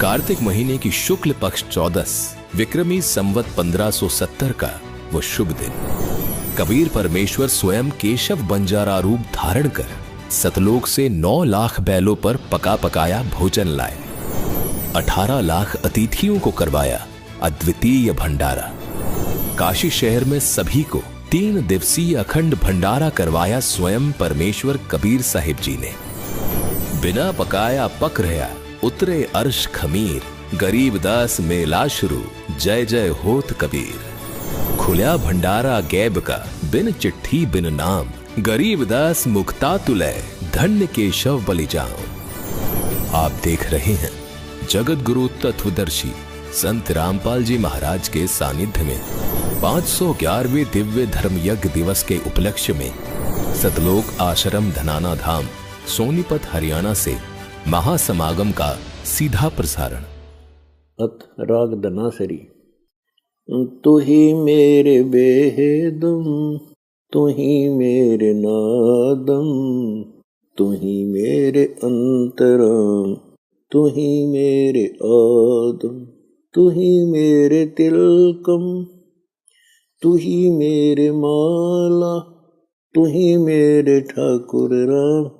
कार्तिक महीने की शुक्ल पक्ष 14 विक्रमी संवत 1570 का वो शुभ दिन कबीर परमेश्वर स्वयं केशव बंजारा रूप धारण कर सतलोक से 9 लाख बैलों पर पका पकाया भोजन लाए। 18 लाख अतिथियों को करवाया अद्वितीय भंडारा। काशी शहर में सभी को 3 दिवसीय अखंड भंडारा करवाया स्वयं परमेश्वर कबीर साहिब जी ने। बिना पकाया पक रहा उतरे अर्श खमीर, गरीब दास मेला शुरू, जय जय होत कबीर। खुला भंडारा गैब का बिन चिट्ठी बिन नाम, गरीब दास मुक्ता तुलय, धन्य केशव बलि जाऊं। आप देख रहे हैं जगत गुरु तत्वदर्शी संत रामपाल जी महाराज के सानिध्य में 511वें दिव्य धर्म यज्ञ दिवस के उपलक्ष्य में सतलोक आश्रम धनाना धाम सोनीपत हरियाणा से महासमागम का सीधा प्रसारण। अथ राग धनासरी। तू ही मेरे बेहदम, तू ही मेरे नादम, तू ही मेरे अंतरम, तू ही मेरे आदम, तू ही मेरे तिलकम, तू ही मेरे माला, तू ही मेरे ठाकुर राम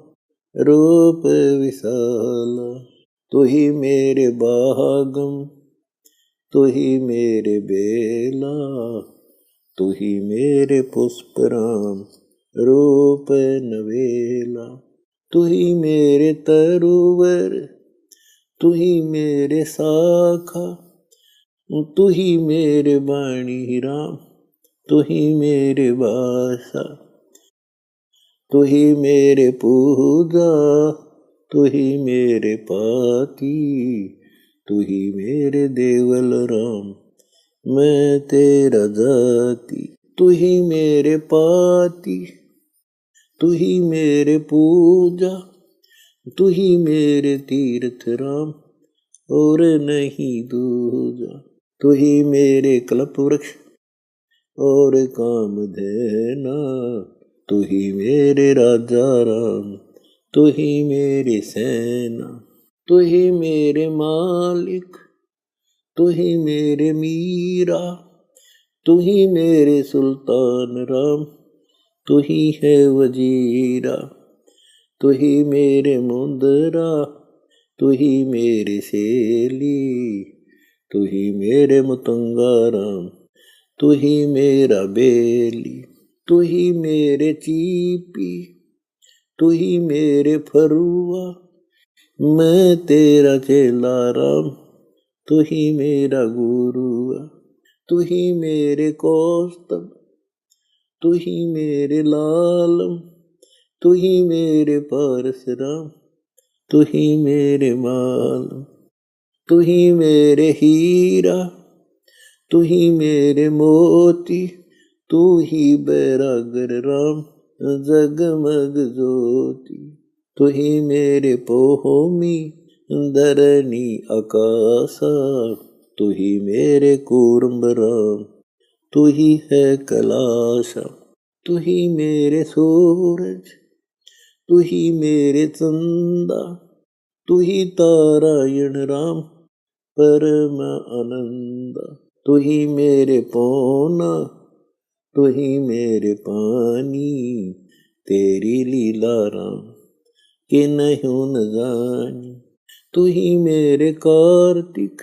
रूप विशाला। तू ही मेरे बागम, तू ही मेरे बेला, तू ही मेरे पुष्पराम रूप नवेला। तू ही मेरे तरुवर, तू ही मेरे शाखा, तू ही मेरे बाणी राम, तू ही मेरे भाषा। तू ही मेरे पूजा, तू ही मेरे पाती, तू ही मेरे देवल राम, मैं तेरा जाति। तू ही मेरे पाती, तू ही मेरे पूजा, तू ही मेरे तीर्थ राम, और नहीं दूजा। तू ही मेरे कल्प वृक्ष और कामधेना, तू ही मेरे राजा राम, तू ही मेरी सेना। तू ही मेरे मालिक, तू ही मेरे मीरा, तू ही मेरे सुल्तान राम, तू ही है वजीरा। तू ही मेरे मुंदरा, तू ही मेरी सेली, तू ही मेरे मुतंगा राम, तू ही मेरा बेली। तू ही मेरे चीपी, तू ही मेरे फरुआ, मैं तेरा चेला राम, तू ही मेरा गुरुआ। तू ही मेरे कौस्तभ, तू ही मेरे लालम, तू ही मेरे पारस राम, तू ही मेरे मालम। तू ही मेरे हीरा, तू ही मेरे मोती, तू ही बैरागर राम, जगमग ज्योति। तू ही मेरे पोहोमी, धरनी आकाशा, तू ही मेरे कूर्म राम, तू ही है कैलाशा। तू ही मेरे सूरज, तू ही मेरे चंदा, तू ही तारायण राम, परम आनंदा। तू ही मेरे पौना, तू ही मेरे पानी, तेरी लीला राम कि नहीं न जानी। तू ही मेरे कार्तिक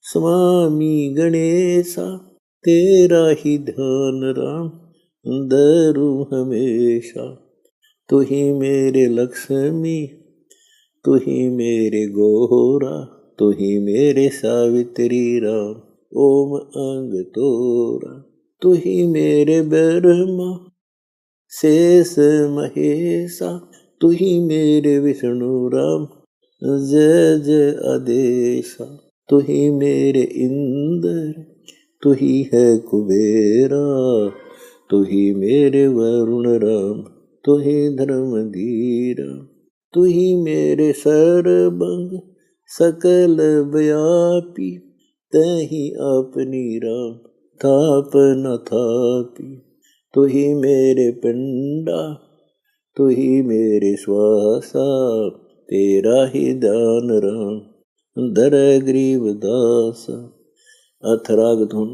स्वामी गणेशा, तेरा ही ध्यान राम धरूं हमेशा। तू ही मेरे लक्ष्मी, तू ही मेरे गौरा, तू ही मेरे सावित्री राम, ओम अंग तोरा। तू ही मेरे ब्रह्मा शेष महेशा, तू ही मेरे विष्णु राम, जय जय आदेशा। तू ही मेरे इंद्र, तू ही है कुबेरा, तू ही मेरे वरुण राम, तू ही धर्मधीरा। तू ही मेरे सर्वंग सकल व्यापी, तही अपनी राम थाप न थापी। तू ही मेरे पिंडा, तू ही मेरे श्वासा, तेरा ही दान राम, धर ग्रीव दास। अथराग धुन।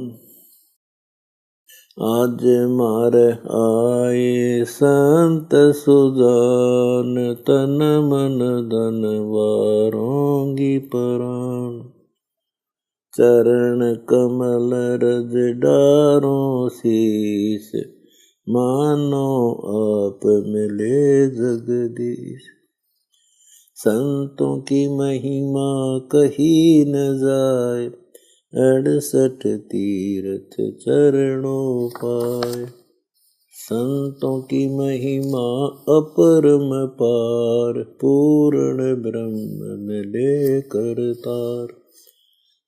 आज मार आए संत सुजान, तन मन धन वारोंगी प्राण। चरण कमल रज डारो शीस, मानो आप मिले जगदीश। संतों की महिमा कही न जाए, 68 तीर्थ चरणों पाए। संतों की महिमा अपरम पार, पूर्ण ब्रह्म मिले करतार।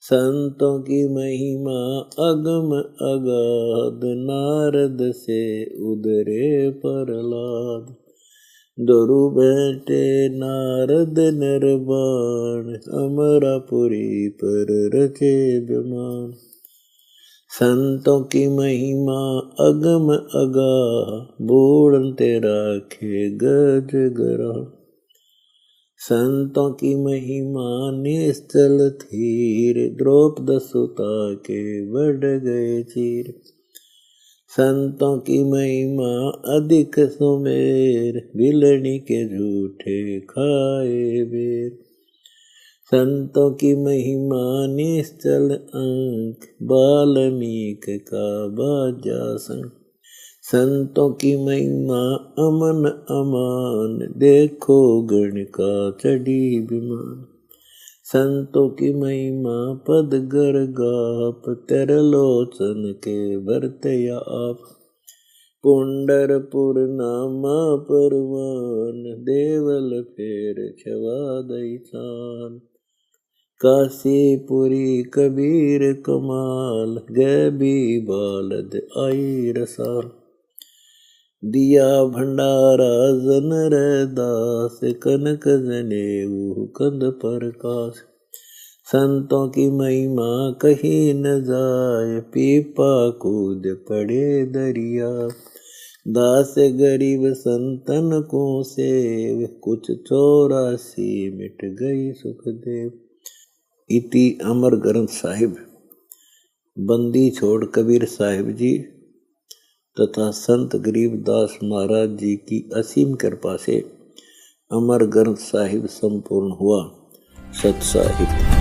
संतों की महिमा अगम अगाध, नारद से उदरे प्रहलाद। दरु बैठे नारद निर्वाण, अमरापुरी पर रचे विमान। संतों की महिमा अगम अगाध, बूढ़ते राखे गज ग्रह। संतों की महिमा निश्चल थीर, द्रौपद सुता के बढ़ गए चीर। संतों की महिमा अधिक सुमेर, बिलनी के झूठे खाए बेर। संतों की महिमा निश्चल अंक, वाल्मीक का बाजा संग। संतों की महिमा अमन अमान, देखो गण का चढ़ी विमान। संतों की महिमा पद गर गाप, तरलोचन के भरते आप। पुंडरपुर नामा परवान, देवल फेर छवा दई चान। काशीपुरी कबीर कमाल, गैबी बालद आई रसाल। दिया भंडारा जन रैदास, कनक जनेऊ कंद प्रकाश। संतों की महिमा कही न जाए, पीपा कूद पड़े दरिया। दास गरीब संतन को सेव, कुछ 84 मिट गई सुखदेव। इति अमर ग्रंथ साहिब। बंदी छोड़ कबीर साहिब जी तथा संत गरीबदास महाराज जी की असीम कृपा से अमर ग्रंथ साहिब संपूर्ण हुआ। सत साहिब।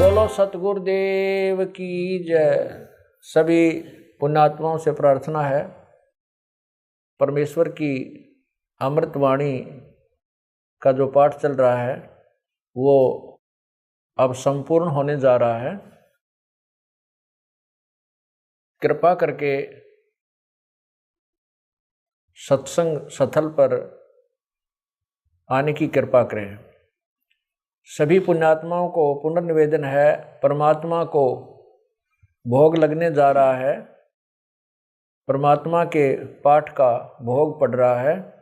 बोलो सतगुरुदेव की जय। सभी पुण्यात्माओं से प्रार्थना है, परमेश्वर की अमृतवाणी का जो पाठ चल रहा है वो अब संपूर्ण होने जा रहा है। कृपा करके सत्संग स्थल पर आने की कृपा करें। सभी पुण्यात्माओं को पुनर्निवेदन है, परमात्मा को भोग लगने जा रहा है, परमात्मा के पाठ का भोग पड़ रहा है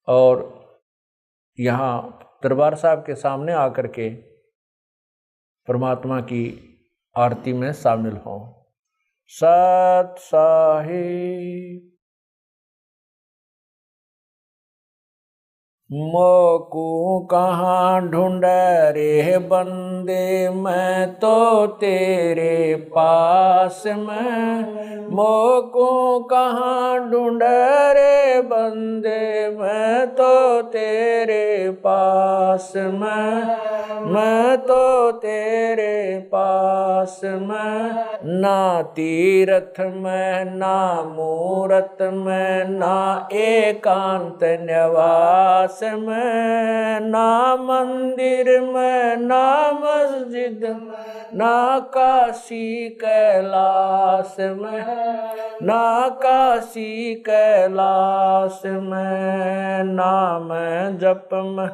और यहाँ दरबार साहब के सामने आकर के परमात्मा की आरती में शामिल हों। सत साहिब। मोकू कहाँ ढूंढ रे बंदे, मैं तो तेरे पास में। मोकू कहाँ ढूंढ रे बंदे, मैं तो तेरे पास में। मैं तो तेरे पास में। ना तीर्थ में ना मूरत में, ना एकांत निवास में, ना मंदिर में ना मस्जिद में, ना काशी कैलाश में। ना काशी कैलाश में, नाम जप में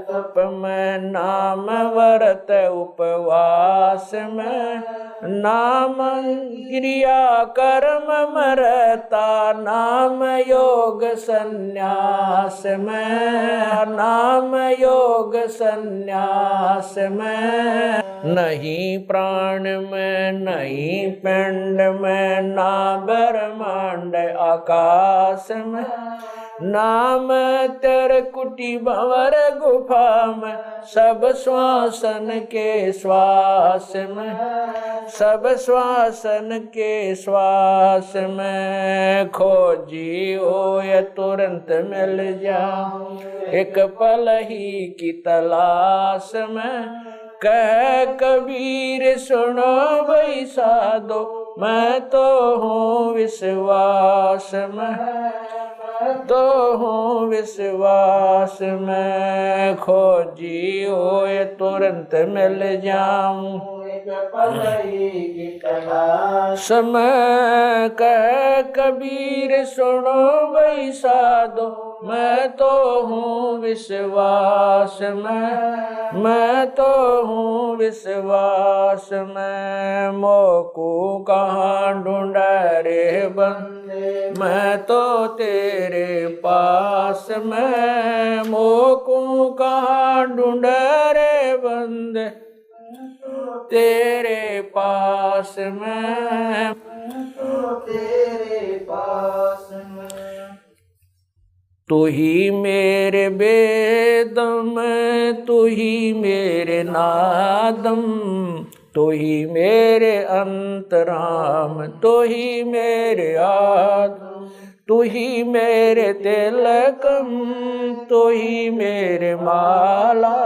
तप में, नाम व्रत उपवास में, नाम क्रिया कर्म मरता, नाम योग संन्यास में, नाम योग संन्यास में। नहीं प्राण में नहीं पिंड में, ना ब्रह्मांड आकाश में, नाम तेरे कुटी भंवर गुफा में, सब श्वासन के श्वास में, सब श्वासन के श्वास में। खोजी हो या तुरंत मिल जा, एक पल ही की तलाश में। कह कबीर सुनो भाई साधो, मैं तो हूँ विश्वास में, तो हूँ विश्वास में। खोजी हो ये तुरंत मिल जाऊं, समय कह कबीर सुनो भाई साधो, मैं तो हूँ विश्वास में, मैं तो हूँ विश्वास में। मोको कहाँ ढूंढा रे बंदे, मैं तो तेरे पास में। मोको कहाँ ढूंढा रे बंदे, तेरे पास में, तेरे पास में। तू ही मेरे बेदम, तू ही मेरे नादम, तू ही मेरे अंतराम, तू ही मेरे आदम, तू ही मेरे तिलकम, तू ही मेरे माला,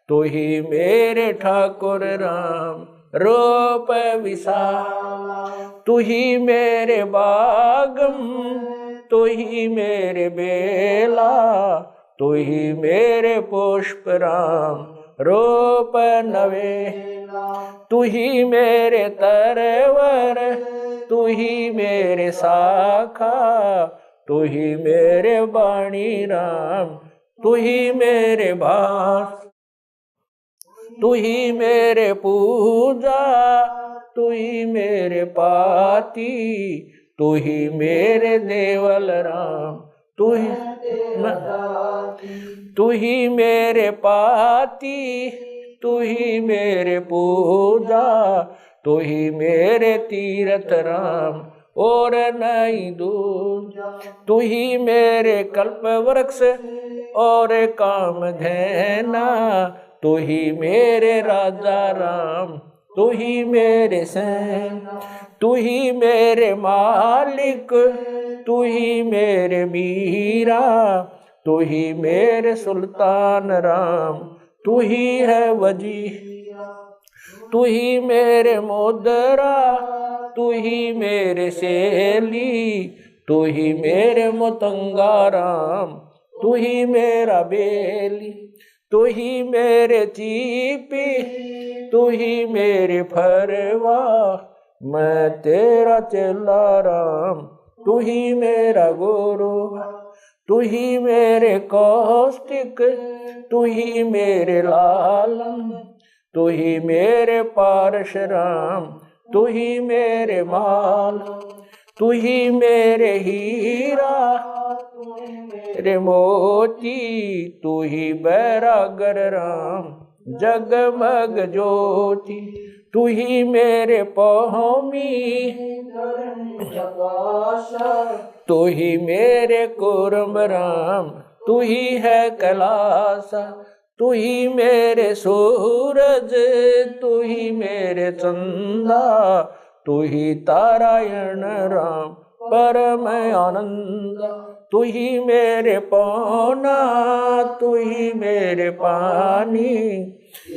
तू ही मेरे ठाकुर राम रूप विशाला। तू ही मेरे बागम, तू ही मेरे बेला, तू ही मेरे पुष्प राम रूप नवेला। तू ही मेरे तरवर, तू ही मेरे शाखा, तू ही मेरे बाणी राम, तू ही मेरे भास, तू ही मेरे पूजा, तू ही मेरे पाती, तू ही मेरे देवल राम, तू ही मेरे पाती, तू ही मेरे पूजा, तू ही मेरे तीरथ राम और नहीं दूजा। तू ही मेरे कल्प वृक्ष और काम धैना, तू ही मेरे राजा राम, तू ही मेरे सैन, तू ही मेरे मालिक, तू ही मेरे मीरा, तू ही मेरे सुल्तान राम, तू ही है वजी, तू ही मेरे मोदरा, तू ही मेरे सेली, तू ही मेरे मतंगा राम, तू ही मेरा बेली, तू ही मेरे चीपी, तू ही मेरे फरवा, मैं तेरा चेला राम, तू ही मेरा गुरु, तू ही मेरे कौष्टिक, तू ही मेरे लालम, तू ही मेरे पारशुराम, तू ही मेरे माल, तू ही मेरे हीरा, मेरे मोती, तू ही बैरागर राम, जगमग ज्योति, तू ही मेरे पौमी, तू ही मेरे कुर्म राम, तू ही है कैलासा, तू ही मेरे सूरज, तू ही मेरे चंदा, तू ही तारायण राम परम आनंद, तू ही मेरे पौना, तू ही मेरे पानी,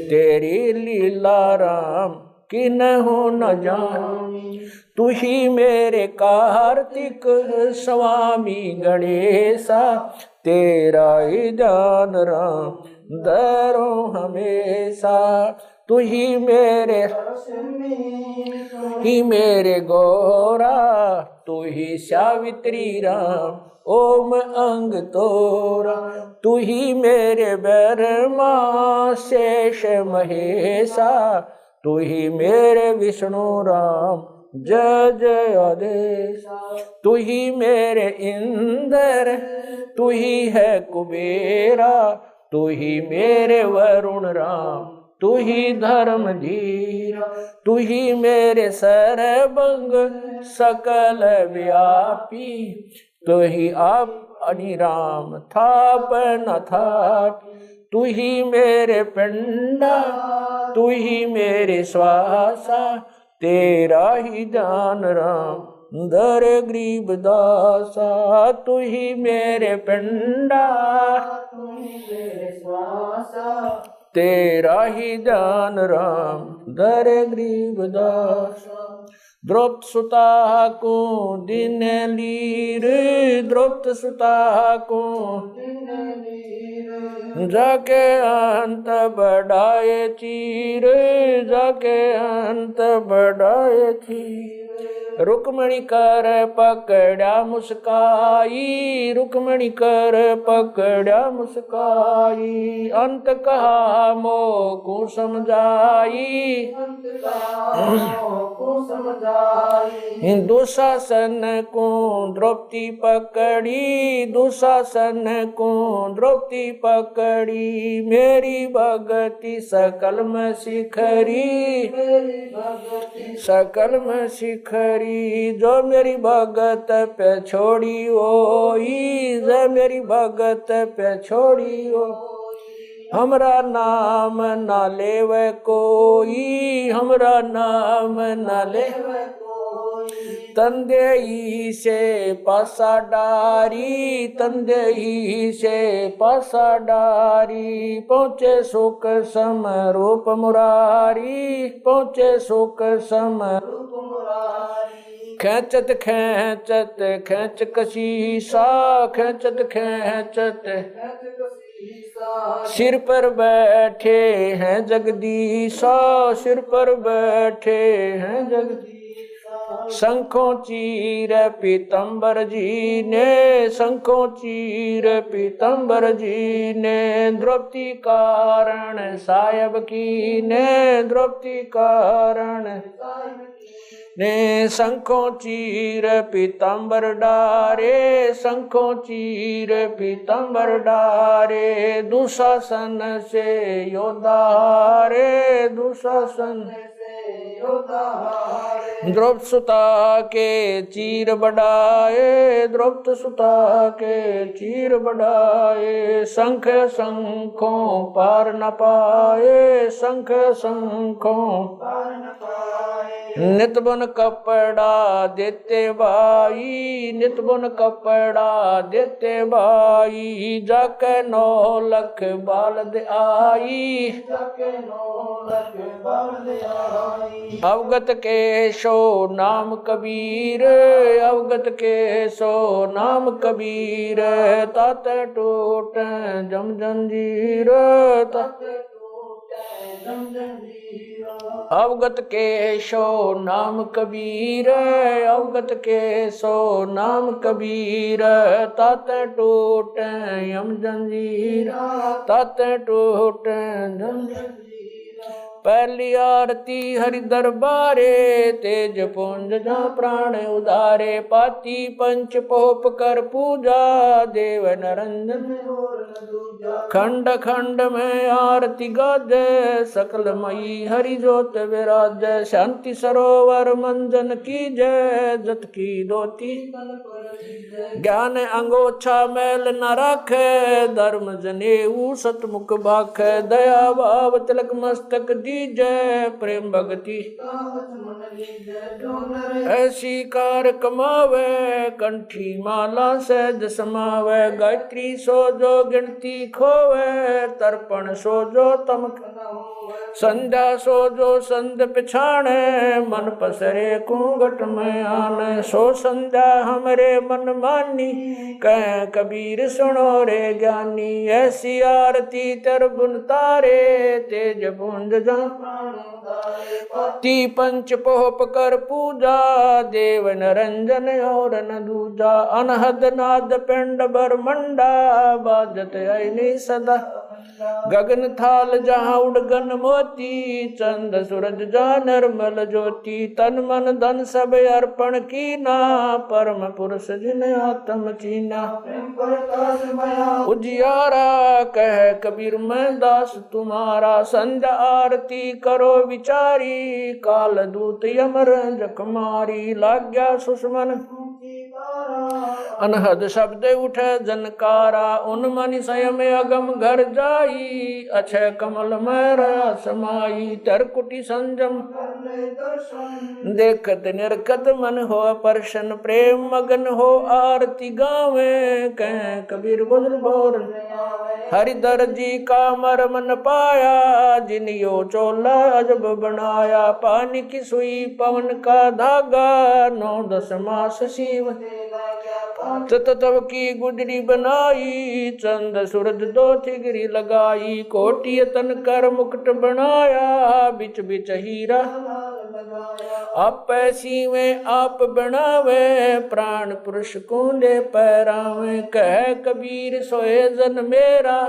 तेरी लीला राम किन्हु न जानी। तू ही मेरे कार्तिक स्वामी गणेशा, तेरा ही जान राम दरो हमेशा, तू ही मेरे गौरा, तू ही सावित्री राम, ओम अंग तोरा। तू ही मेरे ब्रह्मा शेष महेशा, तू ही मेरे विष्णु राम, जय जय आदेश। तू ही मेरे इंद्र, तू ही है कुबेरा, तू ही मेरे वरुण राम, तू ही धर्म धीरा। तू ही मेरे सर्वंग सकल व्यापी, तू ही आप अनिराम थाप न थाप। तू ही मेरे पिंडा, तू ही मेरे श्वासा, तेरा ही दान राम दर गरीब दासा। तू ही मेरे पिंडा, तू ही मेरे श्वासा, तेरा ही दान राम दर गरीब दासा। द्रौपद सुता को दिन लीर, द्रौपद सुता को जाके अंत बढ़ाए चीर, जाके अंत बढ़ाए चीर। रुक्मणी कर पकड़ा मुस्काई, रुक्मणी कर पकड़ा मुस्काई। अंत कहा मोह को समझाई, दुशासन को द्रौपदी पकड़ी, दुशासन को द्रौपदी पकड़ी। मेरी भगति सकल में शिखरी, सकल में शिखरी। जो मेरी भगत पे छोड़ी ओई, जो मेरी भगत पे छोड़ी ओ। हमरा नाम ना लेवे कोई, हमरा नाम ना लेवे कोई। तंदेई से पासा डारी, तंदेई से पासा डारी। पहुँचे सुख समरूप मुरारी, पहुँचे सुख समरूप मुरारी। खेचत खेचत खेच कशीसा, खेचत खेचत सिर पर बैठे हैं जगदीशा, सिर पर बैठे हैं जगदीशा। शंखों चीर पीतम्बर जी ने, शंखों चीर पीतम्बर जी ने। द्रौपदी कारण सायब की ने, द्रौपदी कारण ने। शंखों चीर पीतम्बर डारे, शंखों चीर पीतम्बर डारे। दुशासन से योद्धा हारे, दुशासन से योद्धा हारे। द्रौपद सुता के चीर बढ़ाए, द्रौपद सुता के चीर बढ़ाए। शंख शंखों पार न पाए, शंख शंखों पार न पाए। नित बुन कपड़ा देते भाई, नित बुन कपड़ा देते भाई। जाके 9 लख बालद आई, जाके 9 लख बालद आई। अवगत के सो नाम कबीर, अवगत के सो नाम कबीर। ताते टूट जम जंजीर, ताते अवगत के सो नाम कबीर, अवगत के सो नाम कबीर। ताते टूट यम जंजीर, ताते टूट जम जंजीर। पहली आरती हरि दरबारे, तेज पुंज जहाँ प्राण उदारे। पाती पंच पोप कर पूजा, देव नरंजन खंड खंड में आरती गाजे। सकलमयी हरि जोत विराज, शांति सरोवर मंजन की जय। जत की दोती ज्ञान अंगोछा मैल न राखे, धर्म जनेऊ सतमुख भाखे। दया भाव तिलक मस्तक जय, प्रेम भक्ति ऐसी कार कमावे। कंठी माला सहज समावे, गायत्री सो जो गिनती खोवे। तर्पण सो जो तम संध्या सो जो संध पिछाणे, मन पसरे घूंघट में आने। सो संध्या हमरे मन मानी, कह कबीर सुनो रे ज्ञानी। ऐसी आरती तर बुन तारे, तेज पुंज जा ती पंच पोप कर पूजा। देव नरंजन और न दूजा, अनहद नाद पिंड बरमंडा। बाजत ऐनी सदा गगन थाल जहाँ उड़गन मोती। चंद सूरज जा निर्मल ज्योति, तन मन धन सब अर्पण कीना। परम पुरुष जिन आत्म चीना, उजियारा कह कबीर मैं दास तुम्हारा। संध्या आरती करो विचारी, काल दूत यमर जखमारी। लाग्या सुषमन अनहद शब्द उठे जनकारा। उन मनि स्वयं अगम घर जाई, अक्षय कमल में समाई। तरकुटी संजम देखत निरखत, मन हो प्रसन्न प्रेम मगन हो। आरती गावे कह कबीर बुझल बोर, हरिधर जी का मरम न पाया। जिन यो चोला अजब बनाया, पानी की सुई पवन का धागा। 9-10 मास शिव तब की गुजरी बनाई। चंद सूरज दो थिगरी लगाई, कोटि तन कर मुकुट बनाया। बिच बिच हीरा आप सीवे आप बनावे, प्राण पुरुष कूंडे पैरावे। कह कबीर सोए जन मेरा,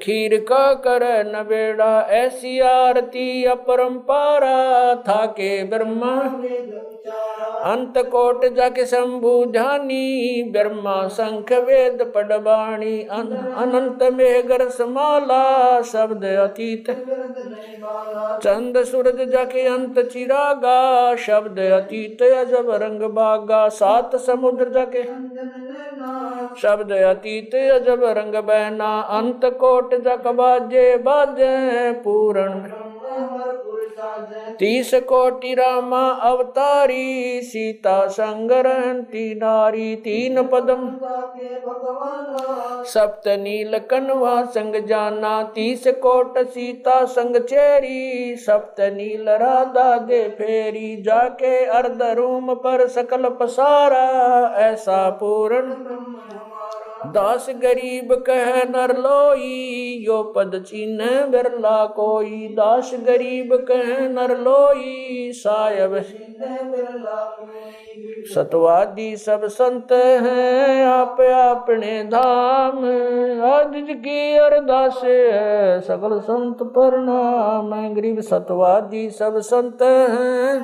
खीर का कर न बेड़ा। ऐसी आरती अपरंपारा, था के ब्रह्मा अंत कोट जाके शंभु ध्यानी। ब्रह्मा शंख वेद पडबाणी, अनंत मेघर समाला। शब्द अतीत चंद सूरज जाके अंत चिरागा। शब्द अतीत अजब रंग बागा। 7 समुद्र जाके शब्द अतीत अजब रंग बहना। अंत कोट जक बाजे बाजे, पूर्ण 30 कोटि रामा अवतारी। सीता संग रहती नारी, 3 पदम सप्त नील कनवा संग जाना। 30 कोट सीता संग चेरी, सप्त नील राधा दे फेरी। जाके अर्ध रूम पर सकल पसारा, ऐसा पूर्ण दास गरीब कह नर लोई। यो पद चिन्ह बिरला कोई, दास गरीब कह नर लोई। सायब सतवादी सब संत हैं, आप अपने धाम। आज की अरदास है सकल संत प्रणाम। गरीब सतवादी सब संत हैं,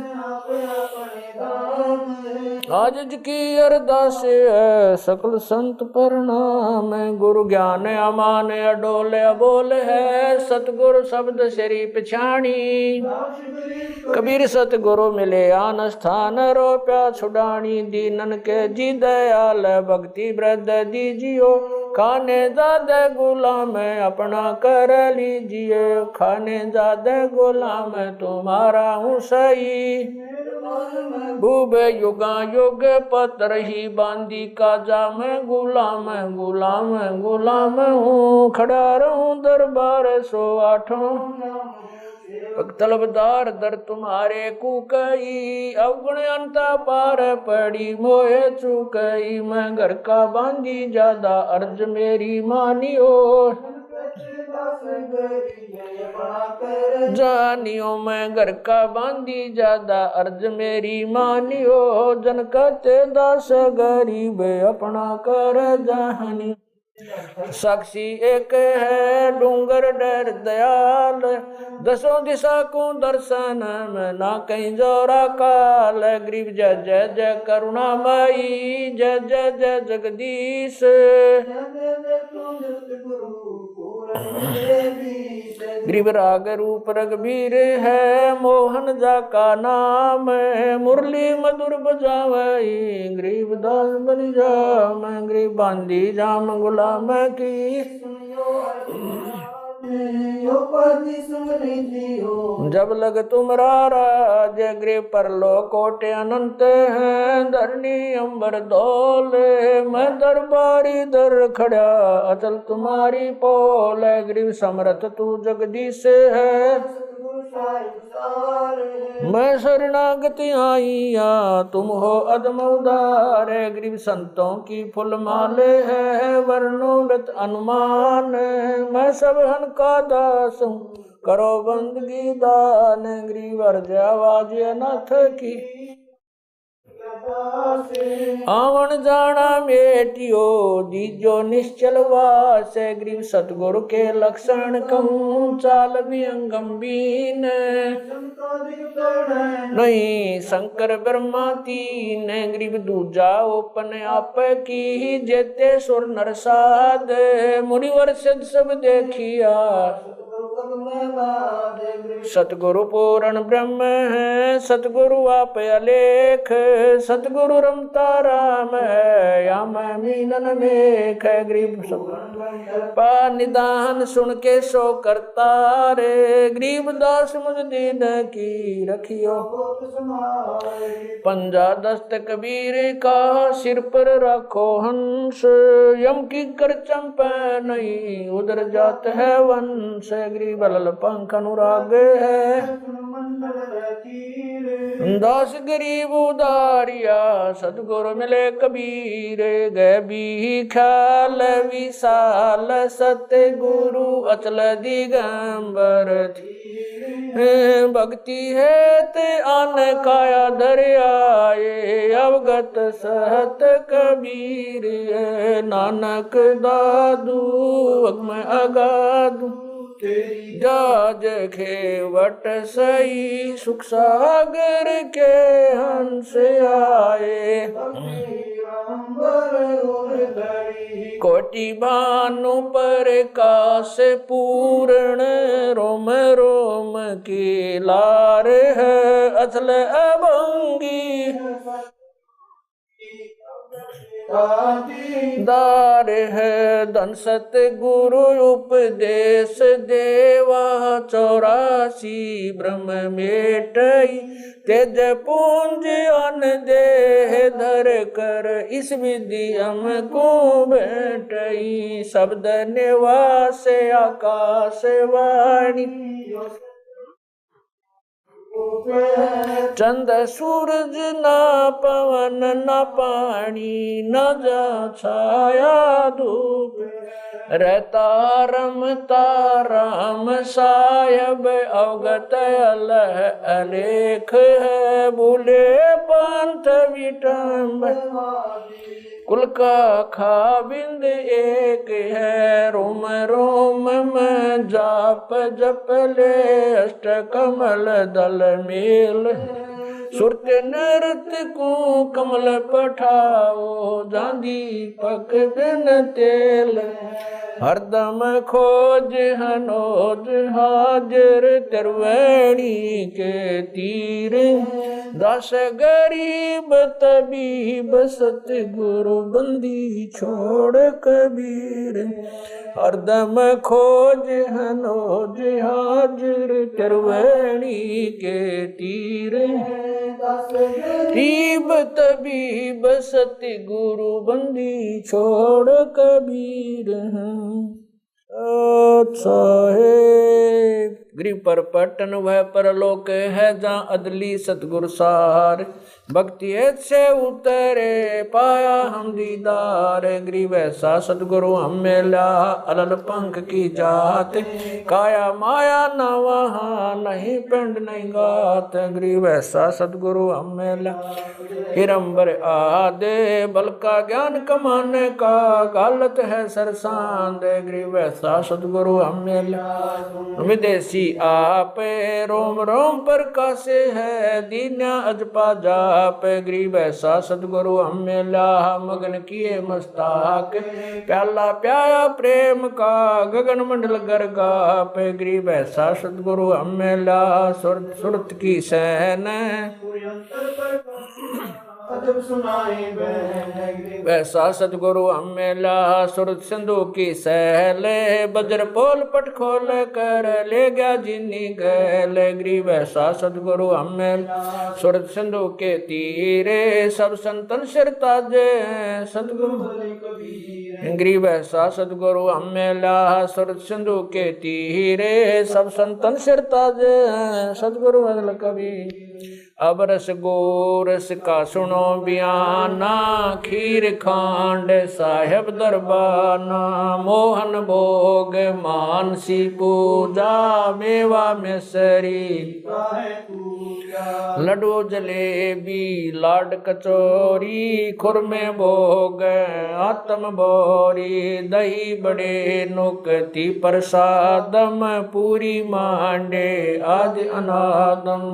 आज की अरदास है सकल संत प्रणाम। गुरु ज्ञान अमान अडोल अबोल है, सतगुरु शब्द श्री पिछाणी। कबीर सतगुरु मिले आन स्थान, रोप्या छुड़ानी। दीनन के जी दयाल भक्ति वृद्ध दीजियो। खाने जादे गुलाम अपना कर लीजिए। खाने जादे गुलाम तुम्हारा हूँ सही। भूब युगा युग पत्र ही बांधी काजा। मैं गुलाम गुलाम गुलाम हूँ, खड़ा रहूं दरबार 108। तलबदार दर तुम्हारे कुकई, अवगुण अंता पार पड़ी मोहे चुकई। मैं घर का बांधी ज्यादा अर्ज मेरी मानियो। जानियो मैं घर का बांधी ज्यादा अर्ज मेरी मानियो। जन कहते दास गरीब अपना कर जानी। साक्षी एक है डूंगर डर दयाल, 10 दिशा को दर्शन में ना कहीं जोरा काल। गरीब जय जय जय करुणामयी, जय जय जय जगदीश। गरीब राग रूप रघुबीर है, मोहन जा का नाम। मुरली मधुर बजावई, गरीब दास बन जा। मैं गरीब बांधी जाम गुलाम की। जब लग तुम्हारा राज गृह पर लो कोटे अनंत हैं, धरनी अंबर दौले मैं दरबारी दर खड़ा, अचल तुम्हारी पोल गृह समर्थ तू जगदीश है। मैं शरणागति आईया तुम हो अदम उदार, गरीब संतों की फुल माले है वर्णोवृत अनुमान, मैं सब हन का दास हूँ करो बंदगी दान, गरीब अर्ज आवाज अनाथ की आवन जाना बेटियो दीजो निश्चल वास, गरीब सतगुरु के लक्षण कहूँ चाल भी गंभीर नहीं, शंकर ब्रह्मा तीन गरीब दूजा ओपन आप की, जेते सुर नरसाद मुनिवर सिद्ध सब देखिया, सतगुरु पूर्ण ब्रह्म है सतगुरु आप अलेख, सतगुरु रमता राम है या मैं मीनन मेख, गरीब पा निदान सुन के सो करता रे, गरीब दास मुझ दीन की रखियो, पंजा दस्त कबीर का सिर पर रखो हंस, यम की कर चंपा नहीं उधर जात है वंश, गरीब लल पंख अनुराग है दास गरीब उदारिया, सतगुरु मिले कबीर गए भी ख्याल विशाल, सत्य गुरु अचल दिगंबर भक्ति है ते आन काया दरियाए, अवगत सहत कबीर नानक दादू मैं अगादू, जाज खेवट सही सुख सागर के हंस आए, कोटि भानु पर काश पूर्ण रोम रोम की लार है, अचल अभंगी दार है, धन सत गुरु उपदेश देवा, 84 ब्रह्म मेटई तेज पूंज अन देह धर कर, इस विधि हमको बैठई, शब्द निवास आकाश वाणी, चंद सूरज ना पवन न पानी न जा छाया धूप, रहता रमता राम सायब अवगत अलह अलेख है, भूले पंथ विटम्ब कुल का खाबिंद एक है, रोम रोम में जाप जप ले अष्ट कमल दल मेल, सुरत नृत्य को कमल पठाओ जांदी पक बिन तेल, हरदम खोज हनोज हाजिर त्रिवेणी के तीर, दास गरीब तबीब सतगुरु बंदी छोड़ कबीर, हरदम खोज हनोज हाजिर त्रिवेणी के तीर, गरीब तबीब सतगुरु बंदी छोड़ कबीर। साहेब गृह पर पटन वह परलोक है, जहाँ अदली सतगुरु सार, भक्ति से उतरे पाया हम दीदार, गरीब ऐसा सतगुरु हम मिला अलल पंख की जात, काया माया न वहाँ नहीं पिंड नहीं गात, गरीब ऐसा सतगुरु हम मिला हिरंबर आदे, बल का ज्ञान कमाने का गालत है सरसांद, गरीब ऐसा सतगुरु हम मिला विदेशी आप, रोम रोम पर कासे है दीन्या अजपा जाप, गरीब ऐसा सतगुरु हम मिला मगन किए मस्ताक, प्याला प्याया प्रेम का गगन मंडल गरगाप, गरीब ऐसा सतगुरु हम मिला सुरत की सहन, अजब सुनाई बहन वैसा सतगुरु हमें ला सुरत सिंधु की सहल बज्र पोल पट खोल कर ले गया जिनी गैल गिरी वैसा सतगुरु हमें सुरत सिंधु के तीरे सब संतन सिर ताजे सतगुरु गिरी वैसा सतगुरु हमें ला सुरत सिंधु के तीरे सब संतन सिर ताजे सतगुरु अगल कबीर अब रस गोरस का सुनो बयाना खीर खांड साहेब दरबाना मोहन भोग मानसी पूजा मेवा मिसरी लड्डू जलेबी लाड कचौरी खुरमे भोग आत्म बोरी दही बड़े नुकती प्रसादम पूरी मांडे आदि अनादम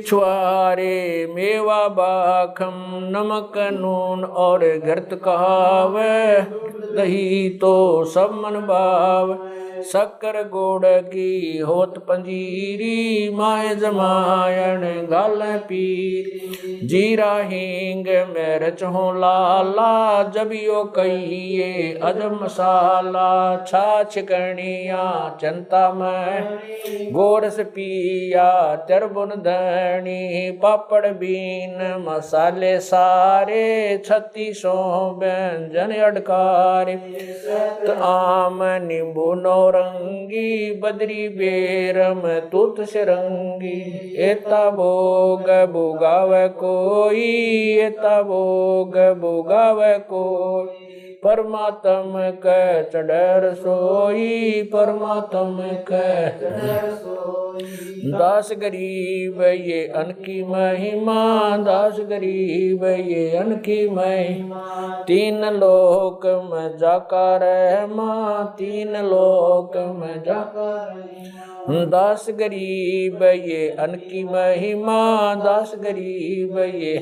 छुआरे मेवा बाखम नमक नून और घृत कहावे दही तो सब मन भाव शक्कर गोड़ की होत पंजीरी माए जमायन गाल पीर जीरा हींग मिर्च हो लाला जबियो कहिए अजब मसाला छाछ कणिया चंता में गोरस पिया तिरबुन धनी पापड़ बीन मसाले सारे 3600 व्यंजन अडकारे आम नींबू नौरंगी बदरी बेरम तुत सिरंगी एता भोग भुगाव कोई एता भोग भुगाव कोई परमात्म कै चढ़र सोई परमात्म कै दास गरीब ये अनकी महिमा दास गरीब ये अनकी महिमा तीन लोक में जाका रहमा तीन लोक में जाका दास गरीब ये अनकी महिमा दास गरीब ये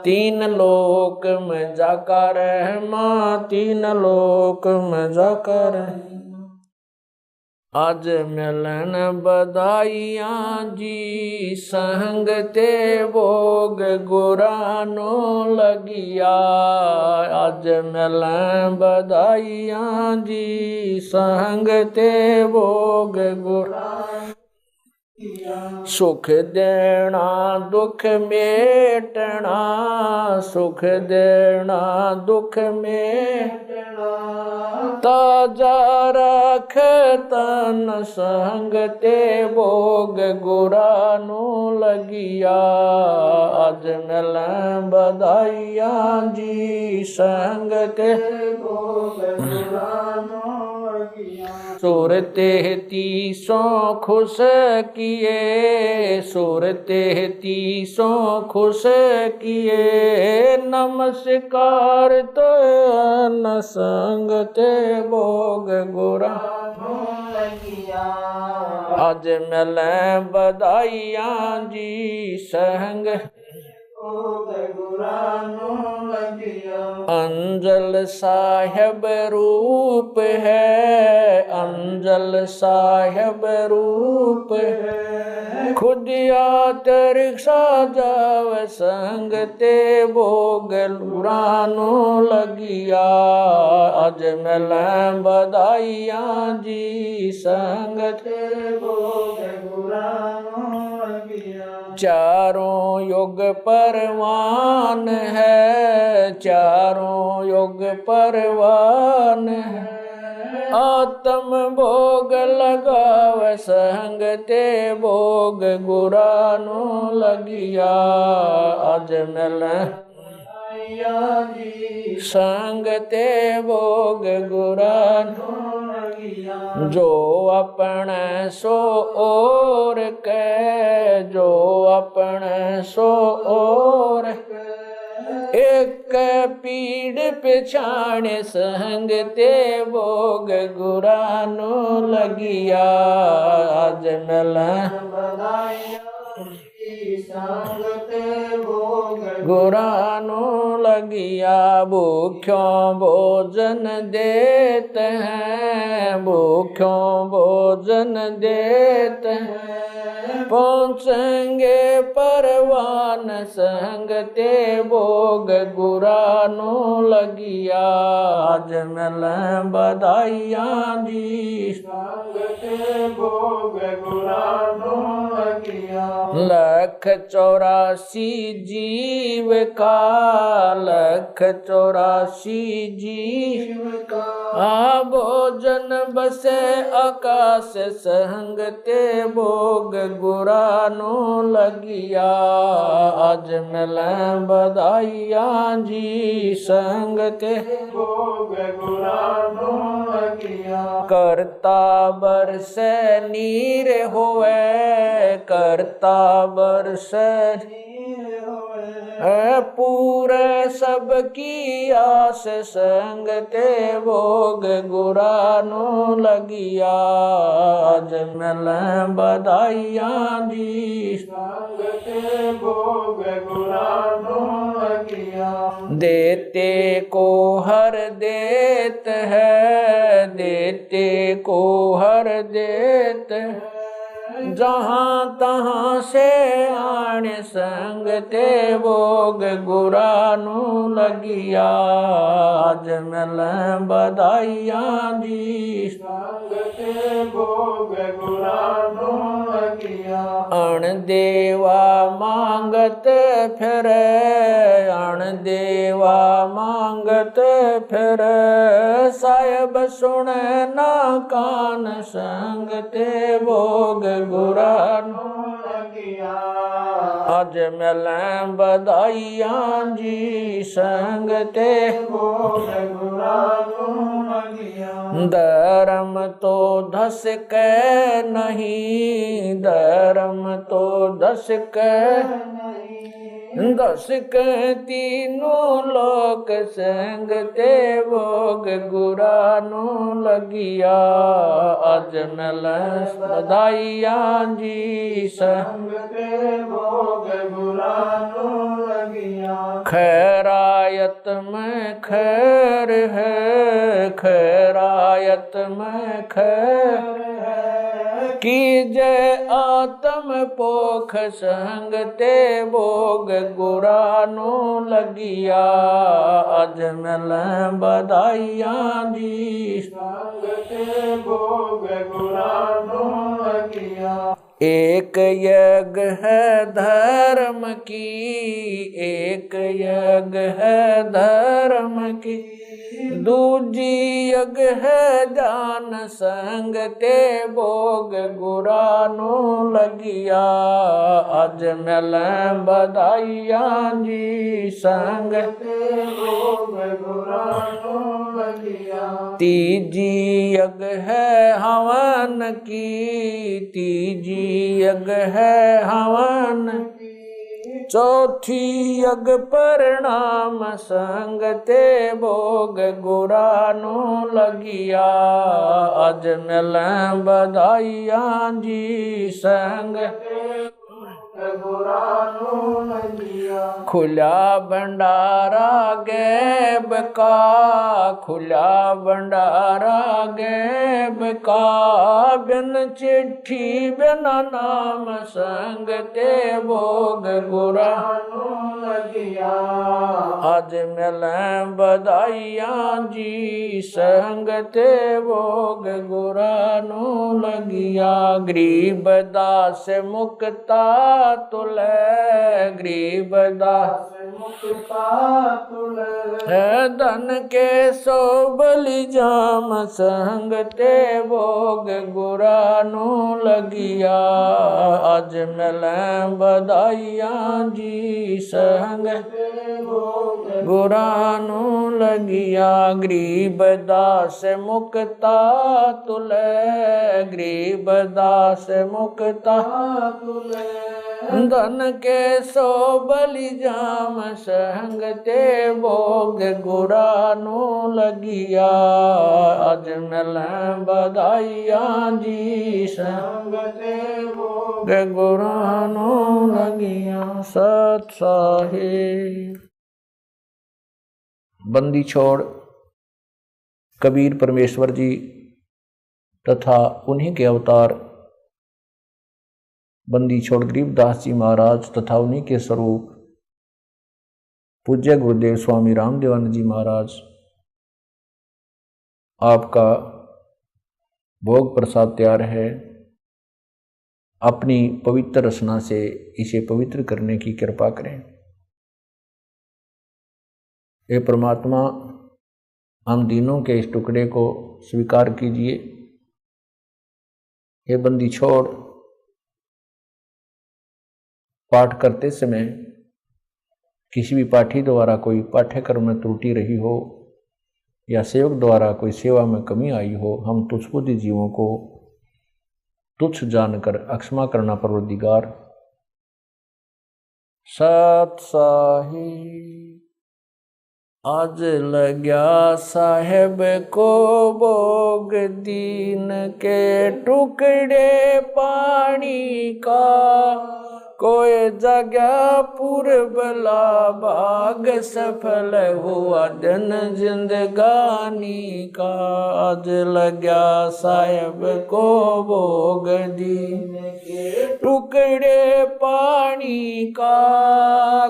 तीन लोक में जाका रहमा तीन लोक में जाका रहमा आज मिलन बधाइयाँ जी संग ते भोग गुरानो लगिया आज मिलन बधाइयाँ जी संग ते भोग गुरानो सुख देना दुख मेटना सुख देना दुख मेटना ताजा रख तन संग ते भोग गुरानो लगिया आज मिलन बधाइयाँ जी संग ते भोग गुरानो सूरते तीसों खुश किए सूरते तीसों खुश किए नमस्कार तो न संग ते भोग गुरा आज मिलें बधाइयाँ जी संग अंजल साहेब रूप है अंजल साहेब रूप है खुदिया रिक्शा जाव संग ते भोग लुरानो लगिया आज मिलें बधाइयाँ जी संग ते भोग लुरानो लगिया चारों युग परवान है चारों युग परवान है आत्म भोग लगाव संग ते भोग गुरानो लगिया आज मिलें संग ते भोग गुरानो जो अपने सो और के जो अपने सो और एक पीड़ पिछाण संग ते भोग गुरानो लगिया आज मिलें गुरानो लगिया भूख्यों भोजन देते हैं भूख्यों भोजन देते हैं पहुँचेंगे परवान संग ते भोग गुरानो लगिया। आज मिल बधाइयाँ जी संग ते भोग गुरानो लगिया। 184 जीव का 184 जीव का भोजन बसे आकाश संग ते भोग गुरानो लगिया। आज मिल बधाइयाँ जी संग ते भोग गुरानो लगिया। करता बरस नीर होवे करता बरस पूरे सबकी आस संग ते भोग गुरानो लगिया। आज मिल बधाइयाँ जी संग ते भोग गुरानो लगिया। देते को हर देत है देते को हर देत है। जहाँ तहाँ से आने संग ते भोग गुरानो लगिया। आज मिल बधाइयाँ जी संग ते भोग गुरानो लगिया। अण देवा मांगत फिर अण देवा मांगत फिर साहेब सुन ना कान संग ते भोग गुरानो लगिया। आज मिल बधाइयाँ जी संग ते भोग गुरानो लगिया। धर्म तो धस के नहीं धर्म तो धस के दस के तीनों लोक संग ते भोग गुरानो लगिया। आज मिल बधाइयाँ जी संग संग ते भोग गुरानो लगिया। खैरायत में खैर है खैरायत में खैर की जय आत्म पोख संग ते भोग गुरानो लगिया। आज मिल बधाइयाँ जी संग ते भोग गुरानो लगिया। एक यज्ञ है धर्म की एक यज्ञ है धर्म की दूजी यज्ञ है जान संग ते भोग गुरानो लगिया। आज मिल बधाइयाँ जी संग ते भोग गुरानो लगिया। तीजी यज्ञ है हवन की तीजी यज्ञ है हवन चौथी यज्ञ परिणाम संग ते भोग गुरानो लगिया। आज मिल बधाइयाँ जी संग गुरानो लगिया। खुला भंडारा गैब का खुला भंडारा गैब का बिन चिट्ठी बिन नाम संग ते भोग गुरानो लगिया। आज मिल बधाइयाँ जी संग ते भोग गुरानो लगिया। गरीब दास मुक्ता तुले गरीब दास मुक्ता तुले है धन के सो बलि जाम संग ते भोग गुरानो लगिया। आज मिल बधाइयाँ जी संग गुरानो लगिया। गरीब दास मुक्ता तुले गरीब दास मुक्ता तुले धन के सो बलि जाम संग ते भोग गुरानो लगिया। आज मिल बधाइयाँ जी संग ते भोग गुरानो लगिया। सत साहिब। बंदी छोड़ कबीर परमेश्वर जी तथा उन्हीं के अवतार बंदी छोड़ गरीबदास जी महाराज तथा उन्हीं के स्वरूप पूज्य गुरुदेव स्वामी रामदेवानंद जी महाराज आपका भोग प्रसाद तैयार है। अपनी पवित्र रचना से इसे पवित्र करने की कृपा करें। हे परमात्मा, हम दीनों के इस टुकड़े को स्वीकार कीजिए। हे बंदी छोड़, पाठ करते समय किसी भी पाठी द्वारा कोई पाठ्यक्रम में त्रुटि रही हो या सेवक द्वारा कोई सेवा में कमी आई हो, हम तुच्छबुद्धि जीवों को तुच्छ जानकर अक्षमा करना परवरदिगार। सत साहिब आज लग्या साहेब को भोग, दीन के टुकड़े पानी का, कोई जगह पूर्वला भाग, सफल हुआ दिन जिंदगानी का। आज लग्या साहेब को भोग, दीन के टुकड़े पानी का,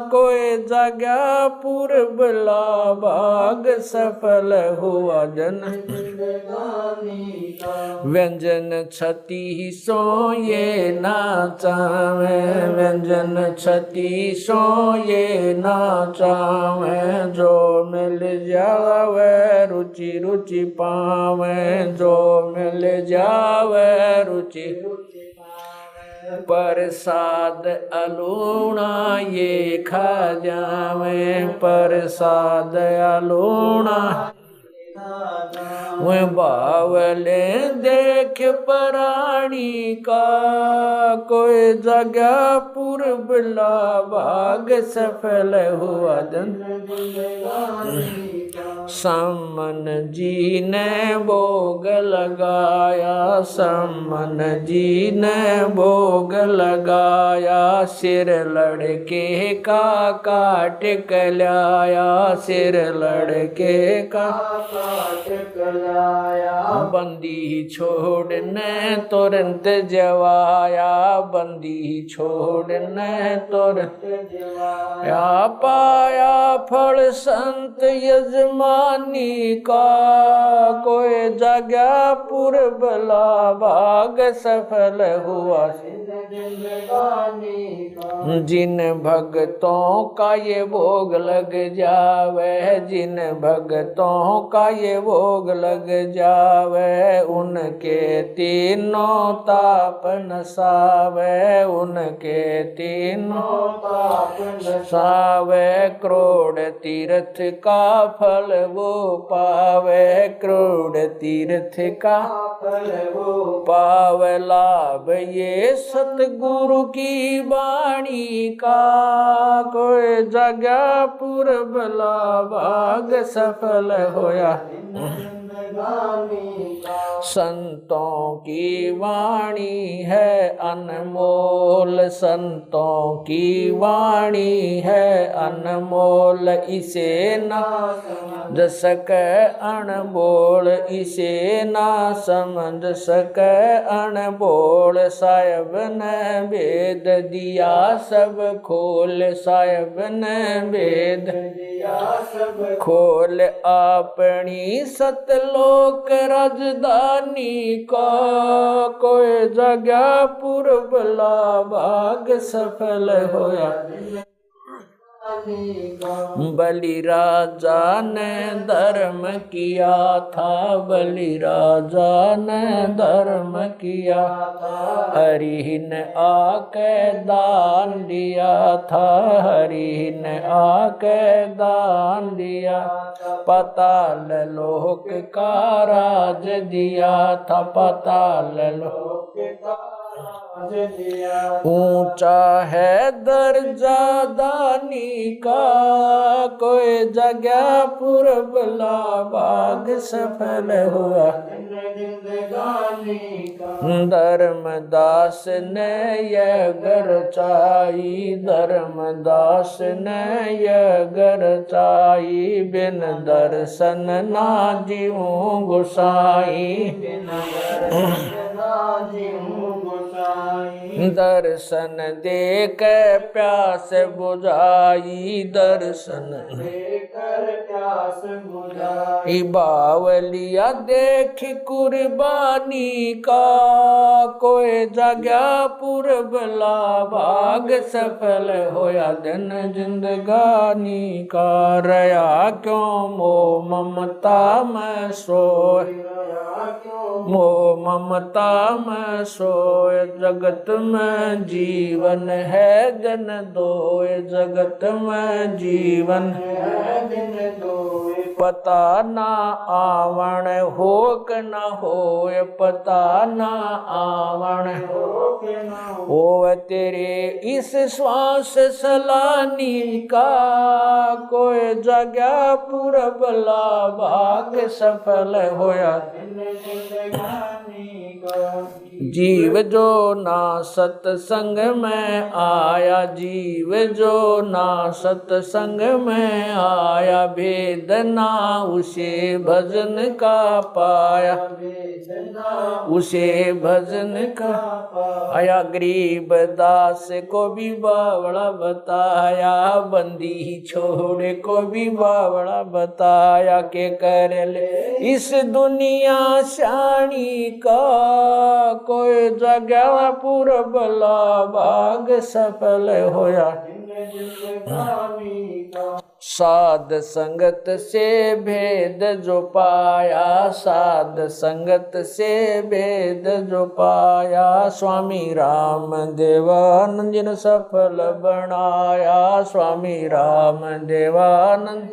कोई जगह पूर्वला भाग, सफल हुआ दिन जिंदगानी का। व्यंजन छती सो ये नाचावे, व्यंजन छती सो ये नाचावे, जो मिल जावे रुचि रुचि पावे, जो मिल जावे रुचि रुचि पावे। प्रसाद अलूणा ये खा जावे, प्रसाद अलूणा वह बावले देख प्राणी का, कोई जगह पूर्वला भाग, सफल हुआ दिन। समन जी ने भोग लगाया, समन जी ने भोग लगाया, सिर लड़के का काट कलाया, सिर लड़के का बंदी छोड़ने तुरंत जवाया, बंदी छोड़ने तुरंत जवाया। पाया फल संत यजमानी का, कोई जगह पूर्वला भाग, सफल हुआ जिन भक्तों का ये भोग लग जावे, जिन भक्तों का ये भोग लग जावे, उनके तीनों ताप नसावे, उनके तीनों ताप नसावे। करोड़ तीर्थ का फल वो पावे, करोड़ तीर्थ का फल वो पावे। लाभ ये सतगुरु की वाणी का, कोई जगह पूर्वला भाग, सफल होया संतों की वाणी है अनमोल, संतों की वाणी है अनमोल, इसे ना समझ सके अनबोल, इसे ना समझ सके अनबोल। साहिब ने भेद दिया सब खोल, साहिब ने भेद दिया सब खोल, अपनी सतलोक राजधानी का, कोई जगह पूर्वला भाग, सफल होया। बलि राजा ने धर्म किया था, बलि राजा ने धर्म किया था, हरि ने आके दान दिया था, हरि ने आके दान दिया। पाताल लोक का राज दिया था, पाताल लोक का ऊंचा है दर्जा दानी का, कोई जगह पूर्वला भाग, सफल हुआ धर्मदास ने यह गरचाई, धर्मदास ने यह गरचाई, बिन दर्शन ना जीऊं गोसाई, दर्शन देख प्यास बुझाई, दर्शन देकर प्यास बुझाई। बावलिया देख कुर्बानी का, कोई जगह पुरबला भाग सफल होया दिन जिंदगानी का। रया क्यों मोह ममता में सोए, मोह ममता में सोए, जगत में जीवन है जन दोए, जगत में जीवन है दिन दोए। पता ना आवण हो क न होए, पता ना आवण हो तेरे इस श्वास सलानी का, कोई जगह पुरबला भाग सफल होया जीव जो ना सत्संग में आया, जीव जो ना सत्संग में आया, भेद ना उसे भजन का पाया, उसे भजन का आया। गरीब दास को भी बावड़ा बताया, बंदी छोड़े को भी बावड़ा बताया, के कर ले इस दुनिया शानी का, कोई जगह पुरबला भाग सफल होया। साध संगत से भेद जो पाया, साध संगत से भेद जो पाया, स्वामी राम देवानंद जिन सफल बनाया, स्वामी राम देवानंद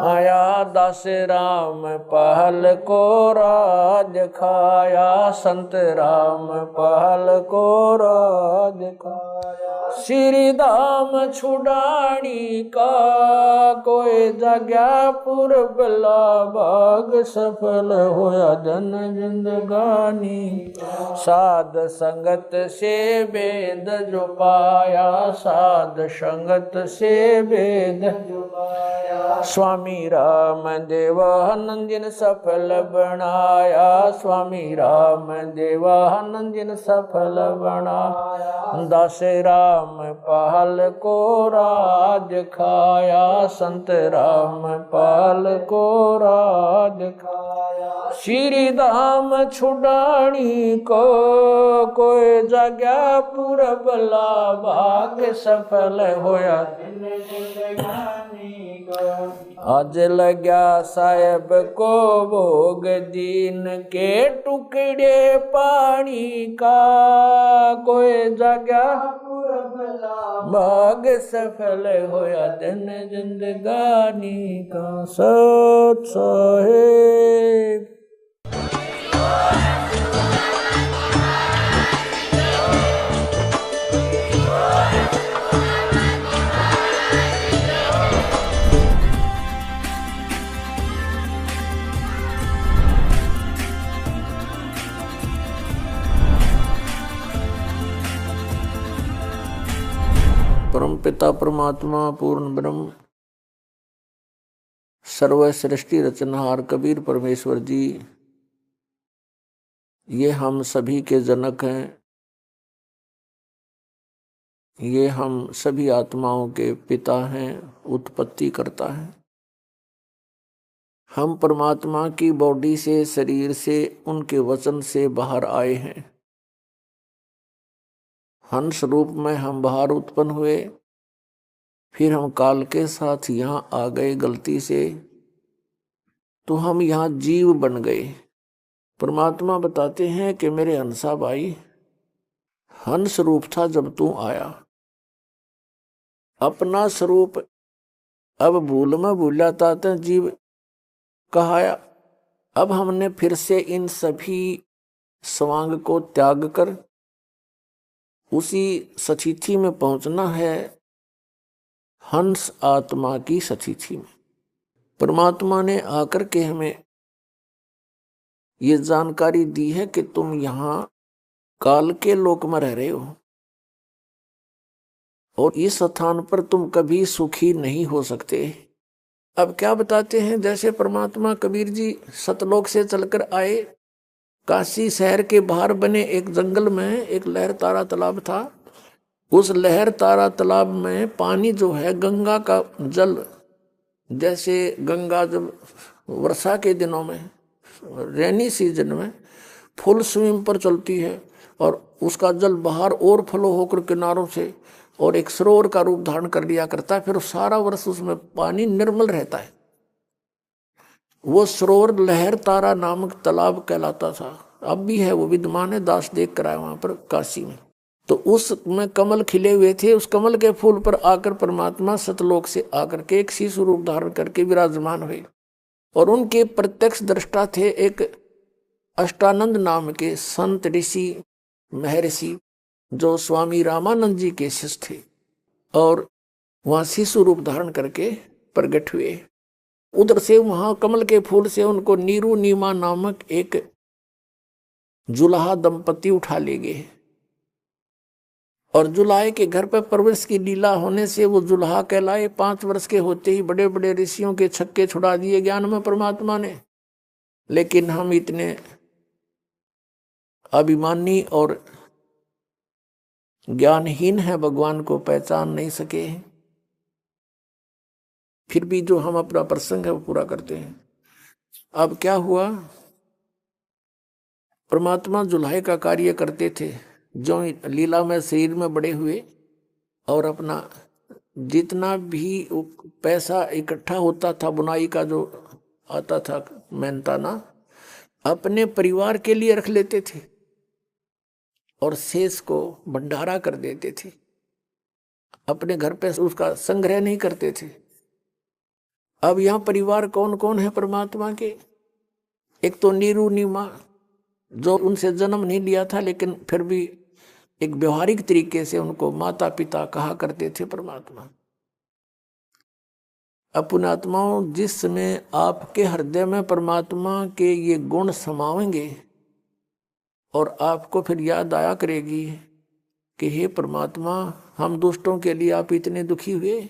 आया। दास राम पहल को राज खाया, संत राम पहल को राज खाया। श्री धाम छुड़ानी का, कोई जगह पुरबला भाग सफल होया जन जिंदगानी। साध संगत से भेद जो पाया, साध संगत से भेद जो पाया, स्वामी राम देवानंद जिन सफल बनाया, स्वामी राम देवानंद जिन सफल बनाया। दास राम पहल को राज खाया, संत राम पहल को राज खाया। श्री धाम छुड़ानी को, कोई जगह पुरबला भाग सफल होया। आज लग्या साहेब को भोग दीन के टुकड़े पानी का, कोई जगह भाग सफल होया दिन जिंदगानी का। सत साहेब परम पिता परमात्मा पूर्ण ब्रह्म सर्व सृष्टि रचनहार कबीर परमेश्वर जी, ये हम सभी के जनक हैं, ये हम सभी आत्माओं के पिता हैं, उत्पत्ति करता है। हम परमात्मा की बॉडी से, शरीर से, उनके वचन से बाहर आए हैं। हंस रूप में हम बाहर उत्पन्न हुए, फिर हम काल के साथ यहाँ आ गए गलती से, तो हम यहाँ जीव बन गए। परमात्मा बताते हैं कि मेरे हंसा भाई, हंस रूप था जब तू आया, अपना स्वरूप अब भूल में भूला था तो जीव कहाया। अब हमने फिर से इन सभी स्वांग को त्याग कर उसी सतिथि में पहुंचना है, हंस आत्मा की सतिथि में। परमात्मा ने आकर के हमें ये जानकारी दी है कि तुम यहाँ काल के लोक में रह रहे हो और इस स्थान पर तुम कभी सुखी नहीं हो सकते। अब क्या बताते हैं, जैसे परमात्मा कबीर जी सतलोक से चलकर आए काशी शहर के बाहर बने एक जंगल में एक लहर तारा तालाब था। उस लहर तारा तालाब में पानी जो है गंगा का जल, जैसे गंगा जब वर्षा के दिनों में रेनी सीजन में फुल स्विंग पर चलती है और उसका जल बाहर और फ्लो होकर किनारों से और एक सरोवर का रूप धारण कर लिया करता है, फिर सारा वर्ष उसमें पानी निर्मल रहता है। वो सरोवर लहर तारा नामक तालाब कहलाता था, अब भी है, वो विद्यमान है, दास देख कर आए वहां पर काशी में। तो उसमें कमल खिले हुए थे। उस कमल के फूल पर आकर परमात्मा सतलोक से आकर के एक शिशु रूप धारण करके विराजमान हुए और उनके प्रत्यक्ष दृष्टा थे एक अष्टानंद नाम के संत ऋषि महर्षि जो स्वामी रामानंद जी के शिष्य थे और वहां शिशु रूप धारण करके प्रकट हुए। उधर से वहां कमल के फूल से उनको नीरू नीमा नामक एक जुलाहा दंपति उठा ले गए और जुलाहे के घर पर परवरिश की लीला होने से वो जुलाहा कहलाए। 5 वर्ष के होते ही बड़े बड़े ऋषियों के छक्के छुड़ा दिए ज्ञान में परमात्मा ने। लेकिन हम इतने अभिमानी और ज्ञानहीन है, भगवान को पहचान नहीं सके, फिर भी जो हम अपना प्रसंग है वो पूरा करते हैं। अब क्या हुआ, परमात्मा जुलाहे का कार्य करते थे, जो लीला में शरीर में बड़े हुए और अपना जितना भी पैसा इकट्ठा होता था बुनाई का जो आता था मेहनताना, अपने परिवार के लिए रख लेते थे और शेष को भंडारा कर देते थे, अपने घर पे उसका संग्रह नहीं करते थे। अब यहाँ परिवार कौन कौन है परमात्मा के? एक तो नीरू नीमा जो उनसे जन्म नहीं लिया था लेकिन फिर भी एक व्यवहारिक तरीके से उनको माता पिता कहा करते थे परमात्मा। अब पुण्यात्माओं, जिस समय आपके हृदय में परमात्मा के ये गुण समावेंगे और आपको फिर याद आया करेगी कि हे परमात्मा, हम दुष्टों के लिए आप इतने दुखी हुए,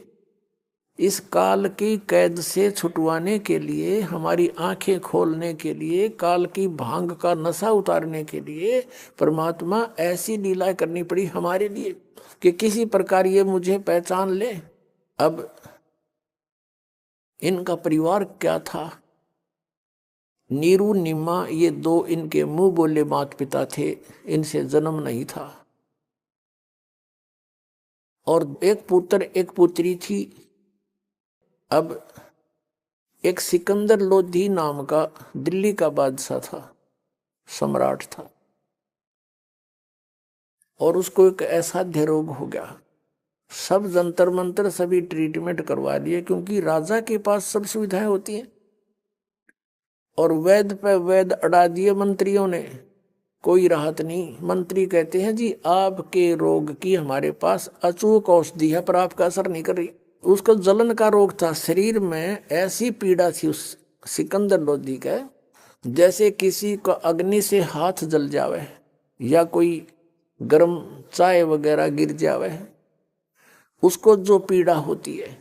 इस काल की कैद से छुटवाने के लिए, हमारी आंखें खोलने के लिए, काल की भांग का नशा उतारने के लिए परमात्मा ऐसी लीला करनी पड़ी हमारे लिए कि किसी प्रकार ये मुझे पहचान ले। अब इनका परिवार क्या था? नीरू निम्मा ये 2 इनके मुंह बोले माता पिता थे, इनसे जन्म नहीं था। और एक पुत्र एक पुत्री थी। अब एक सिकंदर लोधी नाम का दिल्ली का बादशाह था, सम्राट था, और उसको एक असाध्य रोग हो गया। सब जंतर मंतर सभी ट्रीटमेंट करवा लिए क्योंकि राजा के पास सब सुविधाएं होती हैं, और वैद्य पे वैद्य अड़ा दिए मंत्रियों ने, कोई राहत नहीं। मंत्री कहते हैं जी आपके रोग की हमारे पास अचूक औषधि है पर आपका असर नहीं कर रही। उसका जलन का रोग था, शरीर में ऐसी पीड़ा थी उस सिकंदर लोधी का, जैसे किसी को अग्नि से हाथ जल जावे या कोई गर्म चाय वगैरह गिर जावे, उसको जो पीड़ा होती है,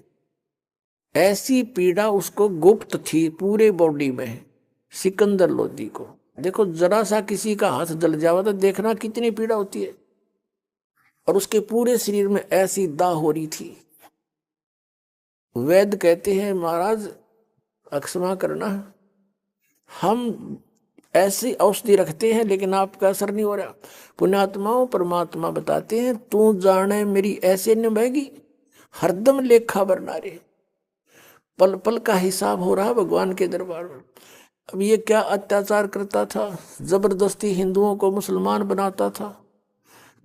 ऐसी पीड़ा उसको गुप्त थी पूरे बॉडी में सिकंदर लोधी को। देखो जरा सा किसी का हाथ जल जावा तो देखना कितनी पीड़ा होती है, और उसके पूरे शरीर में ऐसी दाह हो रही थी। वैद्य कहते हैं महाराज अक्षमा करना, हम ऐसी औषधि रखते हैं लेकिन आपका असर नहीं हो रहा। पुण्यात्माओं, परमात्मा बताते हैं तू जाने मेरी ऐसे न बहेगी, हरदम लेखा बरना रे, पल पल का हिसाब हो रहा भगवान के दरबार में। अब ये क्या अत्याचार करता था, जबरदस्ती हिंदुओं को मुसलमान बनाता था,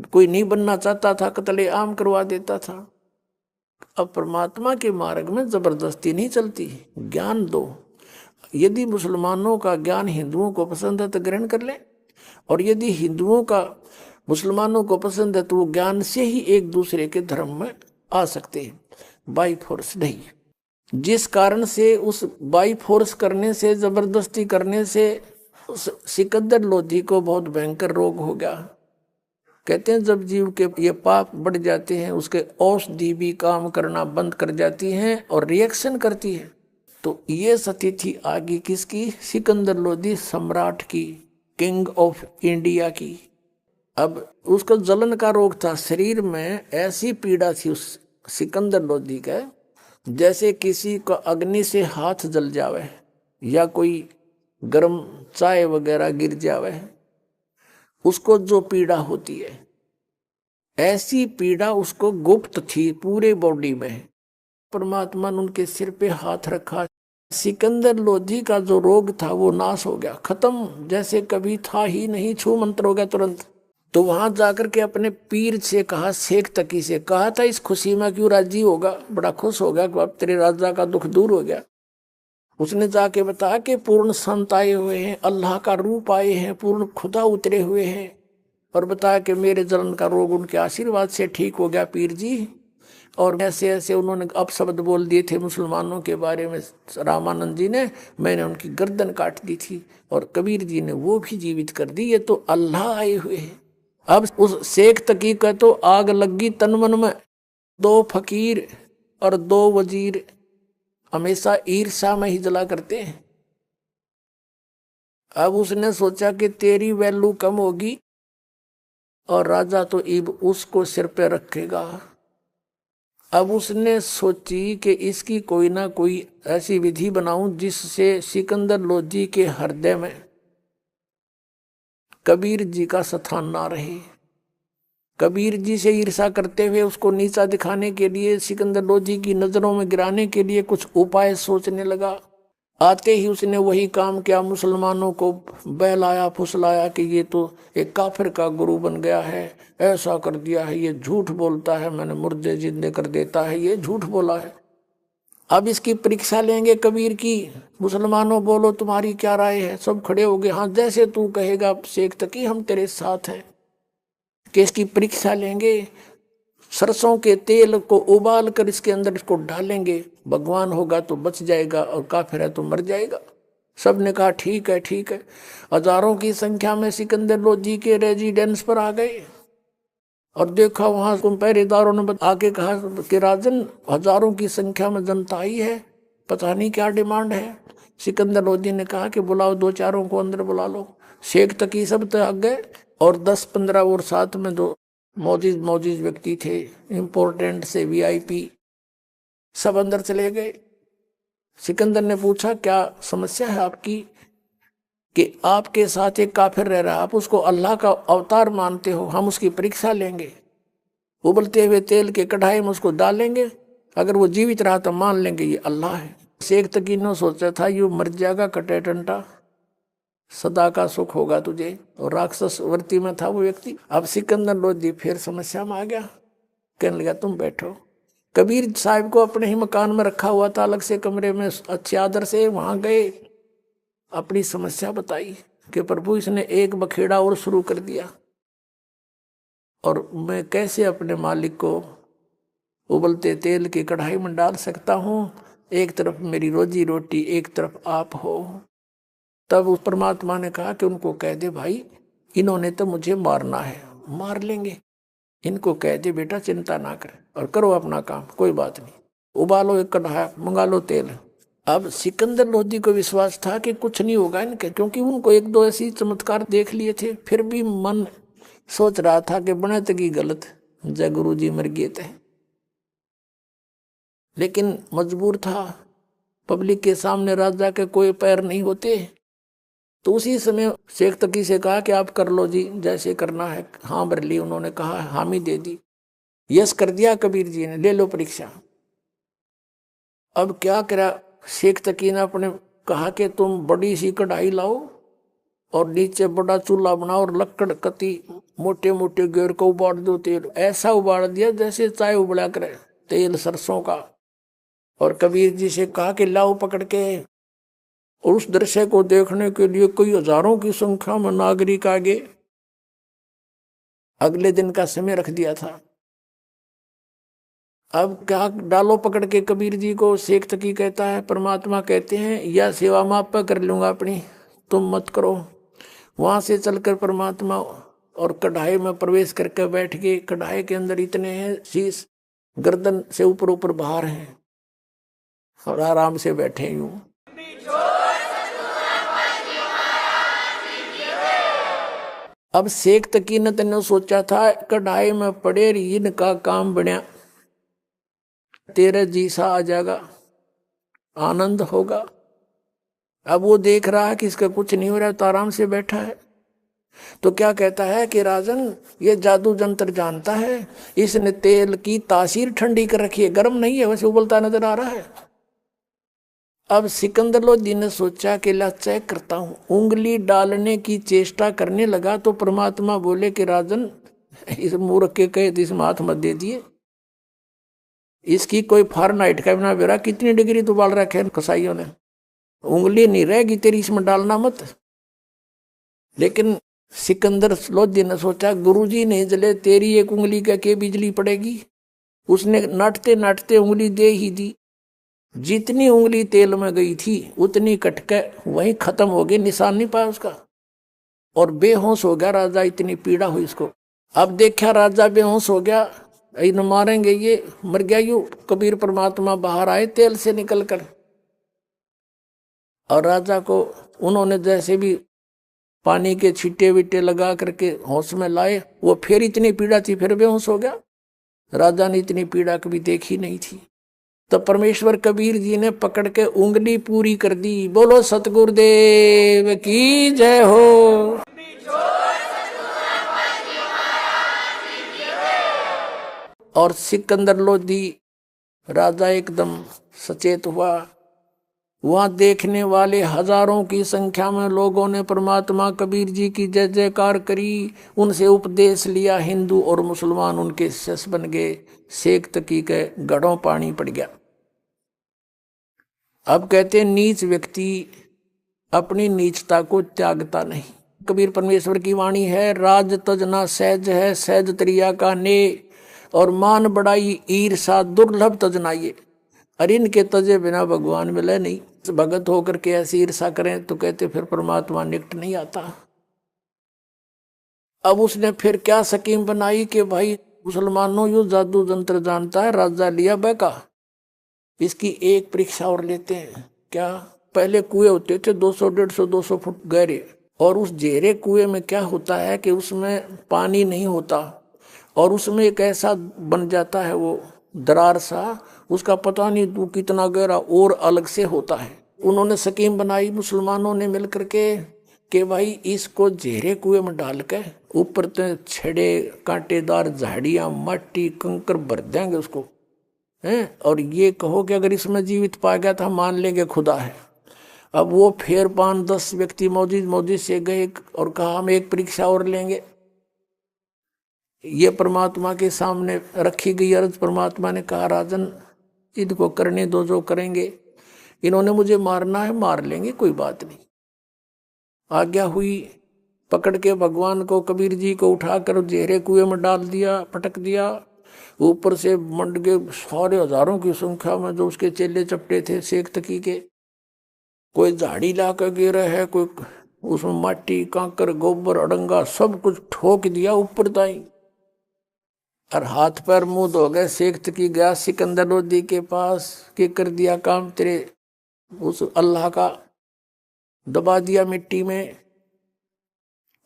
कोई नहीं बनना चाहता था कत्ले आम करवा देता था। अब परमात्मा के मार्ग में जबरदस्ती नहीं चलती, ज्ञान दो। यदि मुसलमानों का ज्ञान हिंदुओं को पसंद है तो ग्रहण कर ले, और यदि हिंदुओं का मुसलमानों को पसंद है तो वो ज्ञान से ही एक दूसरे के धर्म में आ सकते हैं, बाई फोर्स नहीं। जिस कारण से उस बाई फोर्स करने से, जबरदस्ती करने से उस सिकंदर लोधी को बहुत भयंकर रोग हो गया। कहते हैं जब जीव के ये पाप बढ़ जाते हैं उसके औषधि भी काम करना बंद कर जाती हैं और रिएक्शन करती है। तो ये स्थिति थी आगे किसकी? सिकंदर लोधी सम्राट की, किंग ऑफ इंडिया की। अब उसको जलन का रोग था, शरीर में ऐसी पीड़ा थी उस सिकंदर लोधी का, जैसे किसी को अग्नि से हाथ जल जावे या कोई गर्म चाय वगैरह गिर जावे, उसको जो पीड़ा होती है, ऐसी पीड़ा उसको गुप्त थी पूरे बॉडी में। परमात्मा ने उनके सिर पे हाथ रखा, सिकंदर लोधी का जो रोग था वो नाश हो गया, खत्म, जैसे कभी था ही नहीं, छू मंत्र हो गया तुरंत। तो वहां जाकर के अपने पीर से कहा, शेख तकी से कहा था, इस खुशी में क्यों राजी होगा, बड़ा खुश हो गया कि अब तेरे राजा का दुख दूर हो गया। उसने जाके बताया कि पूर्ण संत आए हुए हैं, अल्लाह का रूप आए हैं, पूर्ण खुदा उतरे हुए हैं, और बताया कि मेरे जलन का रोग उनके आशीर्वाद से ठीक हो गया पीर जी। और ऐसे ऐसे उन्होंने अपशब्द बोल दिए थे मुसलमानों के बारे में रामानंद जी ने, मैंने उनकी गर्दन काट दी थी, और कबीर जी ने वो भी जीवित कर दी। ये तो अल्लाह आए हुए हैं। अब उस शेख तकी का तो आग लगी तन मन में। 2 फकीर और 2 वजीर हमेशा ईर्षा में ही जला करते हैं। अब उसने सोचा कि तेरी वैल्यू कम होगी, और राजा तो इब उसको सिर पे रखेगा। अब उसने सोची कि इसकी कोई ना कोई ऐसी विधि बनाऊं जिससे सिकंदर लोधी के हृदय में कबीर जी का स्थान ना रहे। कबीर जी से ईर्षा करते हुए उसको नीचा दिखाने के लिए, सिकंदर लोधी की नजरों में गिराने के लिए कुछ उपाय सोचने लगा। आते ही उसने वही काम किया, मुसलमानों को बहलाया फुसलाया कि ये तो एक काफिर का गुरु बन गया है, ऐसा कर दिया है, ये झूठ बोलता है, मैंने मुर्दे जिंदे कर देता है, ये झूठ बोला है। अब इसकी परीक्षा लेंगे कबीर की। मुसलमानों बोलो तुम्हारी क्या राय है। सब खड़े हो गए, हाँ जैसे तू कहेगा शेख तकी हम तेरे साथ हैं। कि इसकी परीक्षा लेंगे, सरसों के तेल को उबाल कर इसके अंदर इसको डालेंगे, भगवान होगा तो बच जाएगा और काफिर है तो मर जाएगा। सब ने कहा ठीक है ठीक है। हजारों की संख्या में सिकंदर लोधी के रेजिडेंस पर आ गए, और देखा वहां पहरेदारों ने आके कहा कि राजन, हजारों की संख्या में जनता आई है, पता नहीं क्या डिमांड है। सिकंदर लोधी ने कहा कि बुलाओ 2-4 को अंदर बुला लो। शेख तकी सब तो आ गए, और 10-15 और साथ में 2 मौजिज व्यक्ति थे, इंपोर्टेंट से वीआईपी, सब अंदर चले गए। सिकंदर ने पूछा क्या समस्या है आपकी, कि आपके साथ एक काफिर रह रहा, आप उसको अल्लाह का अवतार मानते हो, हम उसकी परीक्षा लेंगे, उबलते हुए तेल के कढ़ाई में उसको डालेंगे, अगर वो जीवित रहा तो मान लेंगे ये अल्लाह है। शेख तकी ने सोचा था ये मर जाएगा कटे टंटा, सदा का सुख होगा तुझे, और राक्षस वृत्ति में था वो व्यक्ति। अब सिकंदर लोधी फिर समस्या में आ गया, कहने लगा तुम बैठो। कबीर साहब को अपने ही मकान में रखा हुआ था, अलग से कमरे में अच्छे आदर से, वहां गए, अपनी समस्या बताई कि प्रभु इसने एक बखेड़ा और शुरू कर दिया, और मैं कैसे अपने मालिक को उबलते तेल की कढ़ाई में डाल सकता हूँ, एक तरफ मेरी रोजी रोटी, एक तरफ आप हो। तब उस परमात्मा ने कहा कि उनको कह दे भाई, इन्होंने तो मुझे मारना है, मार लेंगे, इनको कह दे बेटा चिंता ना कर और करो अपना काम, कोई बात नहीं, उबालो एक कढ़ाई, मंगा लो तेल। अब सिकंदर लोधी को विश्वास था कि कुछ नहीं होगा इनके, क्योंकि उनको 1-2 ऐसी चमत्कार देख लिए थे। फिर भी मन सोच रहा था कि बने तकी गलत, जय गुरु जी मर गए थे, लेकिन मजबूर था, पब्लिक के सामने राजा के कोई पैर नहीं होते। तो उसी समय शेख तकी से कहा कि आप कर लो जी, जैसे करना है। हाँ भर ली, उन्होंने कहा हामी दे दी, यस कर दिया कबीर जी ने, ले लो परीक्षा। अब क्या करा, शेख तकी ने अपने कहा कि तुम बड़ी सी कढ़ाई लाओ और नीचे बड़ा चूल्हा बनाओ और लकड़ कती मोटे मोटे घेर को उबाल दो तेल। ऐसा उबाल दिया जैसे चाय उबला करे, तेल सरसों का। और कबीर जी से कहा कि लाओ पकड़ के। और उस दृश्य को देखने के लिए कई हजारों की संख्या में नागरिक आगे अगले दिन का समय रख दिया था। अब क्या डालो पकड़ के कबीर जी को। शेख तकी कहता है, परमात्मा कहते हैं यह सेवा मैं आप कर लूंगा अपनी, तुम मत करो। वहां से चलकर परमात्मा और कढ़ाई में प्रवेश करके बैठ गए। कढ़ाई के अंदर इतने हैं, शीश गर्दन से ऊपर ऊपर बाहर हैं, और आराम से बैठे यूं। अब शेख तकी ने तेने सोचा था कढ़ाई में पड़े रीन का काम बना, तेरे जी सा आ जाएगा, आनंद होगा। अब वो देख रहा है कि इसका कुछ नहीं हो रहा है, तो आराम से बैठा है। तो क्या कहता है कि राजन ये जादू जंतर जानता है, इसने तेल की तासीर ठंडी कर रखी है, गर्म नहीं है, वैसे उबलता नजर आ रहा है। अब सिकंदर लोधी ने सोचा कि ला चेक करता हूं, उंगली डालने की चेष्टा करने लगा तो परमात्मा बोले कि राजन इस मूर्ख के कहे तो इसमें हाथ मत दे दिए, इसकी कोई फारेनहाइट का बिना बेरा कितनी डिग्री तो बाल रखे कसाईयों ने, उंगली नहीं रहेगी तेरी, इसमें डालना मत। लेकिन सिकंदर लोधी ने सोचा गुरुजी नहीं जले तेरी एक उंगली का के बिजली पड़ेगी। उसने नाटते नाटते उंगली दे ही दी, जितनी उंगली तेल में गई थी उतनी कटके वहीं खत्म हो गई, निशान नहीं पाया उसका, और बेहोश हो गया राजा, इतनी पीड़ा हुई इसको। अब देखा राजा बेहोश हो गया, इन मारेंगे ये, मर गया यू। कबीर परमात्मा बाहर आए तेल से निकल कर, और राजा को उन्होंने जैसे भी पानी के छींटे विटे लगा करके होश में लाए, वो फिर इतनी पीड़ा थी, फिर बेहोश हो गया। राजा ने इतनी पीड़ा कभी देखी नहीं थी। तो परमेश्वर कबीर जी ने पकड़ के उंगली पूरी कर दी। बोलो सतगुरुदेव की जय हो। और सिकंदर लोधी राजा एकदम सचेत हुआ। वहां देखने वाले हजारों की संख्या में लोगों ने परमात्मा कबीर जी की जय जयकार करी, उनसे उपदेश लिया। हिंदू और मुसलमान उनके शिष्य बन गए। शेख तकी के गढ़ों पानी पड़ गया। अब कहते नीच व्यक्ति अपनी नीचता को त्यागता नहीं। कबीर परमेश्वर की वाणी है, राज तजना सहज है, सहज त्रिया का ने, और मान बड़ाई ईर्षा दुर्लभ तजनाइए। अरे इनके तजे बिना भगवान मिले नहीं। भगत होकर के ऐसी ईर्षा करें तो कहते फिर परमात्मा निकट नहीं आता। अब उसने फिर क्या स्कीम बनाई कि भाई मुसलमानों यो जादू जंत्र जानता है, राजा लिया बैका, इसकी एक परीक्षा और लेते हैं। क्या? पहले कुएं होते थे 200 150 200 फुट गहरे, और उस गहरे कुएं में क्या होता है कि उसमें पानी नहीं होता, और उसमें एक ऐसा बन जाता है वो दरार सा, उसका पता नहीं तू कितना गहरा और अलग से होता है। उन्होंने स्कीम बनाई मुसलमानों ने मिलकर के कि भाई इसको गहरे कुएं में डाल के ऊपर से छड़े कांटेदार झाड़ियां मट्टी कंकर भर देंगे उसको, हैं, और ये कहो कि अगर इसमें जीवित पा गया तो मान लेंगे खुदा है। अब वो फिर 5-10 व्यक्ति मौजूद से गए और कहा हम एक परीक्षा और लेंगे। ये परमात्मा के सामने रखी गई अर्ज। परमात्मा ने कहा राजन इनको करने दो जो करेंगे, इन्होंने मुझे मारना है मार लेंगे, कोई बात नहीं। आज्ञा हुई। पकड़ के भगवान को कबीर जी को उठाकर गहरे कुएं में डाल दिया, पटक दिया। ऊपर से मंड के सारे हजारों की संख्या में जो उसके चेले चपटे थे शेख तकी के, कोई झाड़ी ला कर गिरा है, कोई उसमें माटी कांकर गोबर अड़ंगा सब कुछ ठोक दिया ऊपर ताई, और हाथ पैर मुंह धो गए। शेख तकी गया सिकंदर लोधी के पास के कर दिया काम तेरे उस अल्लाह का, दबा दिया मिट्टी में।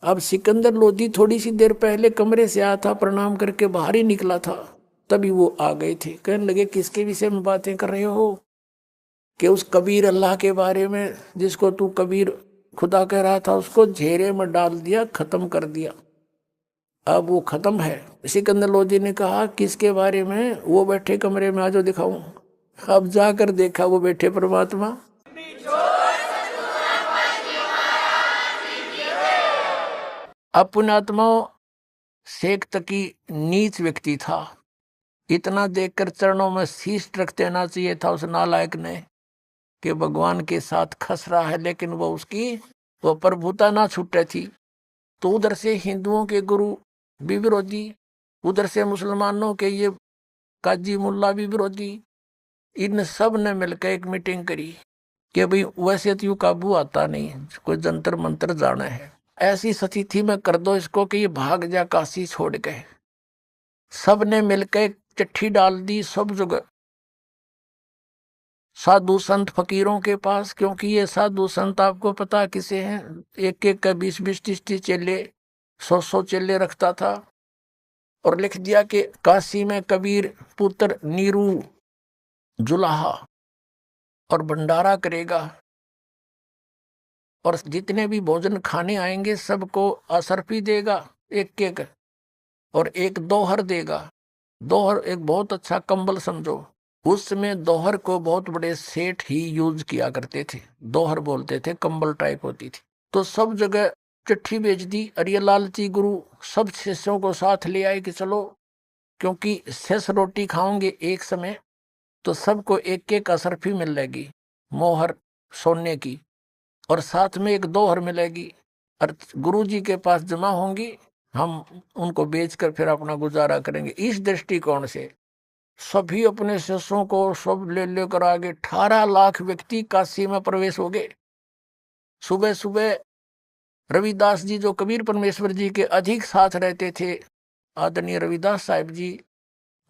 अब सिकंदर लोधी थोड़ी सी देर पहले कमरे से आया था, प्रणाम करके बाहर ही निकला था, तभी वो आ गए थे। कहने लगे किसके विषय में बातें कर रहे हो? कि उस कबीर अल्लाह के बारे में, जिसको तू कबीर खुदा कह रहा था, उसको घेरे में डाल दिया, खत्म कर दिया। अब वो खत्म है। सिकंदर लोधी ने कहा किसके बारे में? वो बैठे कमरे में, आजो दिखाऊं। अब जाकर देखा वो बैठे परमात्मा। अब पुण्यात्माओं शेख तकी नीच व्यक्ति था, इतना देखकर चरणों में शीश रख देना चाहिए था उस नालायक ने कि भगवान के साथ खस रहा है, लेकिन वो उसकी वो प्रभुता ना छूटे थी। तो उधर से हिंदुओं के गुरु भी विरोधी, उधर से मुसलमानों के ये काजी मुल्ला भी विरोधी। इन सब ने मिलकर एक मीटिंग करी कि भाई वैसे तो यूं काबू आता नहीं, कोई जंतर मंत्र जाना है, ऐसी स्थिति में कर दो इसको कि ये भाग जा काशी छोड़ के। सब ने मिलकर चिट्ठी डाल दी सब जगह, साधु संत फकीरों के पास, क्योंकि ये साधु संत आपको पता किसे हैं, एक एक का 20-20 30 चेले 100 चेले रखता था और लिख दिया कि काशी में कबीर पुत्र नीरू जुलाहा और भंडारा करेगा और जितने भी भोजन खाने आएंगे सबको असरफी देगा एक एक, और एक दोहर देगा। दोहर एक बहुत अच्छा कंबल समझो, उस समय दोहर को बहुत बड़े सेठ ही यूज किया करते थे, दोहर बोलते थे, कंबल टाइप होती थी। तो सब जगह चिट्ठी भेज दी। अरिय लालची गुरु सब शिष्यों को साथ ले आए कि चलो, क्योंकि शेष रोटी खाओगे एक समय तो सबको एक एक असरफी मिलेगी मोहर सोने की, और साथ में एक दोहर मिलेगी और गुरु जी के पास जमा होंगी, हम उनको बेचकर फिर अपना गुजारा करेंगे। इस दृष्टिकोण से सभी अपने शिष्यों को सब ले लेकर आगे 18 लाख व्यक्ति काशी में प्रवेश हो गए। सुबह सुबह रविदास जी जो कबीर परमेश्वर जी के अधिक साथ रहते थे, आदरणीय रविदास साहिब जी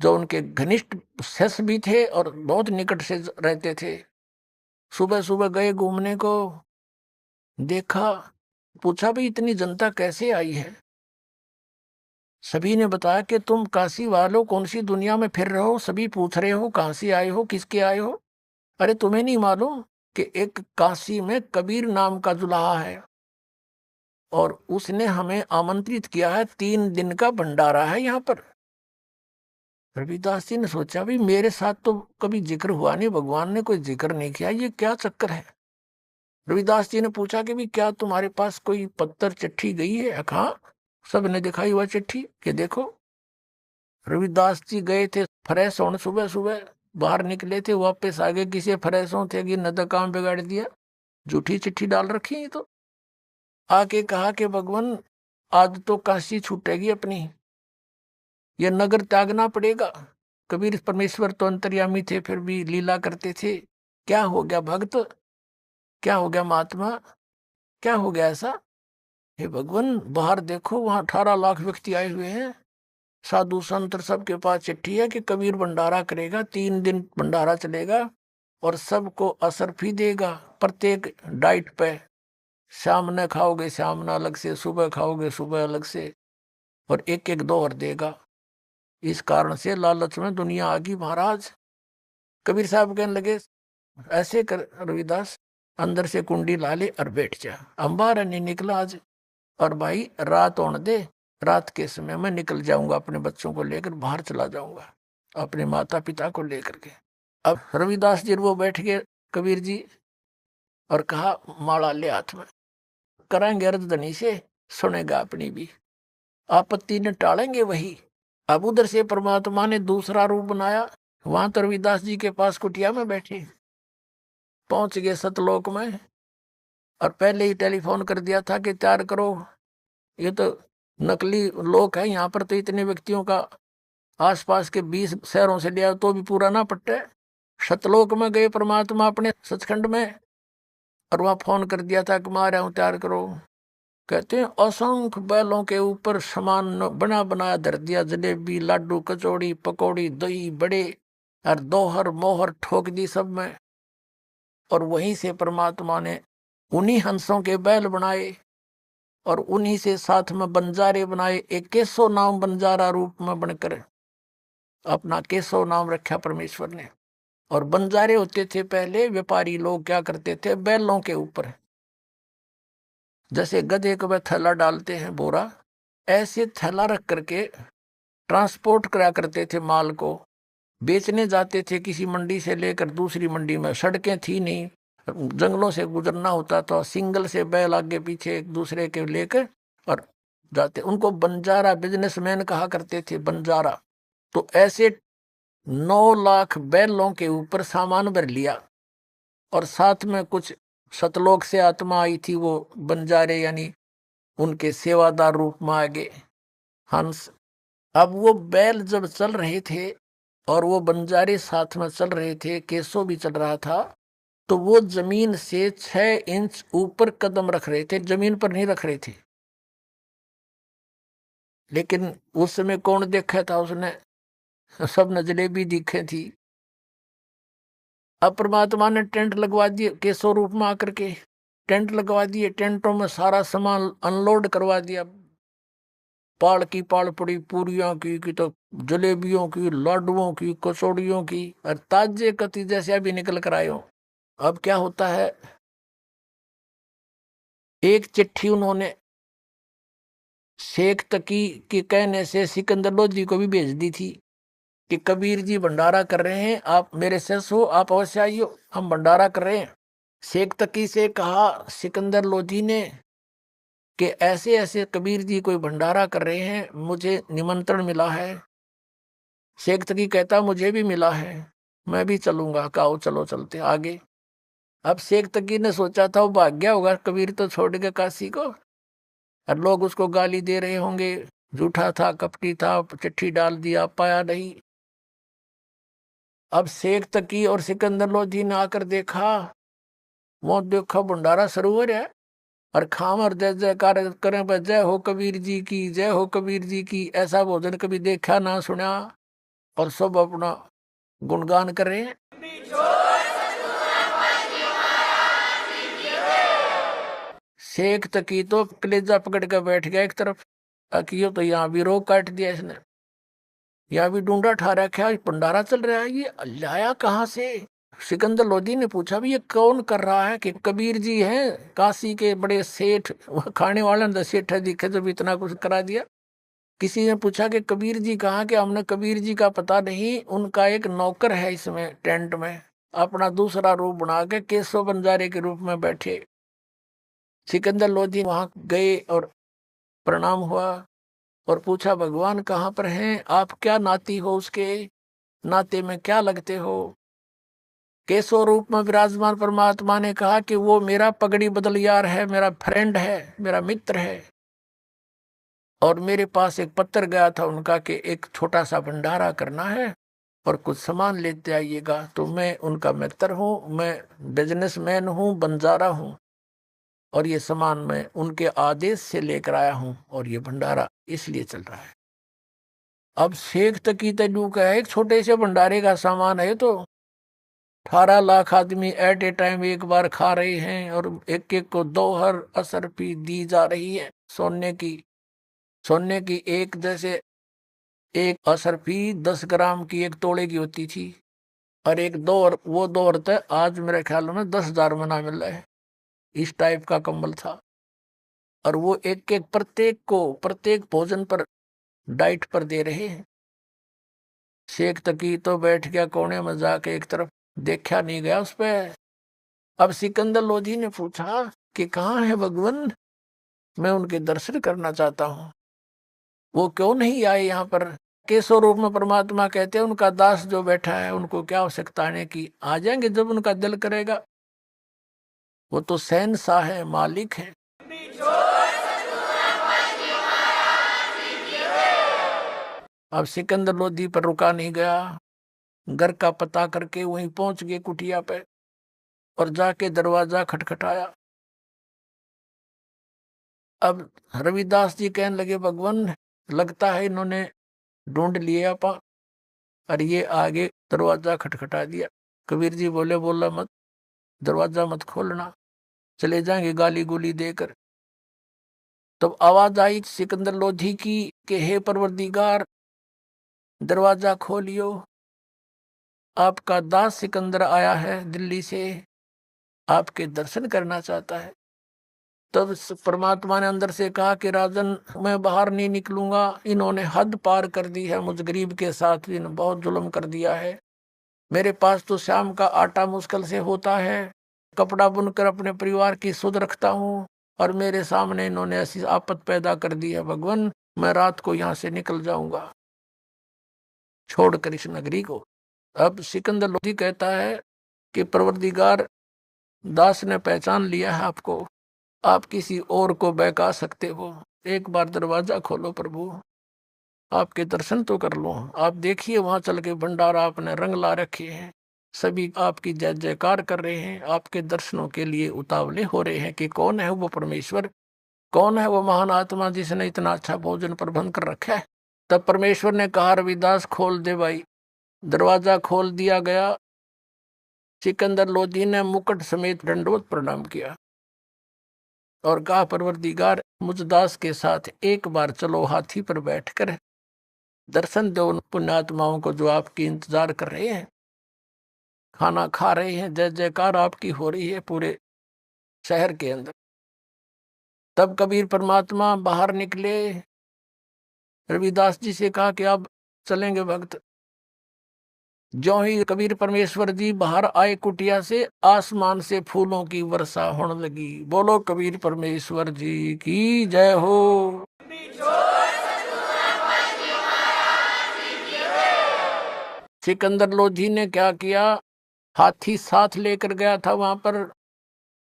जो उनके घनिष्ठ शिष्य भी थे और बहुत निकट से रहते थे, सुबह सुबह गए घूमने को, देखा, पूछा भी इतनी जनता कैसे आई है। सभी ने बताया कि तुम काशी वालों कौन सी दुनिया में फिर रहे हो, सभी पूछ रहे हो कहां से आए हो, किसके आए हो। अरे तुम्हें नहीं मालूम कि एक काशी में कबीर नाम का जुलाहा है और उसने हमें आमंत्रित किया है, 3 दिन का भंडारा है यहाँ पर। रविदास जी ने सोचा भी मेरे साथ तो कभी जिक्र हुआ नहीं, भगवान ने कोई जिक्र नहीं किया, ये क्या चक्कर है। रविदास जी ने पूछा कि भी क्या तुम्हारे पास कोई पत्थर चिट्ठी गई है। कहा, सब ने दिखाई हुआ चिट्ठी कि देखो। रविदास जी गए थे फ्रेश होने, सुबह सुबह बाहर निकले थे, वापस आगे किसी फ्रेश थे कि न तो काम बिगाड़ दिया, झूठी चिट्ठी डाल रखी है। तो आके कहा कि भगवान आज तो काशी छूटेगी अपनी, ये नगर त्यागना पड़ेगा। कबीर परमेश्वर तो अंतर्यामी थे, फिर भी लीला करते थे। क्या हो गया भक्त, क्या हो गया महात्मा, क्या हो गया ऐसा। हे भगवान बाहर देखो, वहां 18 लाख व्यक्ति आए हुए हैं, साधु संत सबके पास चिट्ठी है कि कबीर भंडारा करेगा, 3 दिन भंडारा चलेगा और सबको असरफी देगा प्रत्येक डाइट पे। शाम ने खाओगे शाम ने अलग से, सुबह खाओगे सुबह अलग से, और एक एक दोहर देगा। इस कारण से लालच में दुनिया आ गई महाराज। कबीर साहब कहने लगे ऐसे कर रविदास, अंदर से कुंडी ला ले और बैठ जा, अंबारा नहीं निकला आज, और भाई रात होने दे, रात के समय में निकल जाऊंगा, अपने बच्चों को लेकर बाहर चला जाऊंगा, अपने माता पिता को लेकर के। अब रविदास जी वो बैठ गए कबीर जी और कहा माला ले हाथ में, कराएंगे अर्धधनी से, सुनेगा अपनी भी, आपत्ति ने टालेंगे वही। अब उधर से परमात्मा ने दूसरा रूप बनाया, वहां तो रविदास जी के पास कुटिया में बैठे, पहुंच गए सतलोक में और पहले ही टेलीफोन कर दिया था कि तैयार करो, ये तो नकली लोक है, यहाँ पर तो इतने व्यक्तियों का आसपास के 20 शहरों से लिया तो भी पूरा ना पट्टे। सतलोक में गए परमात्मा अपने सचखंड में और वहां फोन कर दिया था कि मारे हूं तैयार करो। कहते हैं असंख्य बैलों के ऊपर सामान बना बनाया धर दिया, जलेबी लाडू कचौड़ी पकौड़ी दही बड़े और दोहर मोहर ठोक दी सब में। और वहीं से परमात्मा ने उन्हीं हंसों के बैल बनाए और उन्हीं से साथ में बंजारे बनाए, एक केशव नाम बंजारा रूप में बनकर अपना केशव नाम रखा परमेश्वर ने। और बंजारे होते थे पहले व्यापारी लोग, क्या करते थे बैलों के ऊपर, जैसे गधे को वह थैला डालते हैं बोरा, ऐसे थैला रख करके ट्रांसपोर्ट करा करते थे माल को, बेचने जाते थे किसी मंडी से लेकर दूसरी मंडी में। सड़कें थी नहीं, जंगलों से गुजरना होता था, सिंगल से बैल आगे पीछे एक दूसरे के लेकर और जाते। उनको बंजारा बिजनेसमैन कहा करते थे, बंजारा। तो ऐसे 9 लाख बैलों के ऊपर सामान भर लिया और साथ में कुछ सतलोक से आत्मा आई थी, वो बंजारे यानी उनके सेवादार रूप में आ गए हंस। अब वो बैल जब चल रहे थे और वो बंजारे साथ में चल रहे थे, केसो भी चल रहा था, तो वो जमीन से 6 इंच ऊपर कदम रख रहे थे, जमीन पर नहीं रख रहे थे। लेकिन उस समय कौन देखा था उसने, सबने जलेबी दिखे थी। अब परमात्मा ने टेंट लगवा दिए, केसो रूप में आकर के टेंट लगवा दिए, टेंटों में सारा सामान अनलोड करवा दिया, पाल की पाल पड़ी पूरियों की तो जलेबियों की, लाडुओं की, कचौड़ियों की, और ताजे कति जैसे अभी निकल कर आए हो। अब क्या होता है, एक चिट्ठी उन्होंने शेख तकी के कहने से सिकंदर लोधी को भी भेज दी थी कि कबीर जी भंडारा कर रहे हैं, आप मेरे शिष्य हो, आप अवश्य आइयो, हम भंडारा कर रहे हैं। शेख तकी से कहा सिकंदर लोधी ने कि ऐसे ऐसे कबीर जी कोई भंडारा कर रहे हैं, मुझे निमंत्रण मिला है। शेख तकी कहता मुझे भी मिला है, मैं भी चलूंगा। कहो चलो चलते आगे। अब शेख तकी ने सोचा था वो भाग गया होगा कबीर तो छोड़ के काशी को, और लोग उसको गाली दे रहे होंगे, झूठा था, कपटी था, चिट्ठी डाल दिया, पाया नहीं। अब शेख तकी और सिकंदर लोधी ने आकर देखा, वो देखा भंडारा सरोवर है, और खाम और जय जयकार करें, बस जय हो कबीर जी की, जय हो कबीर जी की। ऐसा भोजन कभी देखा ना सुना, और सब अपना गुणगान कर रहे हैं। शेख तकी तो कलेजा पकड़ कर बैठ गया एक तरफ, अकियो तो यहाँ भी रोक काट दिया इसने, यहाँ भी ढूंढा ठा रखा, भंडारा चल रहा है, ये लाया कहाँ से। सिकंदर लोधी ने पूछा भी ये कौन कर रहा है, कि कबीर जी हैं काशी के बड़े सेठ, खाने वाले ने सेठ है दिखे जब इतना कुछ करा दिया। किसी ने पूछा कि कबीर जी कहाँ के, हमने कबीर जी का पता नहीं, उनका एक नौकर है इसमें टेंट में, अपना दूसरा रूप बना के केशव बंजारे के रूप में बैठे। सिकंदर लोधी वहां गए और प्रणाम हुआ और पूछा भगवान कहाँ पर हैं, आप क्या नाती हो, उसके नाते में क्या लगते हो। केशव रूप में विराजमान परमात्मा ने कहा कि वो मेरा पगड़ी बदलियार है, मेरा फ्रेंड है, मेरा मित्र है, और मेरे पास एक पत्र गया था उनका कि एक छोटा सा भंडारा करना है और कुछ सामान लेते आइएगा। तो मैं उनका मित्र हूँ, मैं बिजनेसमैन हूँ, बंजारा हूँ, और ये सामान मैं उनके आदेश से लेकर आया हूँ, और ये भंडारा इसलिए चल रहा है। अब शेख तकी तजू का है, एक छोटे से भंडारे का सामान है, तो 18 लाख आदमी एट ए टाइम एक बार खा रहे हैं, और एक एक को 2 हर असरफी दी जा रही है सोने की। सोने की एक जैसे एक असरफी 10 ग्राम की एक तोड़े की होती थी, और एक 2 वो 2 औरतें आज मेरे ख्याल में 10,000 में ना मिल रहा है, इस टाइप का कंबल था। और वो एक एक प्रत्येक को प्रत्येक भोजन पर डाइट पर दे रहे हैं। शेख तकी तो बैठ गया कोने में जाके एक तरफ, देखा नहीं गया उस पे। अब सिकंदर लोधी ने पूछा कि कहाँ है भगवान, मैं उनके दर्शन करना चाहता हूँ, वो क्यों नहीं आए यहाँ पर। केशव रूप में परमात्मा कहते हैं उनका दास जो बैठा है, उनको क्या आवश्यकता आने की, आ जाएंगे जब उनका दिल करेगा, वो तो शहंशाह है, मालिक है। अब सिकंदर लोधी पर रुका नहीं गया, घर का पता करके वहीं पहुंच गए कुटिया पे, और जाके दरवाजा खटखटाया। अब रविदास जी कहने लगे भगवान लगता है इन्होंने ढूंढ लिए आपा, और ये आगे दरवाजा खटखटा दिया। कबीर जी बोले बोला मत, दरवाजा मत खोलना, चले जाएंगे गाली गुली देकर। तब आवाज आई सिकंदर लोधी की कि हे परवरदिगार दरवाजा खोलियो, आपका दास सिकंदर आया है दिल्ली से, आपके दर्शन करना चाहता है। तब परमात्मा ने अंदर से कहा कि राजन मैं बाहर नहीं निकलूंगा, इन्होंने हद पार कर दी है, मुझ गरीब के साथ इन्होंने बहुत जुल्म कर दिया है। मेरे पास तो शाम का आटा मुश्किल से होता है, कपड़ा बुनकर अपने परिवार की सुध रखता हूँ, और मेरे सामने इन्होंने ऐसी आफत पैदा कर दी है। भगवान मैं रात को यहाँ से निकल जाऊंगा छोड़कर इस नगरी को। अब सिकंदर लोधी कहता है कि परवरदिगार दास ने पहचान लिया है आपको, आप किसी और को बहका सकते हो, एक बार दरवाजा खोलो प्रभु, आपके दर्शन तो कर लो। आप देखिए वहां चल के भंडारा आपने रंग ला रखे हैं, सभी आपकी जय जयकार कर रहे हैं, आपके दर्शनों के लिए उतावले हो रहे हैं कि कौन है वो परमेश्वर, कौन है वो महान आत्मा जिसने इतना अच्छा भोजन प्रबंध कर रखा है। तब परमेश्वर ने कहा रविदास खोल दे भाई। दरवाजा खोल दिया गया। सिकंदर लोधी ने मुकुट समेत दंडवत प्रणाम किया। और कहा, परवरदिगार मुझ दास के साथ एक बार चलो हाथी पर बैठकर दर्शन दो उन पुण्यात्माओं को जो आपकी इंतजार कर रहे हैं, खाना खा रहे हैं, जय जयकार आपकी हो रही है पूरे शहर के अंदर। तब कबीर परमात्मा बाहर निकले, रविदास जी से कहा कि आप चलेंगे भक्त। ज्यों ही कबीर परमेश्वर जी बाहर आए कुटिया से, आसमान से फूलों की वर्षा होने लगी। बोलो कबीर परमेश्वर जी की जय हो। सिकंदर लोधी ने क्या किया, हाथी साथ लेकर गया था। वहां पर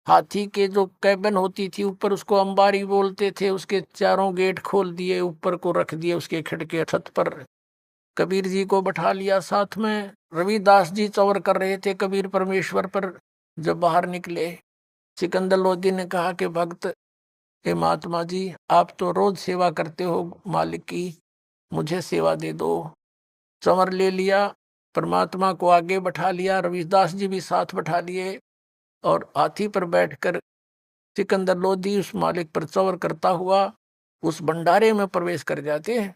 हाथी के जो कैबिन होती थी ऊपर, उसको अंबारी बोलते थे, उसके चारों गेट खोल दिए, ऊपर को रख दिए उसके खिड़के छत पर। कबीर जी को बैठा लिया साथ में। रविदास जी चौर कर रहे थे कबीर परमेश्वर पर। जब बाहर निकले, सिकंदर लोधी ने कहा कि भक्त, हे महात्मा जी, आप तो रोज सेवा करते हो मालिक की, मुझे सेवा दे दो। चंवर ले लिया, परमात्मा को आगे बैठा लिया, रविदास जी भी साथ बैठा लिए, और हाथी पर बैठकर सिकंदर लोधी उस मालिक पर चंवर करता हुआ उस भंडारे में प्रवेश कर जाते हैं।